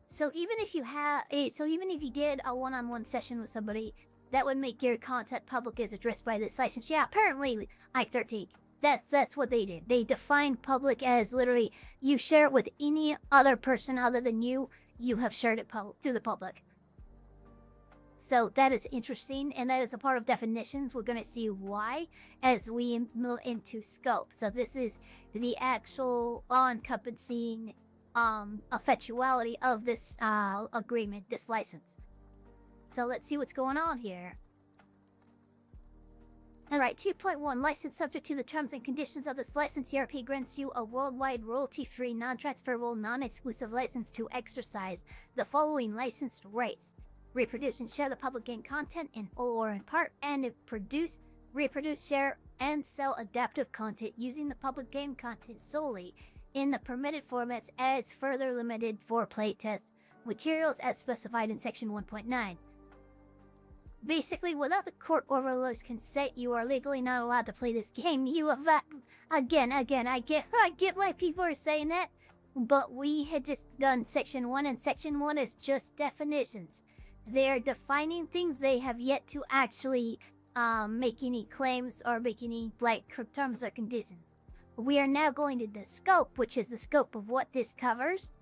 So even if you did a one-on-one session with somebody, that would make your content public as addressed by this license. Yeah, apparently, Ike13. That's what they did. They defined public as literally you share it with any other person other than you have shared it to the public. So that is interesting, and that is a part of definitions. We're going to see why as we move into scope. So this is the actual all-encompassing effectuality of this agreement, this license. So let's see what's going on here. Alright, 2.1. License subject to the terms and conditions of this license. ERP grants you a worldwide royalty-free, non-transferable, non-exclusive license to exercise the following licensed rights. Reproduce and share the public game content in whole or in part, and produce, reproduce, share, and sell adaptive content using the public game content solely in the permitted formats as further limited for playtest materials as specified in Section 1.9. Basically, without the court overlord's consent, you are legally not allowed to play this game. You have... Again, I get why people are saying that, but we had just done Section 1, and Section 1 is just definitions. They're defining things. They have yet to actually make any claims or make any terms or conditions. We are now going to the scope, which is the scope of what this covers.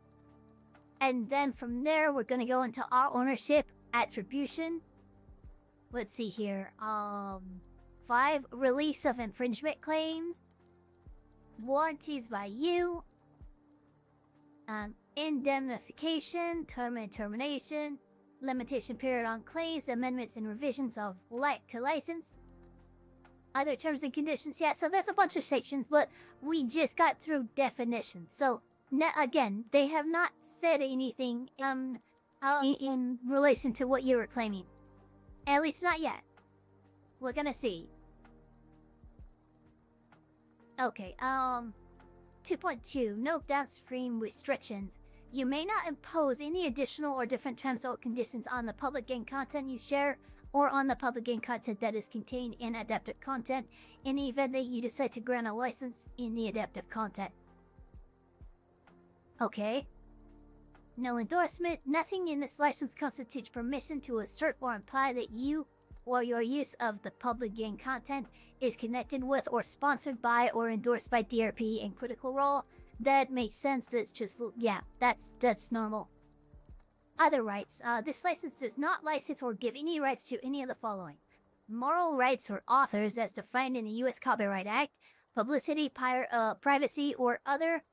And then from there, we're going to go into our ownership, attribution. Let's see here. 5, release of infringement claims. Warranties by you. Indemnification, term and termination. Limitation period on claims, amendments and revisions of to license. Other terms and conditions, yeah, so there's a bunch of sections, but we just got through definitions. So, again, they have not said anything in relation to what you were claiming. At least not yet. We're gonna see. Okay, 2.2, no downstream restrictions. You may not impose any additional or different terms or conditions on the public game content you share or on the public game content that is contained in adaptive content in the event that you decide to grant a license in the adaptive content. Okay. No endorsement. Nothing in this license constitutes permission to assert or imply that you or your use of the public game content is connected with or sponsored by or endorsed by DRP and Critical Role. That makes sense. That's just, yeah, that's normal. Other rights. This license does not license or give any rights to any of the following. Moral rights or authors as defined in the U.S. Copyright Act, publicity, privacy, or other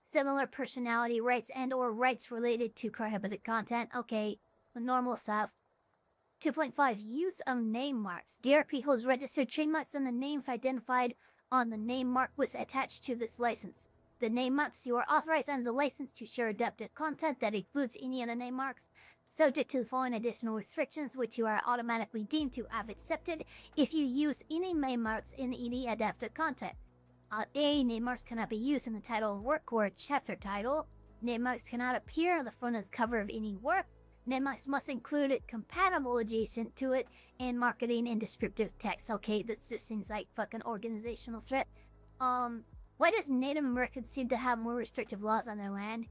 similar personality rights and or rights related to prohibited content. Okay, the normal stuff. 2.5. Use of name marks. DRP holds registered trademarks and the name identified on the name mark was attached to this license. The name marks you are authorized under the license to share adaptive content that includes any of the name marks, subject to the following additional restrictions, which you are automatically deemed to have accepted if you use any name marks in any adaptive content. A. Name marks cannot be used in the title of work or chapter title. Name marks cannot appear on the front of the cover of any work. Name marks must include it compatible adjacent to it in marketing and descriptive text. Okay, this just seems like fucking organizational threat. Why does Native Americans seem to have more restrictive laws on their land?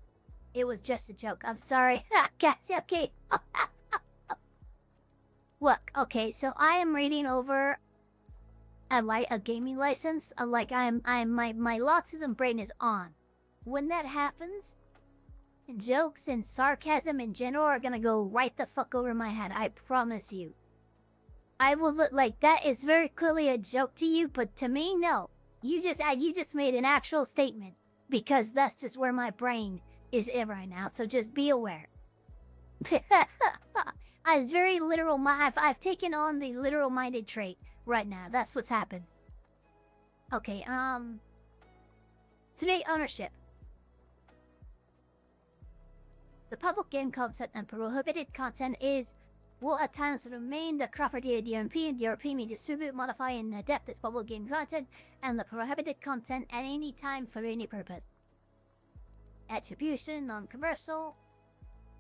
It was just a joke. I'm sorry. Guys, okay. Look, okay, so I am reading over a gaming license. My autism brain is on. When that happens, jokes and sarcasm in general are gonna go right the fuck over my head. I promise you. I will look like that is very clearly a joke to you, but to me, no. You just made an actual statement because that's just where my brain is in right now. So just be aware. I'm very literal. I've taken on the literal-minded trait right now. That's what's happened. Okay. 3 ownership. The public game content and prohibited content will at times remain the property of DRP, and DRP may distribute, modify, and adapt its public game content and the prohibited content at any time for any purpose. Attribution, non-commercial.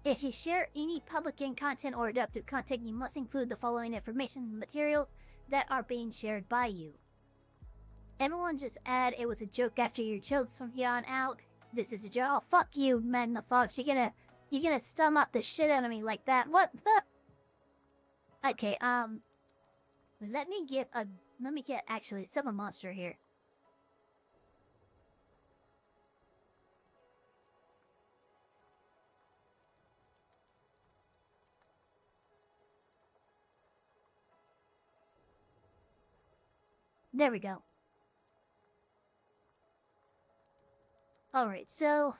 If you share any public game content or adaptive content, you must include the following information and materials that are being shared by you. Everyone just add it was a joke after your jokes from here on out. This is a joke. Oh, fuck you, man the Fox. You're gonna stum up the shit out of me like that. What the? Okay, let me get actually some monster here. There we go. Alright, so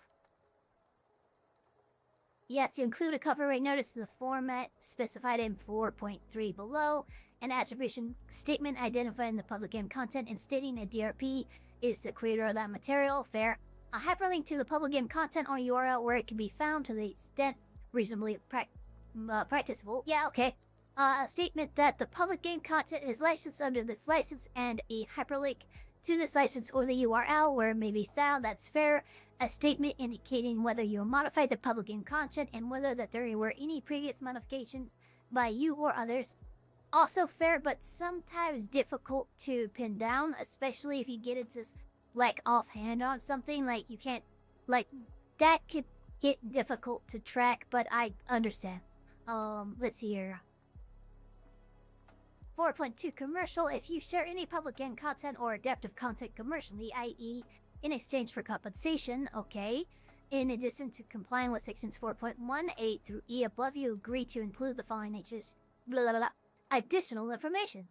yes, you include a copyright notice in the format specified in 4.3 below, an attribution statement identifying the public game content and stating a DRP is the creator of that material. Fair. A hyperlink to the public game content or URL where it can be found to the extent reasonably practicable. Yeah, okay. A statement that the public game content is licensed under this license and a hyperlink to this license or the URL where it may be found. That's fair. A statement indicating whether you modified the public game content and whether that there were any previous modifications by you or others. Also fair, but sometimes difficult to pin down, especially if you get into like offhand on something. Like you can't, like that could get difficult to track, but I understand. Let's see here. 4.2 commercial. If you share any public game content or adaptive content commercially, i.e. in exchange for compensation, okay. In addition to complying with sections 4.1A through E above, you agree to include the following blah, blah, blah, additional information.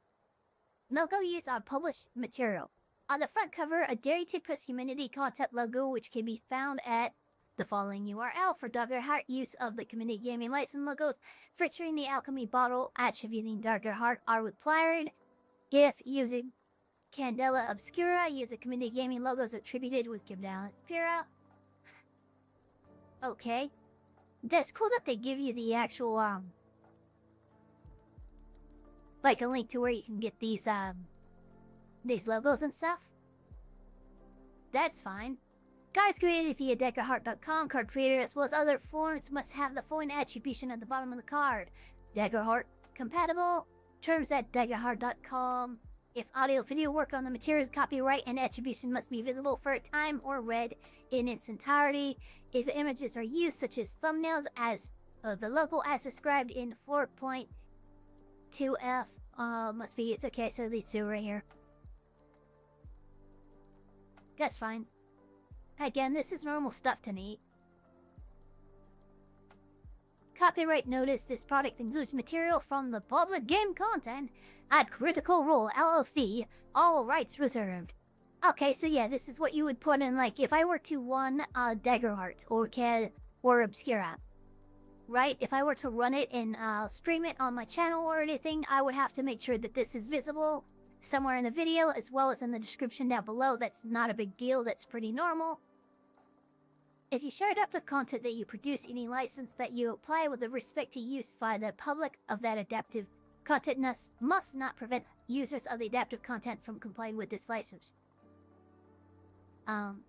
Logo used on published material. On the front cover, a Dairy Tipus Community content logo which can be found at the following URL for Dagger Heart use of the Comedic gaming license logos featuring the alchemy bottle attributing Dagger Heart are required. If using Candela Obscura, use the Comedic gaming logos attributed with Candela Obscura. Okay. That's cool that they give you the actual, like a link to where you can get these logos and stuff. That's fine. Cards created via DaggerHeart.com. Card creator as well as other forms must have the following attribution at the bottom of the card. DaggerHeart compatible. Terms at DaggerHeart.com. If audio video work on the materials, copyright and attribution must be visible for a time or read in its entirety. If images are used, such as thumbnails, as the logo as described in 4.2F, must be used. Okay, so these two right here. That's fine. Again, this is normal stuff to me. Copyright notice: this product includes material from the public game content at Critical Role LLC. All rights reserved. Okay, so yeah, this is what you would put in, like, if I were to run Daggerheart or Obscura. Right? If I were to run it and stream it on my channel or anything, I would have to make sure that this is visible somewhere in the video as well as in the description down below. That's not a big deal. That's pretty normal. If you share adaptive content that you produce, any license that you apply with respect to use by the public of that adaptive content must not prevent users of the adaptive content from complying with this license.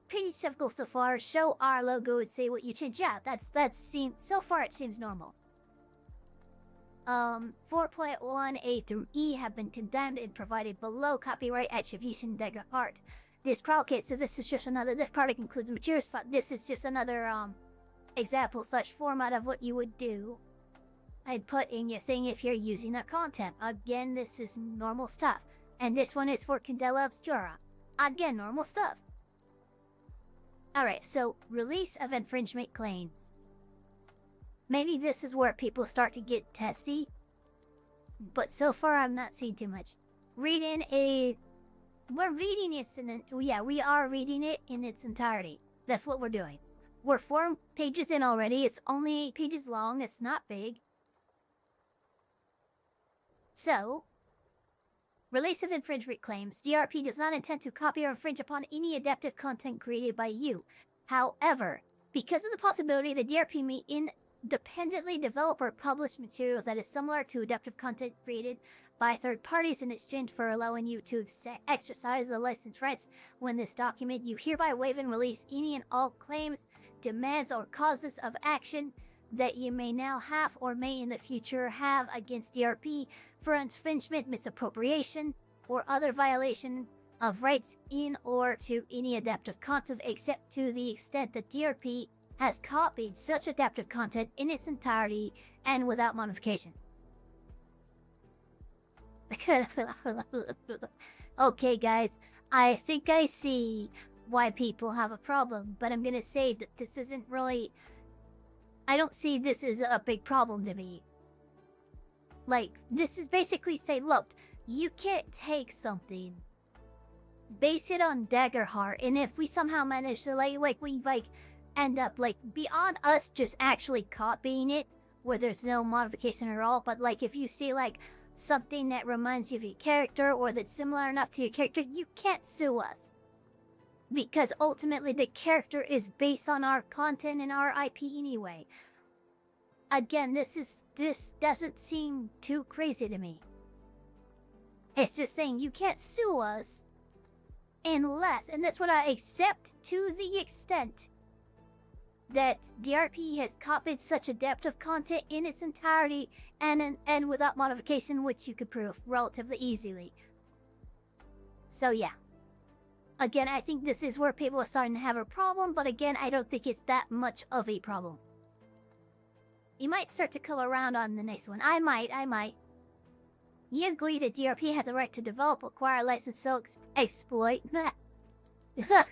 Pretty typical so far. Show our logo and say what you change. Yeah, that's so far it seems normal. 4.1A through E have been condemned and provided below. Copyright attribution Daggerheart. This product, so this is just another, this product includes materials. This is just another, example/format of what you would do. I'd put in your thing if you're using that content. Again, this is normal stuff. And this one is for Candela Obscura. Again, normal stuff. Alright, so release of infringement claims. Maybe this is where people start to get testy. But so far I'm not seeing too much. We are reading it in its entirety. That's what we're doing. We're 4 pages in already. It's only 8 pages long. It's not big. So, release of infringement claims. DRP does not intend to copy or infringe upon any adaptive content created by you. However, because of the possibility that DRP may independently develop or publish materials that is similar to adaptive content created by third parties in exchange for allowing you to exercise the license rights when this document, you hereby waive and release any and all claims, demands, or causes of action that you may now have or may in the future have against DRP for infringement, misappropriation, or other violation of rights in or to any adaptive content except to the extent that DRP has copied such adaptive content in its entirety and without modification. Okay guys, I think I see why people have a problem, but I'm gonna say that this isn't really... I don't see this as a big problem to me. Like, this is basically saying, look, you can't take something, base it on Daggerheart, and if we somehow manage to end up beyond us just actually copying it, where there's no modification at all, but if you see something that reminds you of your character or that's similar enough to your character, you can't sue us. Because ultimately the character is based on our content and our IP anyway. Again, this doesn't seem too crazy to me. It's just saying you can't sue us unless, and that's what I accept to the extent that DRP has copied such adaptive content in its entirety and without modification, which you could prove relatively easily. So yeah. Again, I think this is where people are starting to have a problem, but again, I don't think it's that much of a problem. You might start to come around on the next one. I might. You agree that DRP has a right to develop, acquire, license, sell, exploit,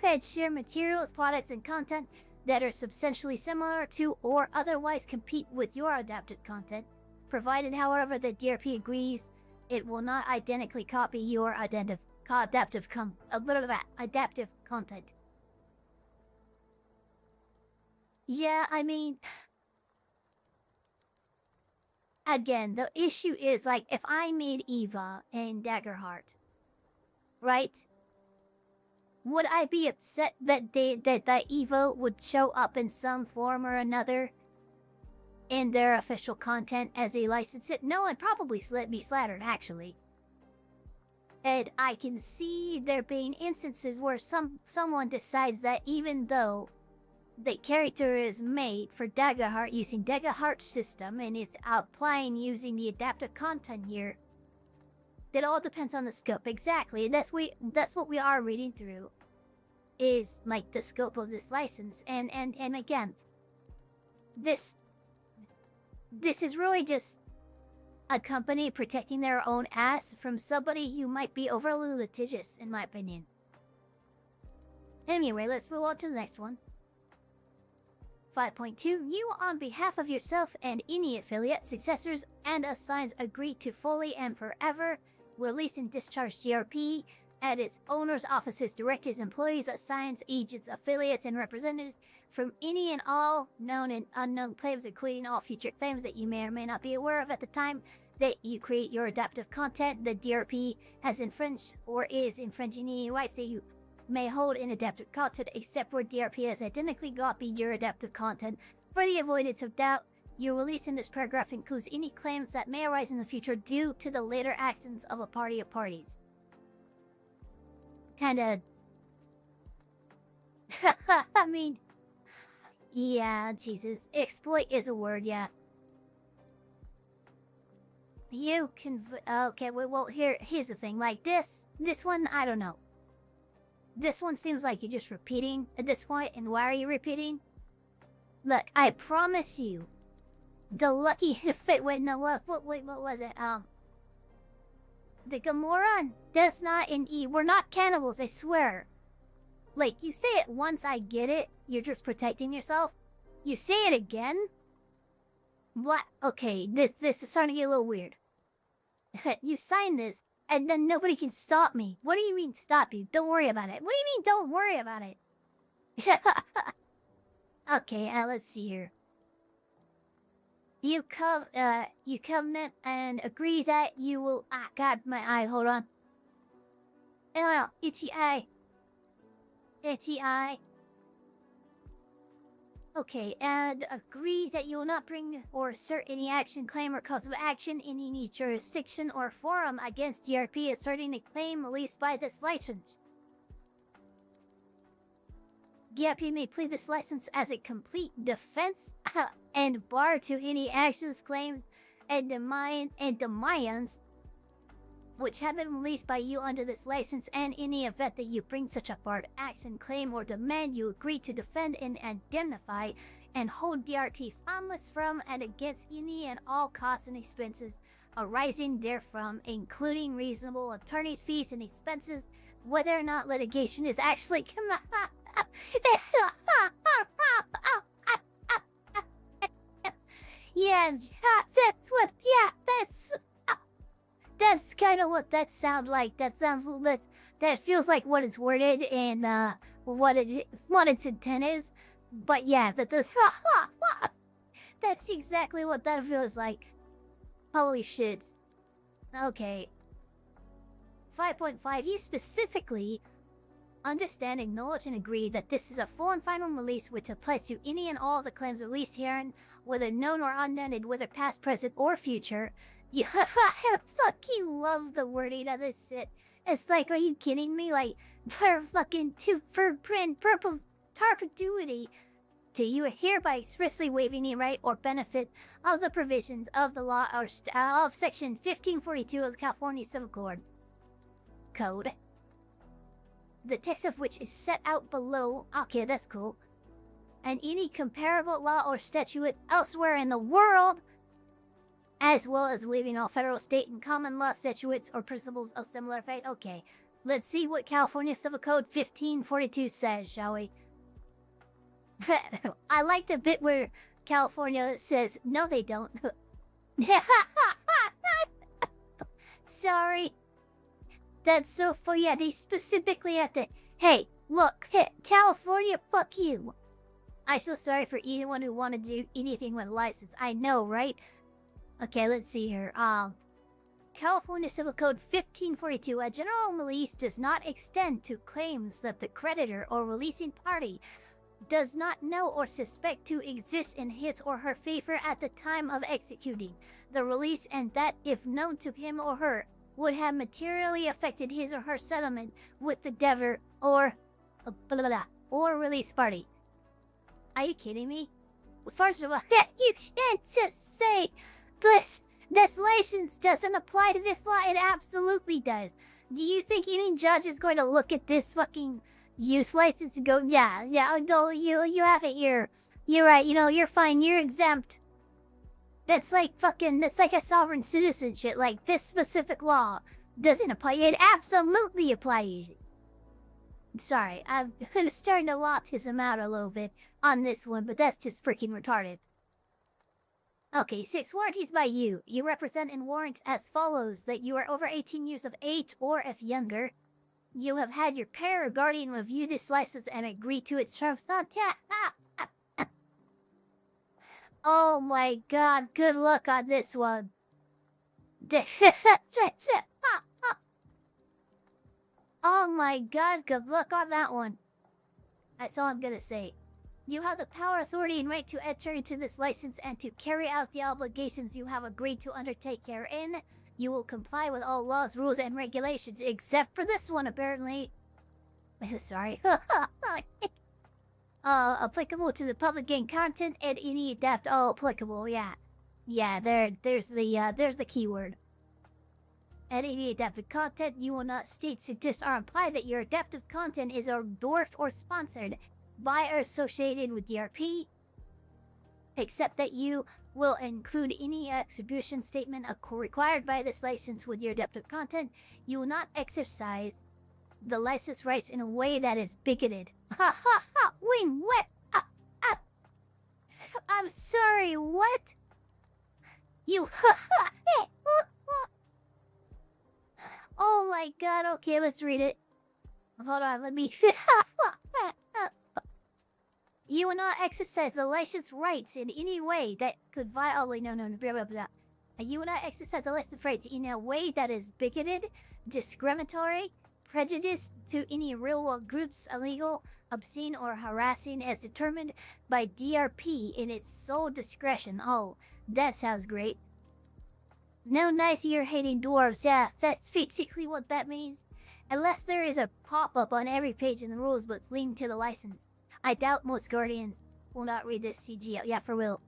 and share materials, products, and content that are substantially similar to or otherwise compete with your adapted content, provided, however, that DRP agrees it will not identically copy your adaptive content. Yeah, I mean, again, the issue is if I made Eva in Daggerheart, right? Would I be upset that that Eva would show up in some form or another in their official content as a license? No, I'd probably be flattered, actually. And I can see there being instances where someone decides that even though the character is made for Daggerheart using Daggerheart's system and it's applying using the adaptive content here, that all depends on the scope. Exactly. That's what we are reading through, is the scope of this license. And again, this is really just a company protecting their own ass from somebody who might be overly litigious, in my opinion. Anyway, let's move on to the next one. 5.2. You, on behalf of yourself and any affiliate, successors, and assigns, agree to fully and forever release and discharge DRP and its owners, officers, directors, employees, assigns, agents, affiliates, and representatives from any and all known and unknown claims, including all future claims that you may or may not be aware of at the time that you create your adaptive content. The DRP has infringed or is infringing any rights that you may hold in adaptive content, except where DRP has identically copied your adaptive content. For the avoidance of doubt, your release in this paragraph includes any claims that may arise in the future due to the later actions of a party or parties. Kinda... I mean... Yeah, Jesus. Exploit is a word, yeah. You can... Okay, well, here's the thing. This one, I don't know. This one seems like you're just repeating at this point, and why are you repeating? Look, I promise you, the lucky fit. Wait, no, what was it? The Gamorrean does not we're not cannibals, I swear. Like, you say it once, I get it. You're just protecting yourself. You say it again? What? Okay, this is starting to get a little weird. You sign this, and then nobody can stop me. What do you mean stop you? Don't worry about it. What do you mean don't worry about it? Okay, let's see here. You covenant and agree that you will. Ah, God, my eye. Hold on. Oh, itchy eye. Itchy eye. Okay, and agree that you will not bring or assert any action, claim, or cause of action in any jurisdiction or forum against DRP asserting a claim released by this license. DRP may plead this license as a complete defense and bar to any actions, claims, and demands which have been released by you under this license, and in the event that you bring such a barred action, claim, or demand, you agree to defend and indemnify and hold DRP harmless from and against any and all costs and expenses arising therefrom, including reasonable attorney's fees and expenses, whether or not litigation is actually yeah, that's what. Yeah, that's kind of what that sounds like. That feels like what it's worded and what its intent is. But yeah, that's exactly what that feels like. Holy shit. Okay. 5.5. You specifically understand, acknowledge, and agree that this is a full and final release which applies to any and all of the claims released herein, whether known or unknown, whether past, present, or future. You fucking love the wording of this shit. It's like, are you kidding me? Like, for purple perpetuity, to you hereby expressly waiving the right or benefit of the provisions of the law or of Section 1542 of the California Civil Code. The text of which is set out below. Okay, that's cool. And any comparable law or statute elsewhere in the world, as well as waiving all federal, state, and common law statutes or principles of similar effect. Okay, let's see what California Civil Code 1542 says, shall we? I like the bit where California says, no they don't. Sorry. That's so funny. Yeah, they specifically have to, hey, look, California, fuck you. I'm so sorry for anyone who wanted to do anything with a license. I know, right? Okay, let's see here. California Civil Code 1542. A general release does not extend to claims that the creditor or releasing party does not know or suspect to exist in his or her favor at the time of executing the release, and that, if known to him or her, would have materially affected his or her settlement with the debtor or release party. Are you kidding me? First of all, you can't just say this license doesn't apply to this law. It absolutely does. Do you think any judge is going to look at this fucking use license and go, yeah, no, you have it, you're right, you're fine, you're exempt. That's like a sovereign citizen shit. Like, this specific law doesn't apply. It absolutely applies. Sorry, I'm starting to autism out a little bit on this one, but that's just freaking retarded. Okay, 6. Warranties by you. You represent and warrant as follows: that you are over 18 years of age, or if younger, you have had your parent or guardian review this license and agree to its terms. Oh my god, good luck on this one. Oh my god, good luck on that one. That's all I'm gonna say. You have the power, authority, and right to enter into this license and to carry out the obligations you have agreed to undertake herein. You will comply with all laws, rules, and regulations, except for this one, apparently. Sorry. Applicable to the public game content and any adapt. Oh, applicable, yeah. Yeah, there's the keyword. And any adaptive content, you will not state, suggest, or imply that your adaptive content is endorsed or sponsored by or associated with DRP. except that you will include any attribution statement required by this license with your adaptive content. You will not exercise the license rights in a way that is bigoted. Ha ha ha! Wait, what? I'm sorry, what? You ha ha! Oh my god, okay, let's read it. Hold on, let me... You will not exercise the license rights in any way that could violate... No, blah, blah, blah. You will not exercise the license rights in a way that is bigoted, discriminatory, prejudice to any real-world groups, illegal, obscene, or harassing as determined by DRP in its sole discretion. Oh, that sounds great. No nice ear-hating dwarves, yeah, that's basically what that means. Unless there is a pop-up on every page in the rules books leading to the license. I doubt most guardians will not read this CG out. Yeah, for real.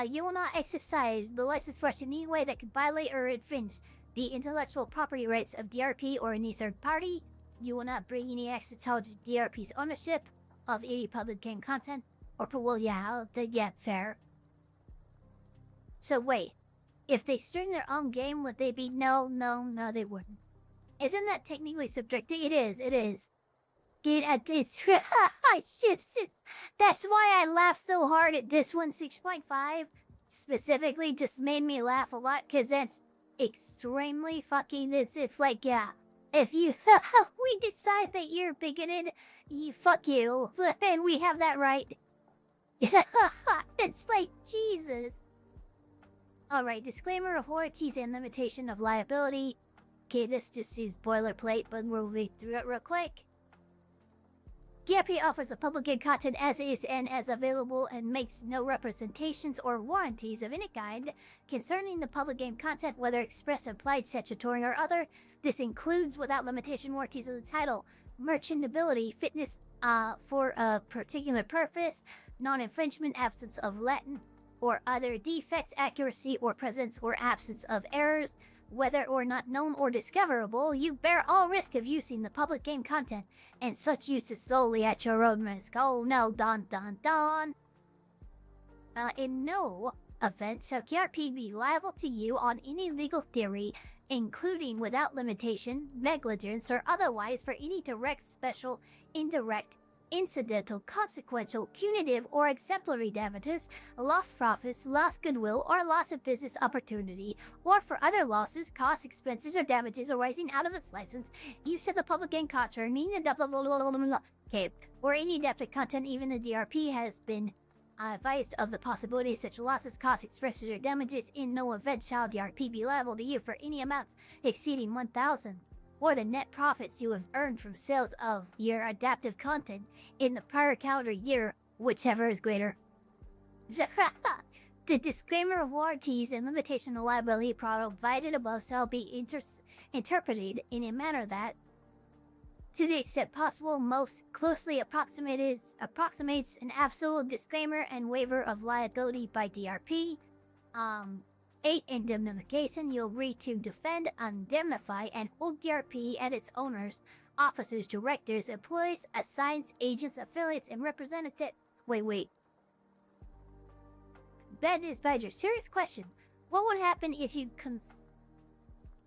You will not exercise the license rights in any way that could violate or infringe the intellectual property rights of DRP or any third party. You will not bring any access to DRP's ownership of any public game content. Or, well, yeah, fair. So wait, if they stream their own game, would they be? No, they wouldn't. Isn't that technically subjective? It is. It's shit. That's why I laughed so hard at this one. 6.5 specifically just made me laugh a lot, because that's extremely fucking... It's if, like, yeah. If you... we decide that you're bigoted, fuck you. And we have that right. It's like, Jesus. Alright, disclaimer of warranties and limitation of liability. Okay, this just is boilerplate, but we'll read through it real quick. DRP offers the public game content as is and as available and makes no representations or warranties of any kind concerning the public game content, whether express, implied, statutory, or other. This includes, without limitation, warranties of the title, merchantability, fitness for a particular purpose, non-infringement, absence of Latin or other defects, accuracy or presence or absence of errors, whether or not known or discoverable. You bear all risk of using the public game content, and such use is solely at your own risk. Oh no, dun. In no event shall DRP be liable to you on any legal theory, including without limitation, negligence, or otherwise for any direct, special, indirect, incidental, consequential, punitive, or exemplary damages, lost profits, lost goodwill, or loss of business opportunity, or for other losses, costs, expenses, or damages arising out of its license, use of the public game content, or any adapted content. Even the DRP has been advised of the possibility of such losses, costs, expenses, or damages. In no event shall DRP be liable to you for any amounts exceeding 1,000. or the net profits you have earned from sales of your adaptive content in the prior calendar year, whichever is greater. The disclaimer of warranties and limitation of liability provided above shall be interpreted in a manner that, to the extent possible, most closely approximates an absolute disclaimer and waiver of liability by DRP. 8. Indemnification. You agree to defend, indemnify, and hold DRP and its owners, officers, directors, employees, assigns, agents, affiliates, and representatives. Wait. Ben is Badger. Serious question. What would happen if you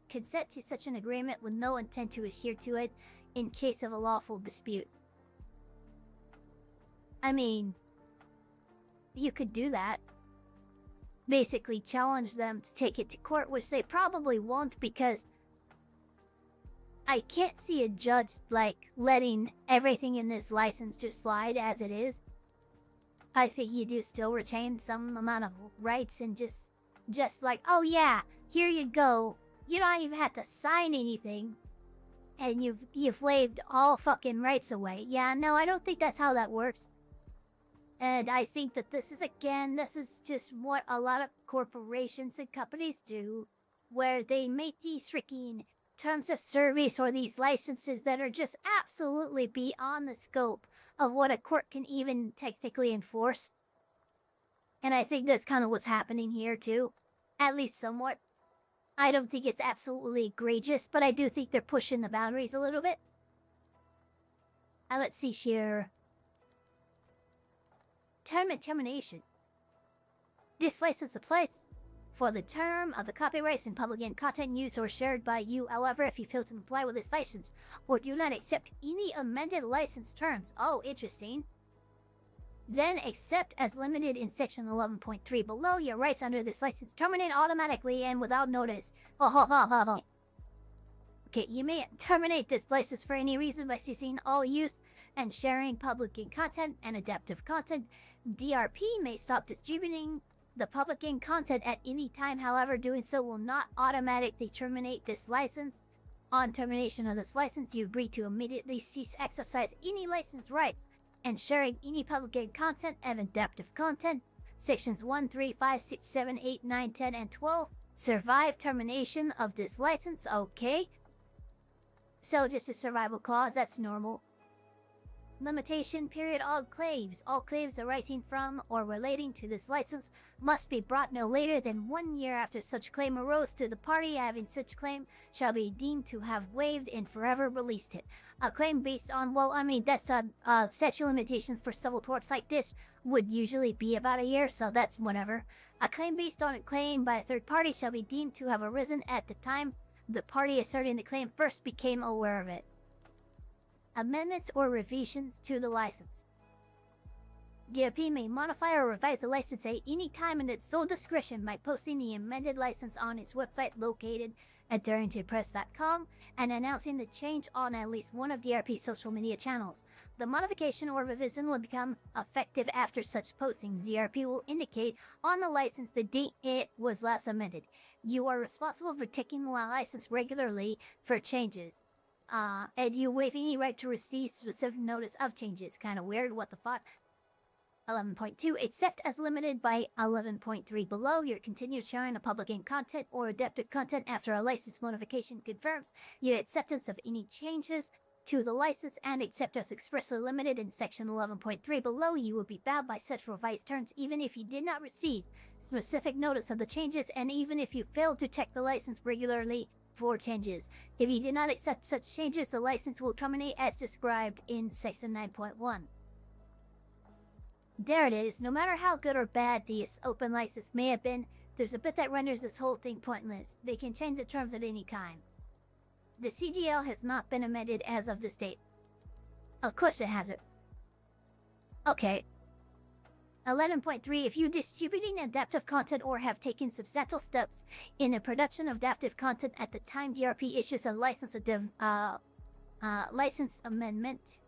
consent to such an agreement with no intent to adhere to it in case of a lawful dispute? I mean, you could do that. Basically challenge them to take it to court, which they probably won't, because I can't see a judge, like, letting everything in this license just slide as it is. I think you do still retain some amount of rights and just like, oh yeah, here you go. You don't even have to sign anything. And you've waived all fucking rights away. Yeah, no, I don't think that's how that works. And I think that this is just what a lot of corporations and companies do, where they make these freaking terms of service or these licenses that are just absolutely beyond the scope of what a court can even technically enforce. And I think that's kind of what's happening here too, at least somewhat. I don't think it's absolutely egregious, but I do think they're pushing the boundaries a little bit. Let's see here. Termination. This license applies for the term of the copyrights and public and content used or shared by you. However, if you fail to comply with this license or do not accept any amended license terms, oh, interesting, then accept as limited in section 11.3 below, your rights under this license terminate automatically and without notice. Okay, you may terminate this license for any reason by ceasing all use and sharing public game content and adaptive content. DRP may stop distributing the public game content at any time. However, doing so will not automatically terminate this license. On termination of this license, you agree to immediately cease exercise any license rights and sharing any public game content and adaptive content. Sections 1, 3, 5, 6, 7, 8, 9, 10, and 12 survive termination of this license. Okay. So just a survival clause, that's normal. Limitation period. All claims arising from or relating to this license must be brought no later than 1 year after such claim arose to the party having such claim shall be deemed to have waived and forever released it. A claim based on, well, I mean, that's statute of limitations for civil torts like this would usually be about a year, so that's whatever. A claim based on a claim by a third party shall be deemed to have arisen at the time the party asserting the claim first became aware of it. Amendments or revisions to the license. DRP may modify or revise the license at any time in its sole discretion by posting the amended license on its website located at DarringtonPress.com and announcing the change on at least one of DRP's social media channels. The modification or revision will become effective after such postings. DRP will indicate on the license the date it was last amended. You are responsible for taking the license regularly for changes. And you waive any right to receive specific notice of changes. Kind of weird, what the fuck? 11.2, except as limited by 11.3 below, your continued sharing of public game content or adaptive content after a license modification confirms your acceptance of any changes to the license and except as expressly limited in section 11.3 below, you will be bound by such revised terms even if you did not receive specific notice of the changes and even if you failed to check the license regularly for changes. If you do not accept such changes, the license will terminate as described in section 9.1. There it is. No matter how good or bad this open license may have been, there's a bit that renders this whole thing pointless. They can change the terms at any time. The CGL has not been amended as of this date. Of course it hasn't. Okay. 11.3, if you distributing adaptive content or have taken substantial steps in the production of adaptive content at the time DRP issues a license amendment,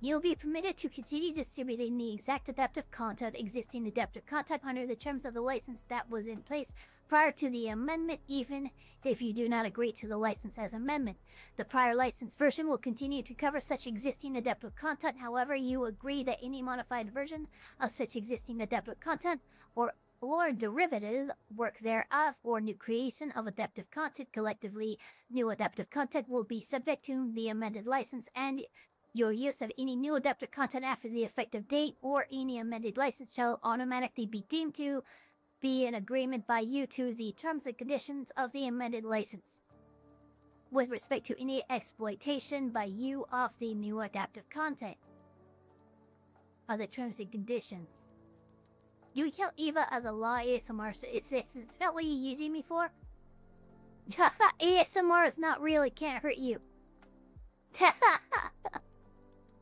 you'll be permitted to continue distributing the exact adaptive content, existing adaptive content under the terms of the license that was in place prior to the amendment, even if you do not agree to the license as amendment. The prior license version will continue to cover such existing adaptive content. However, you agree that any modified version of such existing adaptive content or derivative work thereof or new creation of adaptive content, collectively new adaptive content, will be subject to the amended license, and your use of any new adaptive content after the effective date or any amended license shall automatically be deemed to be an agreement by you to the terms and conditions of the amended license. With respect to any exploitation by you of the new adaptive content, other terms and conditions. Do you count Eva as a law ASMR? Is that what you're using me for? ASMR is not real, it can't hurt you.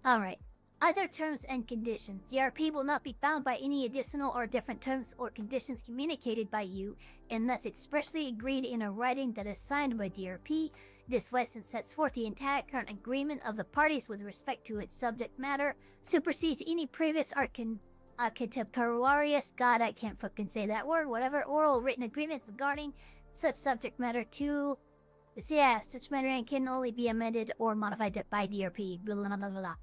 Alright. Other terms and conditions. DRP will not be bound by any additional or different terms or conditions communicated by you unless expressly agreed in a writing that is signed by DRP. This license sets forth the entire current agreement of the parties with respect to its subject matter, supersedes any previous contemporaneous, God, I can't fucking say that word, whatever, oral written agreements regarding such subject matter to... Yeah, such matter and can only be amended or modified by DRP, blah blah blah blah.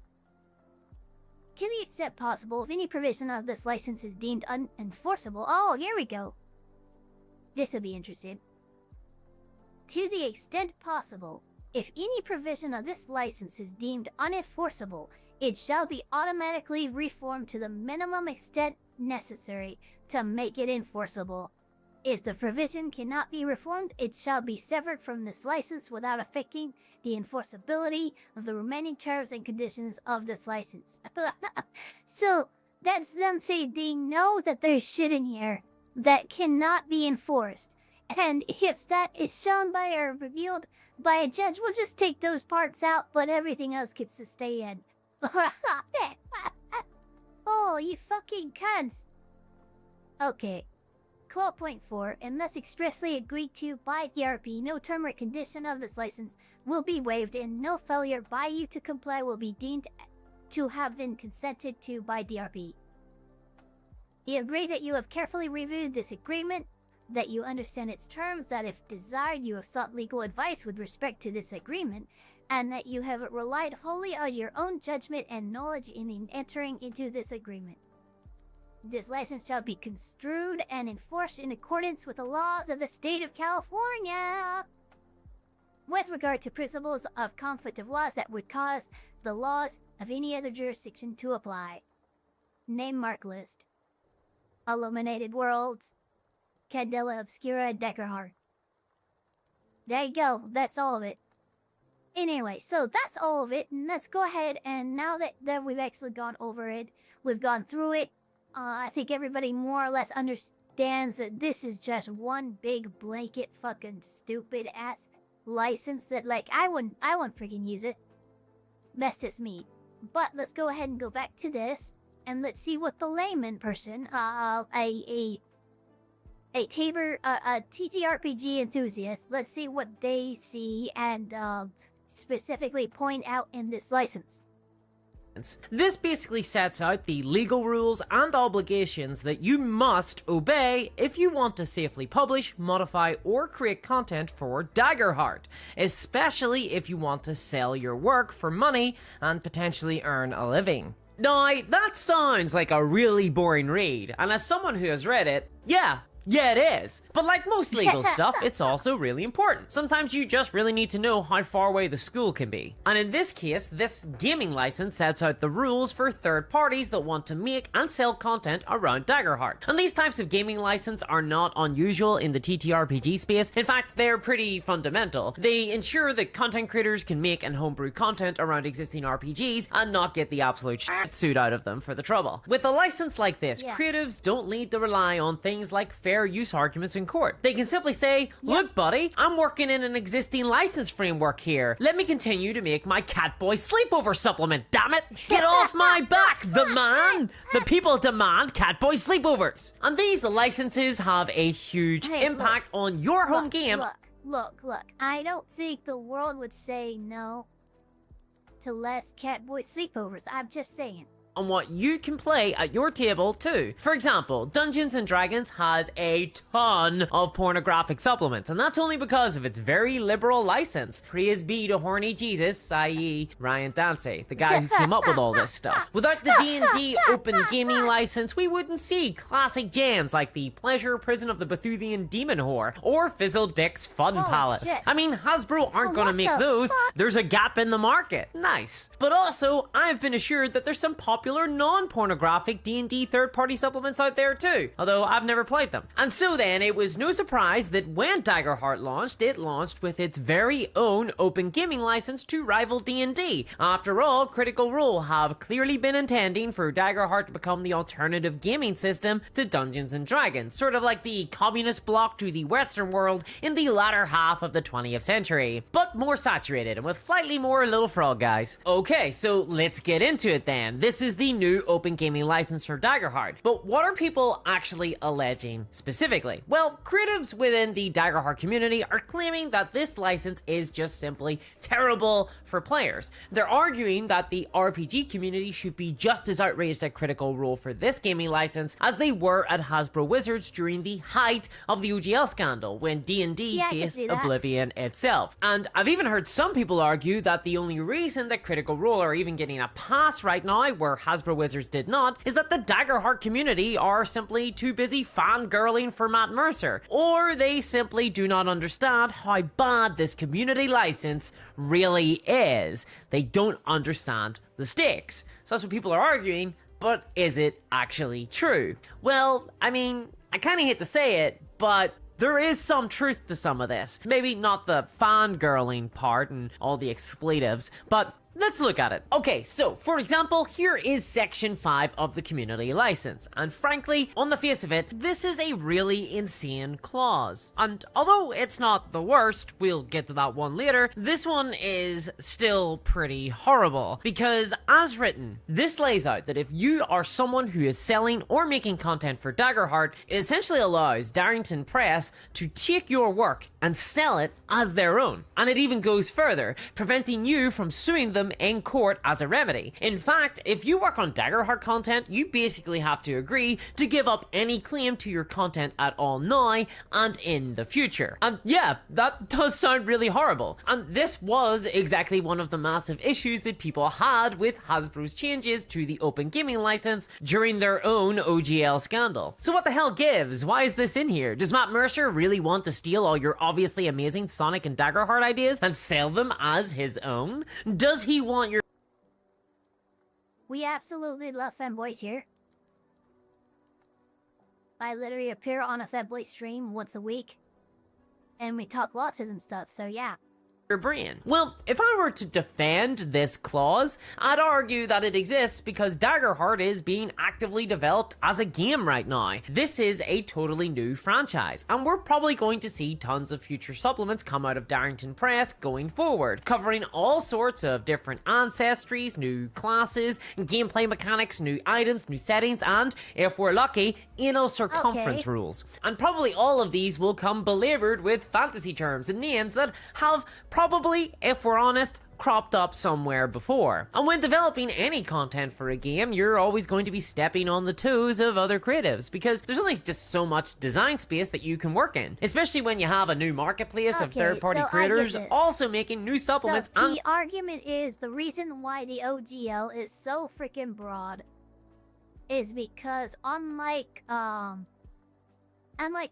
To the extent possible, if any provision of this license is deemed unenforceable... Oh, here we go. This will be interesting. To the extent possible, if any provision of this license is deemed unenforceable, it shall be automatically reformed to the minimum extent necessary to make it enforceable. If the provision cannot be reformed, it shall be severed from this license without affecting the enforceability of the remaining terms and conditions of this license. So, That's them saying they know that there's shit in here that cannot be enforced. And if that is shown by or revealed by a judge, we'll just take those parts out, but everything else gets to stay in. Oh, you fucking cunts. Okay. 12.4. Unless expressly agreed to by DRP, no term or condition of this license will be waived, and no failure by you to comply will be deemed to have been consented to by DRP. You agree that you have carefully reviewed this agreement, that you understand its terms, that if desired you have sought legal advice with respect to this agreement, and that you have relied wholly on your own judgment and knowledge in entering into this agreement. This license shall be construed and enforced in accordance with the laws of the state of California. With regard to principles of conflict of laws that would cause the laws of any other jurisdiction to apply. Name mark list. Illuminated Worlds. Candela Obscura Deckerhart. There you go. That's all of it. Anyway, so that's all of it. And let's go ahead and now that we've actually gone over it, we've gone through it, I think everybody more or less understands that this is just one big blanket fucking stupid ass license that, like, I wouldn't freaking use it. That's just me. But let's go ahead and go back to this and let's see what the layman person, a TTRPG enthusiast, let's see what they see and specifically point out in this license. This basically sets out the legal rules and obligations that you must obey if you want to safely publish, modify, or create content for Daggerheart, especially if you want to sell your work for money and potentially earn a living. Now, that sounds like a really boring read, and as someone who has read it, yeah, it is. But like most legal stuff, it's also really important. Sometimes you just really need to know how far away the school can be. And in this case, this gaming license sets out the rules for third parties that want to make and sell content around Daggerheart. And these types of gaming license are not unusual in the TTRPG space. In fact, they're pretty fundamental. They ensure that content creators can make and homebrew content around existing RPGs and not get the absolute shit suit out of them for the trouble. With a license like this, creatives don't need to rely on things like fair use arguments in court. They can simply say, look buddy, I'm working in an existing license framework here. Let me continue to make my Catboy sleepover supplement, damn it! Get off my back, the man! The people demand Catboy sleepovers. And these licenses have a huge impact on your home game. Look, I don't think the world would say no to less Catboy sleepovers. I'm just saying. On what you can play at your table too. For example, Dungeons & Dragons has a ton of pornographic supplements, and that's only because of its very liberal license. Praise be to horny Jesus, i.e. Ryan Dancey, the guy who came up with all this stuff. Without the D&D open gaming license, we wouldn't see classic jams like the Pleasure Prison of the Bethuthian Demon Whore, or Fizzle Dick's Fun Palace. Shit. I mean, Hasbro aren't gonna make those. There's a gap in the market. Nice. But also, I've been assured that there's some popular non-pornographic D&D third-party supplements out there too, although I've never played them. And so then, it was no surprise that when Daggerheart launched, it launched with its very own open gaming license to rival D&D. After all, Critical Role have clearly been intending for Daggerheart to become the alternative gaming system to Dungeons & Dragons, sort of like the communist bloc to the Western world in the latter half of the 20th century, but more saturated and with slightly more little frog guys. Okay, so let's get into it then. This is the new open gaming license for Daggerheart. But what are people actually alleging specifically? Well, creatives within the Daggerheart community are claiming that this license is just simply terrible for players. They're arguing that the RPG community should be just as outraged at Critical Role for this gaming license as they were at Hasbro Wizards during the height of the OGL scandal when D&D faced oblivion itself. And I've even heard some people argue that the only reason that Critical Role are even getting a pass right now where Hasbro Wizards did not is that the Daggerheart community are simply too busy fangirling for Matt Mercer, or they simply do not understand how bad this community license really is. They don't understand the stakes. So that's what people are arguing, but is it actually true? Well, I mean, I kinda hate to say it, but there is some truth to some of this. Maybe not the fangirling part and all the expletives, but Let's look at it. Okay, so for example, here is section 5 of the community license. And frankly, on the face of it, this is a really insane clause. And although it's not the worst, we'll get to that one later, this one is still pretty horrible. Because as written, this lays out that if you are someone who is selling or making content for Daggerheart, it essentially allows Darrington Press to take your work and sell it as their own. And it even goes further, preventing you from suing them in court as a remedy. In fact, if you work on Daggerheart content, you basically have to agree to give up any claim to your content at all now and in the future. And yeah, that does sound really horrible. And this was exactly one of the massive issues that people had with Hasbro's changes to the open gaming license during their own OGL scandal. So what the hell gives? Why is this in here? Does Matt Mercer really want to steal all your obviously amazing Sonic and Daggerheart ideas and sell them as his own? Does he want your... We absolutely love fanboys here. I literally appear on a fanboy stream once a week. And we talk autism stuff, so yeah. Your brain? Well, if I were to defend this clause, I'd argue that it exists because Daggerheart is being actively developed as a game right now. This is a totally new franchise, and we're probably going to see tons of future supplements come out of Darrington Press going forward, covering all sorts of different ancestries, new classes, gameplay mechanics, new items, new settings, and, if we're lucky, anal circumference rules. And probably all of these will come belabored with fantasy terms and names that have probably, if we're honest, cropped up somewhere before. And when developing any content for a game, you're always going to be stepping on the toes of other creatives because there's only just so much design space that you can work in, especially when you have a new marketplace of third-party creators also making new supplements. So the argument is the reason why the OGL is so freaking broad is because unlike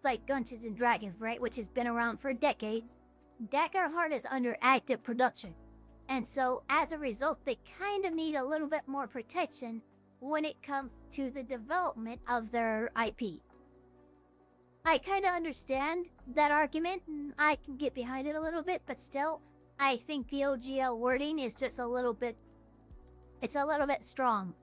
like Dungeons and Dragons, right, which has been around for decades, Daggerheart is under active production. And so, as a result, they kind of need a little bit more protection when it comes to the development of their IP. I kind of understand that argument, and I can get behind it a little bit, but still, I think the OGL wording is just a little bit... it's a little bit strong.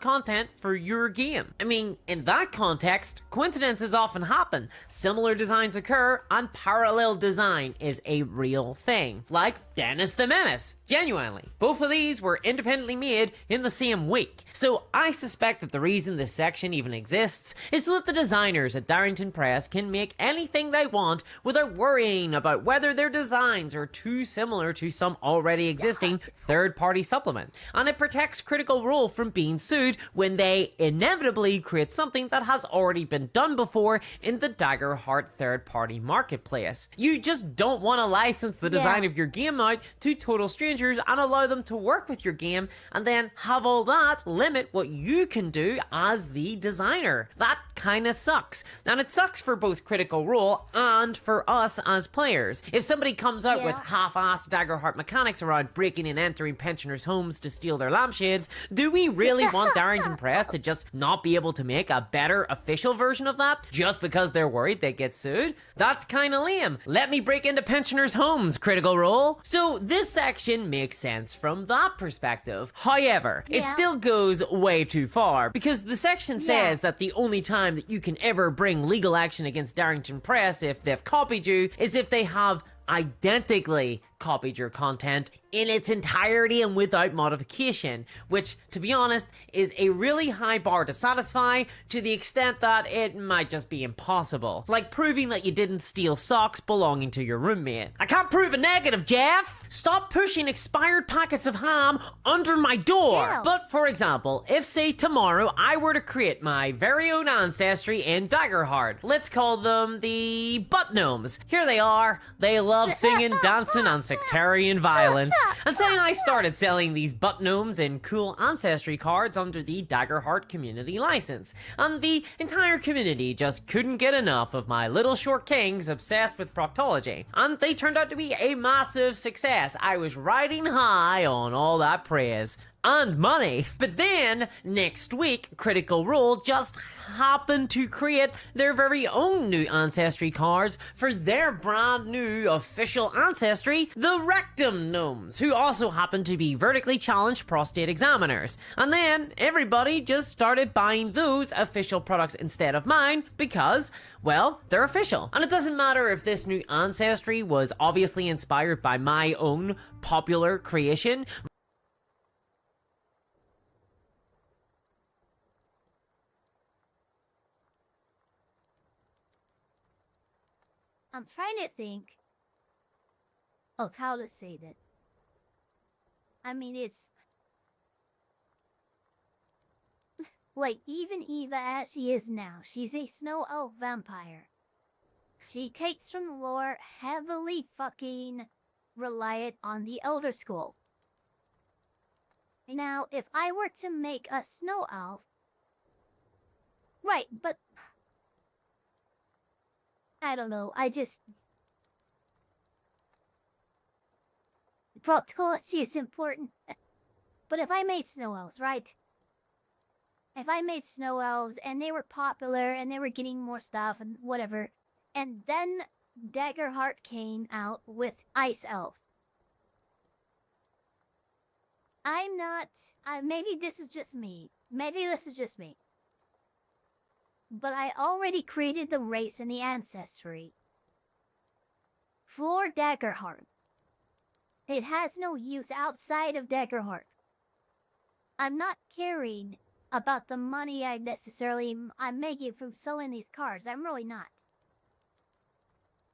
Content for your game. I mean, in that context, coincidences often happen, similar designs occur, and parallel design is a real thing. Like Dennis the Menace. Genuinely. Both of these were independently made in the same week. So I suspect that the reason this section even exists is so that the designers at Darrington Press can make anything they want without worrying about whether their designs are too similar to some already existing third-party supplement. And it protects Critical Role from being sued when they inevitably create something that has already been done before in the Daggerheart third-party marketplace. You just don't want to license the design of your game out to total strangers and allow them to work with your game and then have all that limit what you can do as the designer. That kind of sucks. And it sucks for both Critical Role and for us as players. If somebody comes out with half-assed Daggerheart mechanics around breaking and entering pensioners' homes to steal their lampshades, do we really want Darrington Press to just not be able to make a better official version of that just because they're worried they get sued? That's kind of lame. Let me break into pensioners' homes, Critical Role. So this section makes sense from that perspective. However, it still goes way too far because the section says that the only time that you can ever bring legal action against Darrington Press if they've copied you is if they have identically copied your content in its entirety and without modification, which, to be honest, is a really high bar to satisfy to the extent that it might just be impossible. Like proving that you didn't steal socks belonging to your roommate. I can't prove a negative, Jeff! Stop pushing expired packets of ham under my door! But for example, if say tomorrow I were to create my very own ancestry in Daggerheart, let's call them the Butt Gnomes. Here they are. They love singing, dancing, and sectarian violence. And saying I started selling these Butt Gnomes in cool ancestry cards under the Daggerheart community license. And the entire community just couldn't get enough of my little short kings obsessed with proctology. And they turned out to be a massive success. I was riding high on all that praise. and money. But then, next week, Critical Role just happened to create their very own new ancestry cards for their brand new official ancestry, the Rectum Gnomes, who also happen to be vertically challenged prostate examiners. And then everybody just started buying those official products instead of mine because, well, they're official. And it doesn't matter if this new ancestry was obviously inspired by my own popular creation. I'm trying to think of how to say that. I mean, it's like even Eva as she is now, she's a snow elf vampire. She takes from the lore heavily fucking reliant on the Elder Scrolls. Now, if I were to make a snow elf, right, but I don't know, Creetosis is important. But if I made snow elves, right? If I made snow elves and they were popular and they were getting more stuff and whatever, and then Daggerheart came out with ice elves. I'm not, maybe this is just me. But I already created the race and the ancestry for Daggerheart. It has no use outside of Daggerheart. I'm not caring about the money I'm making from selling these cards. I'm really not.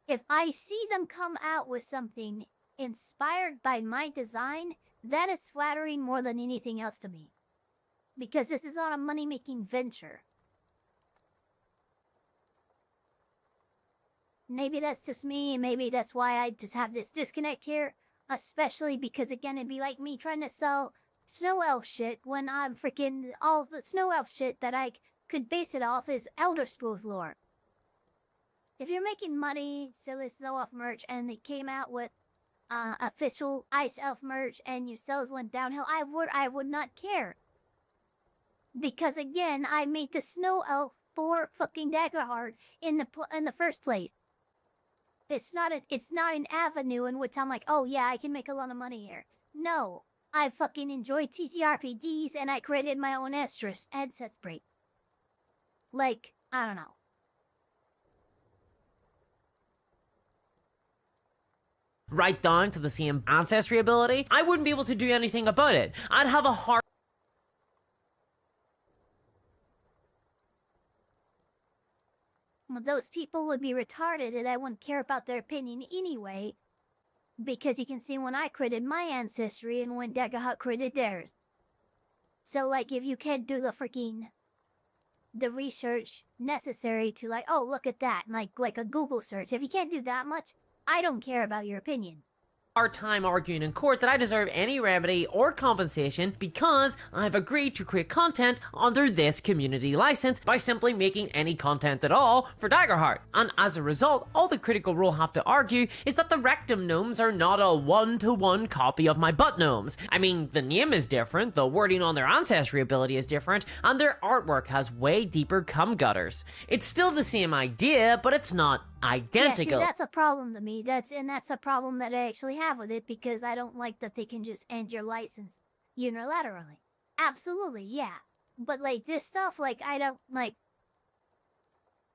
If I see them come out with something inspired by my design, that is flattering more than anything else to me. Because this is not a money-making venture. Maybe that's just me, and maybe that's why I just have this disconnect here. Especially because, again, it'd be like me trying to sell snow elf shit when I'm freaking all the snow elf shit that I could base it off is Elder Scrolls lore. If you're making money selling snow elf merch and they came out with official ice elf merch and your sales went downhill, I would not care. Because, again, I made the snow elf for fucking Daggerheart in the first place. It's not an avenue in which I'm like, oh yeah, I can make a lot of money here. No, I fucking enjoy TTRPGs and I created my own ancestry. Like, I don't know. Right down to the same ancestry ability, I wouldn't be able to do anything about it. I'd have a hard Those people would be retarded and I wouldn't care about their opinion anyway. Because you can see when I created my ancestry and when Daggerheart created theirs. So, like, if you can't do the research necessary to, like, oh, look at that, like a Google search. If you can't do that much, I don't care about your opinion. hard time arguing in court that I deserve any remedy or compensation because I've agreed to create content under this community license by simply making any content at all for Daggerheart. And as a result, all the Critical Role have to argue is that the Rectum Gnomes are not a one-to-one copy of my Butt Gnomes. I mean, the name is different, the wording on their ancestry ability is different, and their artwork has way deeper cum gutters. It's still the same idea, but it's not identical. Yeah, see, that's a problem to me. That's a problem that I actually have with it because I don't like that they can just end your license unilaterally. Absolutely, yeah. But like this stuff, like I don't like.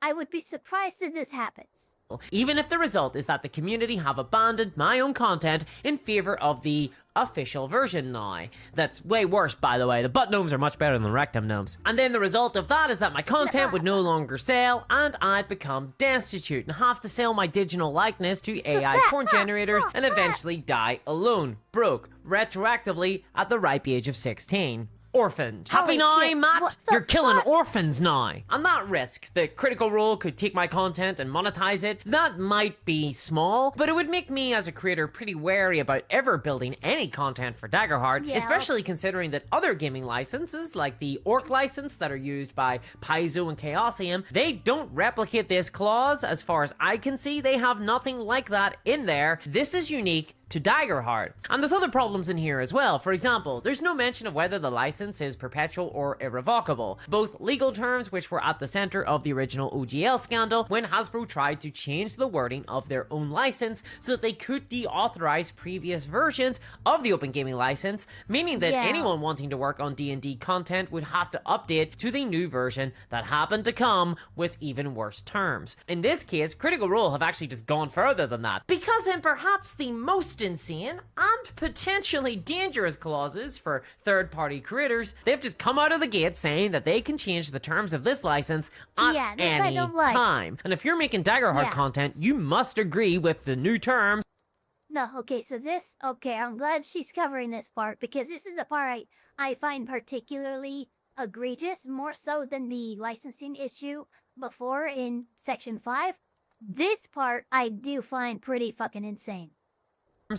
I would be surprised if this happens. Even if the result is that the community have abandoned my own content in favor of the official version now. That's way worse, by the way. The Butt Gnomes are much better than the Rectum Gnomes. And then the result of that is that my content would no longer sell, and I'd become destitute and have to sell my digital likeness to AI porn generators and eventually die alone, broke, retroactively at the ripe age of 16. Orphaned. Happy now, Matt? You're killing orphans now. And that risk, the Critical Role could take my content and monetize it, that might be small, but it would make me as a creator pretty wary about ever building any content for Daggerheart, especially considering that other gaming licenses, like the Orc license that are used by Paizo and Chaosium, they don't replicate this clause. As far as I can see, they have nothing like that in there. This is unique to Daggerheart. And there's other problems in here as well. For example, there's no mention of whether the license is perpetual or irrevocable, both legal terms which were at the center of the original OGL scandal when Hasbro tried to change the wording of their own license so that they could deauthorize previous versions of the Open Gaming license, meaning that anyone wanting to work on D&D content would have to update to the new version that happened to come with even worse terms. In this case, Critical Role have actually just gone further than that, because in perhaps the most insane and potentially dangerous clauses for third-party creators, they've just come out of the gate saying that they can change the terms of this license at any time. And if you're making Daggerheart content, you must agree with the new terms. No, okay, so this, I'm glad she's covering this part, because this is the part I find particularly egregious, more so than the licensing issue before in Section 5. This part I do find pretty fucking insane.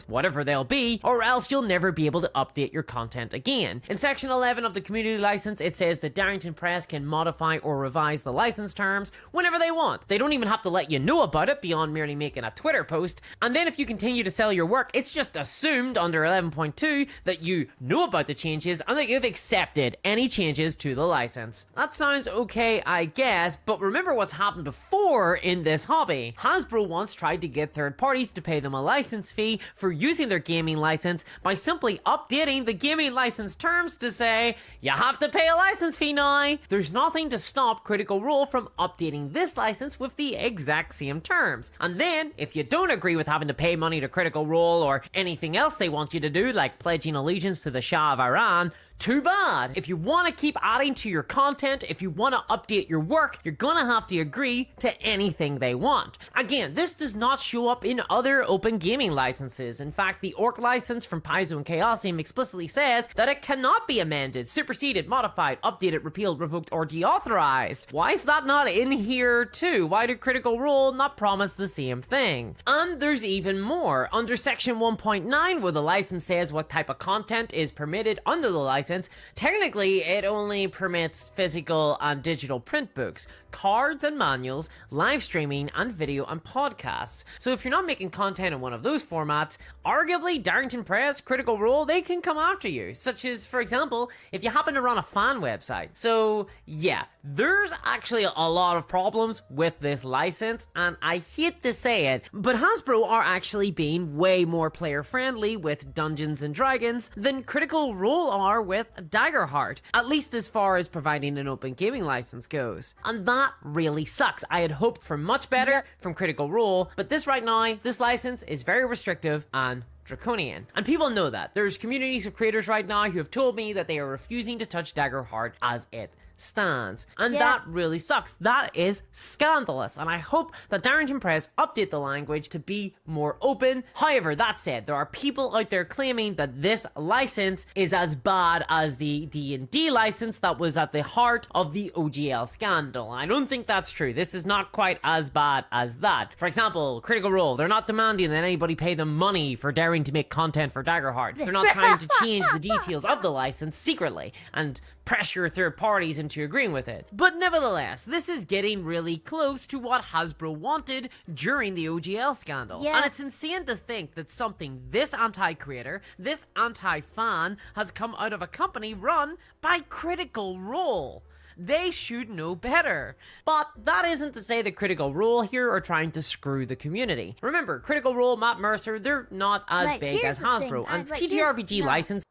Whatever they'll be, or else you'll never be able to update your content again. In Section 11 of the Community License, it says that Darrington Press can modify or revise the license terms whenever they want. They don't even have to let you know about it beyond merely making a Twitter post. And then if you continue to sell your work, it's just assumed under 11.2 that you know about the changes and that you've accepted any changes to the license. That sounds okay, I guess, but remember what's happened before in this hobby. Hasbro once tried to get third parties to pay them a license fee for using their gaming license by simply updating the gaming license terms to say, you have to pay a license fee now. There's nothing to stop Critical Role from updating this license with the exact same terms. And then, if you don't agree with having to pay money to Critical Role or anything else they want you to do, like pledging allegiance to the Shah of Iran, too bad. If you want to keep adding to your content, if you want to update your work, you're gonna have to agree to anything they want. Again, this does not show up in other open gaming licenses. In fact, the Orc license from Paizo and Chaosium explicitly says that it cannot be amended, superseded, modified, updated, repealed, revoked, or deauthorized. Why is that not in here too? Why did Critical Role not promise the same thing? And there's even more. Under Section 1.9, where the license says what type of content is permitted under the license, technically it only permits physical and digital print books, cards and manuals, live streaming, and video and podcasts. So if you're not making content in one of those formats, arguably Darrington Press, Critical Role, they can come after you. Such as, for example, if you happen to run a fan website. So yeah, there's actually a lot of problems with this license, and I hate to say it, but Hasbro are actually being way more player friendly with Dungeons and Dragons than Critical Role are with Daggerheart, at least as far as providing an open gaming license goes. And that really sucks. I had hoped for much better from Critical Role, but this right now, this license is very restrictive and draconian. And people know that. There's communities of creators right now who have told me that they are refusing to touch Daggerheart as it stands. And that really sucks. That is scandalous. And I hope that Darrington Press update the language to be more open. However, that said, there are people out there claiming that this license is as bad as the D&D license that was at the heart of the OGL scandal. I don't think that's true. This is not quite as bad as that. For example, Critical Role, they're not demanding that anybody pay them money for daring to make content for Daggerheart. They're not trying to change the details of the license secretly and pressure third parties into agreeing with it. But nevertheless, this is getting really close to what Hasbro wanted during the OGL scandal. And it's insane to think that something this anti-creator, this anti-fan, has come out of a company run by Critical Role. They should know better. But that isn't to say that Critical Role here are trying to screw the community. Remember, Critical Role, Matt Mercer, they're not as big as Hasbro, and TTRPG license.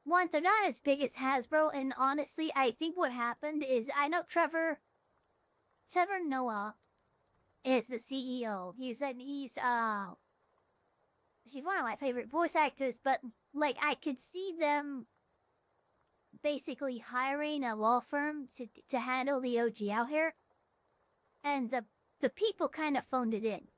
One, they're not as big as Hasbro, and honestly, I think what happened is, I know Trevor Noah is the CEO. He's she's one of my favorite voice actors, but, like, I could see them basically hiring a law firm to handle the OGL here, and the people kind of phoned it in.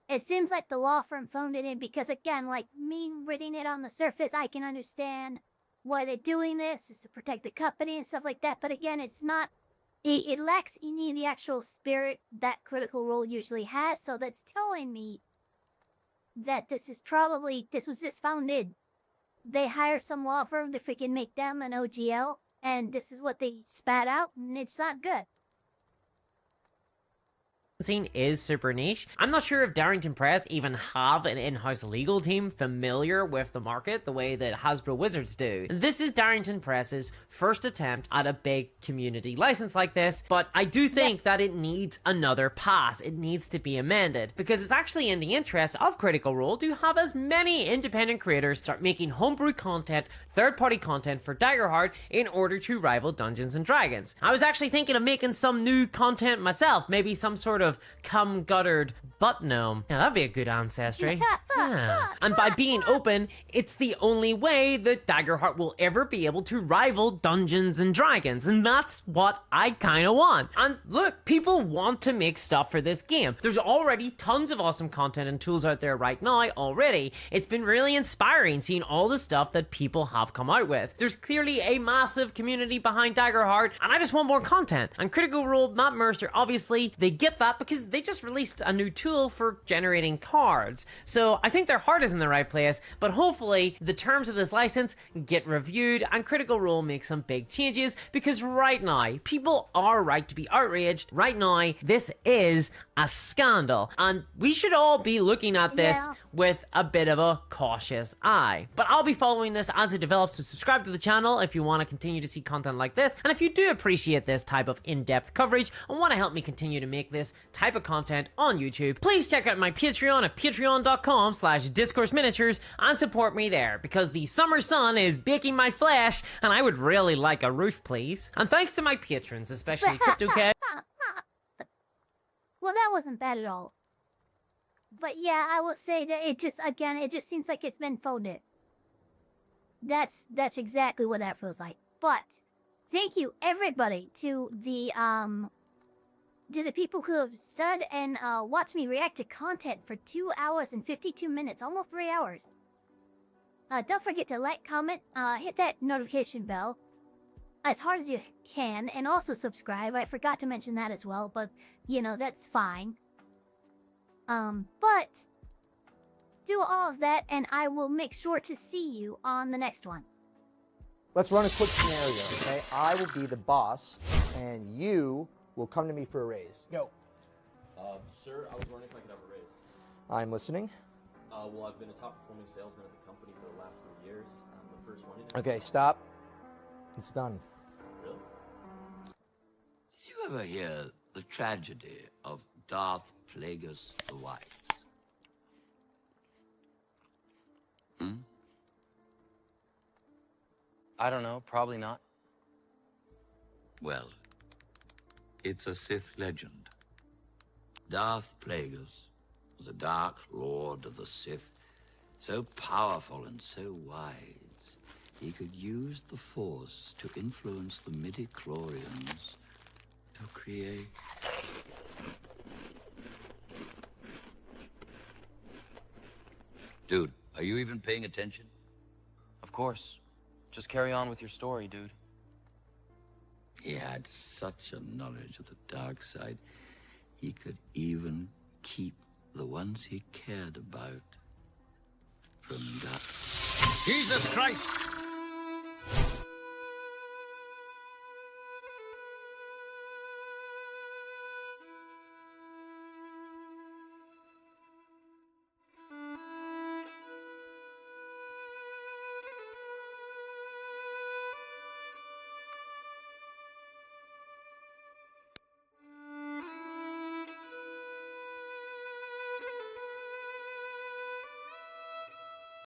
It seems like the law firm phoned it in because, again, like me reading it on the surface, I can understand why they're doing this, is to protect the company and stuff like that. But again, it's not, it lacks any of the actual spirit that Critical Role usually has. So that's telling me that this was just phoned in. They hired some law firm to freaking make them an OGL, and this is what they spat out, and it's not good. scene is super niche. I'm not sure if Darrington Press even have an in-house legal team familiar with the market the way that Hasbro Wizards do. This is Darrington Press's first attempt at a big community license like this, but I do think that it needs another pass. It needs to be amended because it's actually in the interest of Critical Role to have as many independent creators start making homebrew content, third-party content for Daggerheart in order to rival Dungeons and Dragons. I was actually thinking of making some new content myself, maybe some sort of cum-guttered butt gnome. Yeah, that'd be a good ancestry. Yeah. And by being open, it's the only way that Daggerheart will ever be able to rival Dungeons and Dragons, and that's what I kinda want. And look, people want to make stuff for this game. There's already tons of awesome content and tools out there right now already. It's been really inspiring seeing all the stuff that people have come out with. There's clearly a massive community behind Daggerheart, and I just want more content. And Critical Role, Matt Mercer, obviously, they get that because they just released a new tool for generating cards. So I think their heart is in the right place, but hopefully the terms of this license get reviewed and Critical Role makes some big changes, because right now, people are right to be outraged. Right now, this is a scandal, and we should all be looking at this with a bit of a cautious eye. But I'll be following this as it develops, so subscribe to the channel if you want to continue to see content like this, and if you do appreciate this type of in-depth coverage and want to help me continue to make this type of content on YouTube, please check out my Patreon at patreon.com/discoursminiatures and support me there, because the summer sun is baking my flesh and I would really like a roof, please. And thanks to my patrons, especially CryptoCat. Well, that wasn't bad at all. But yeah, I will say that it just seems like it's been folded. That's exactly what that feels like. But thank you everybody to the people who have stood and watched me react to content for 2 hours and 52 minutes, almost 3 hours. Don't forget to like, comment, hit that notification bell as hard as you can, and also subscribe. I forgot to mention that as well, but you know, that's fine. But do all of that and I will make sure to see you on the next one. Let's run a quick scenario, okay? I will be the boss and you will come to me for a raise. Go. Sir, I was wondering if I could have a raise. I'm listening. Well, I've been a top performing salesman at the company for the last 3 years. I'm the first one in. Okay, stop. It's done. Really? Did you ever hear the tragedy of Darth Plagueis the Wise? I don't know, probably not. Well, it's a Sith legend. Darth Plagueis was a dark lord of the Sith, so powerful and so wise, he could use the Force to influence the midi-chlorians to create... Dude, are you even paying attention? Of course. Just carry on with your story, dude. He had such a knowledge of the dark side, he could even keep the ones he cared about from that. Jesus Christ!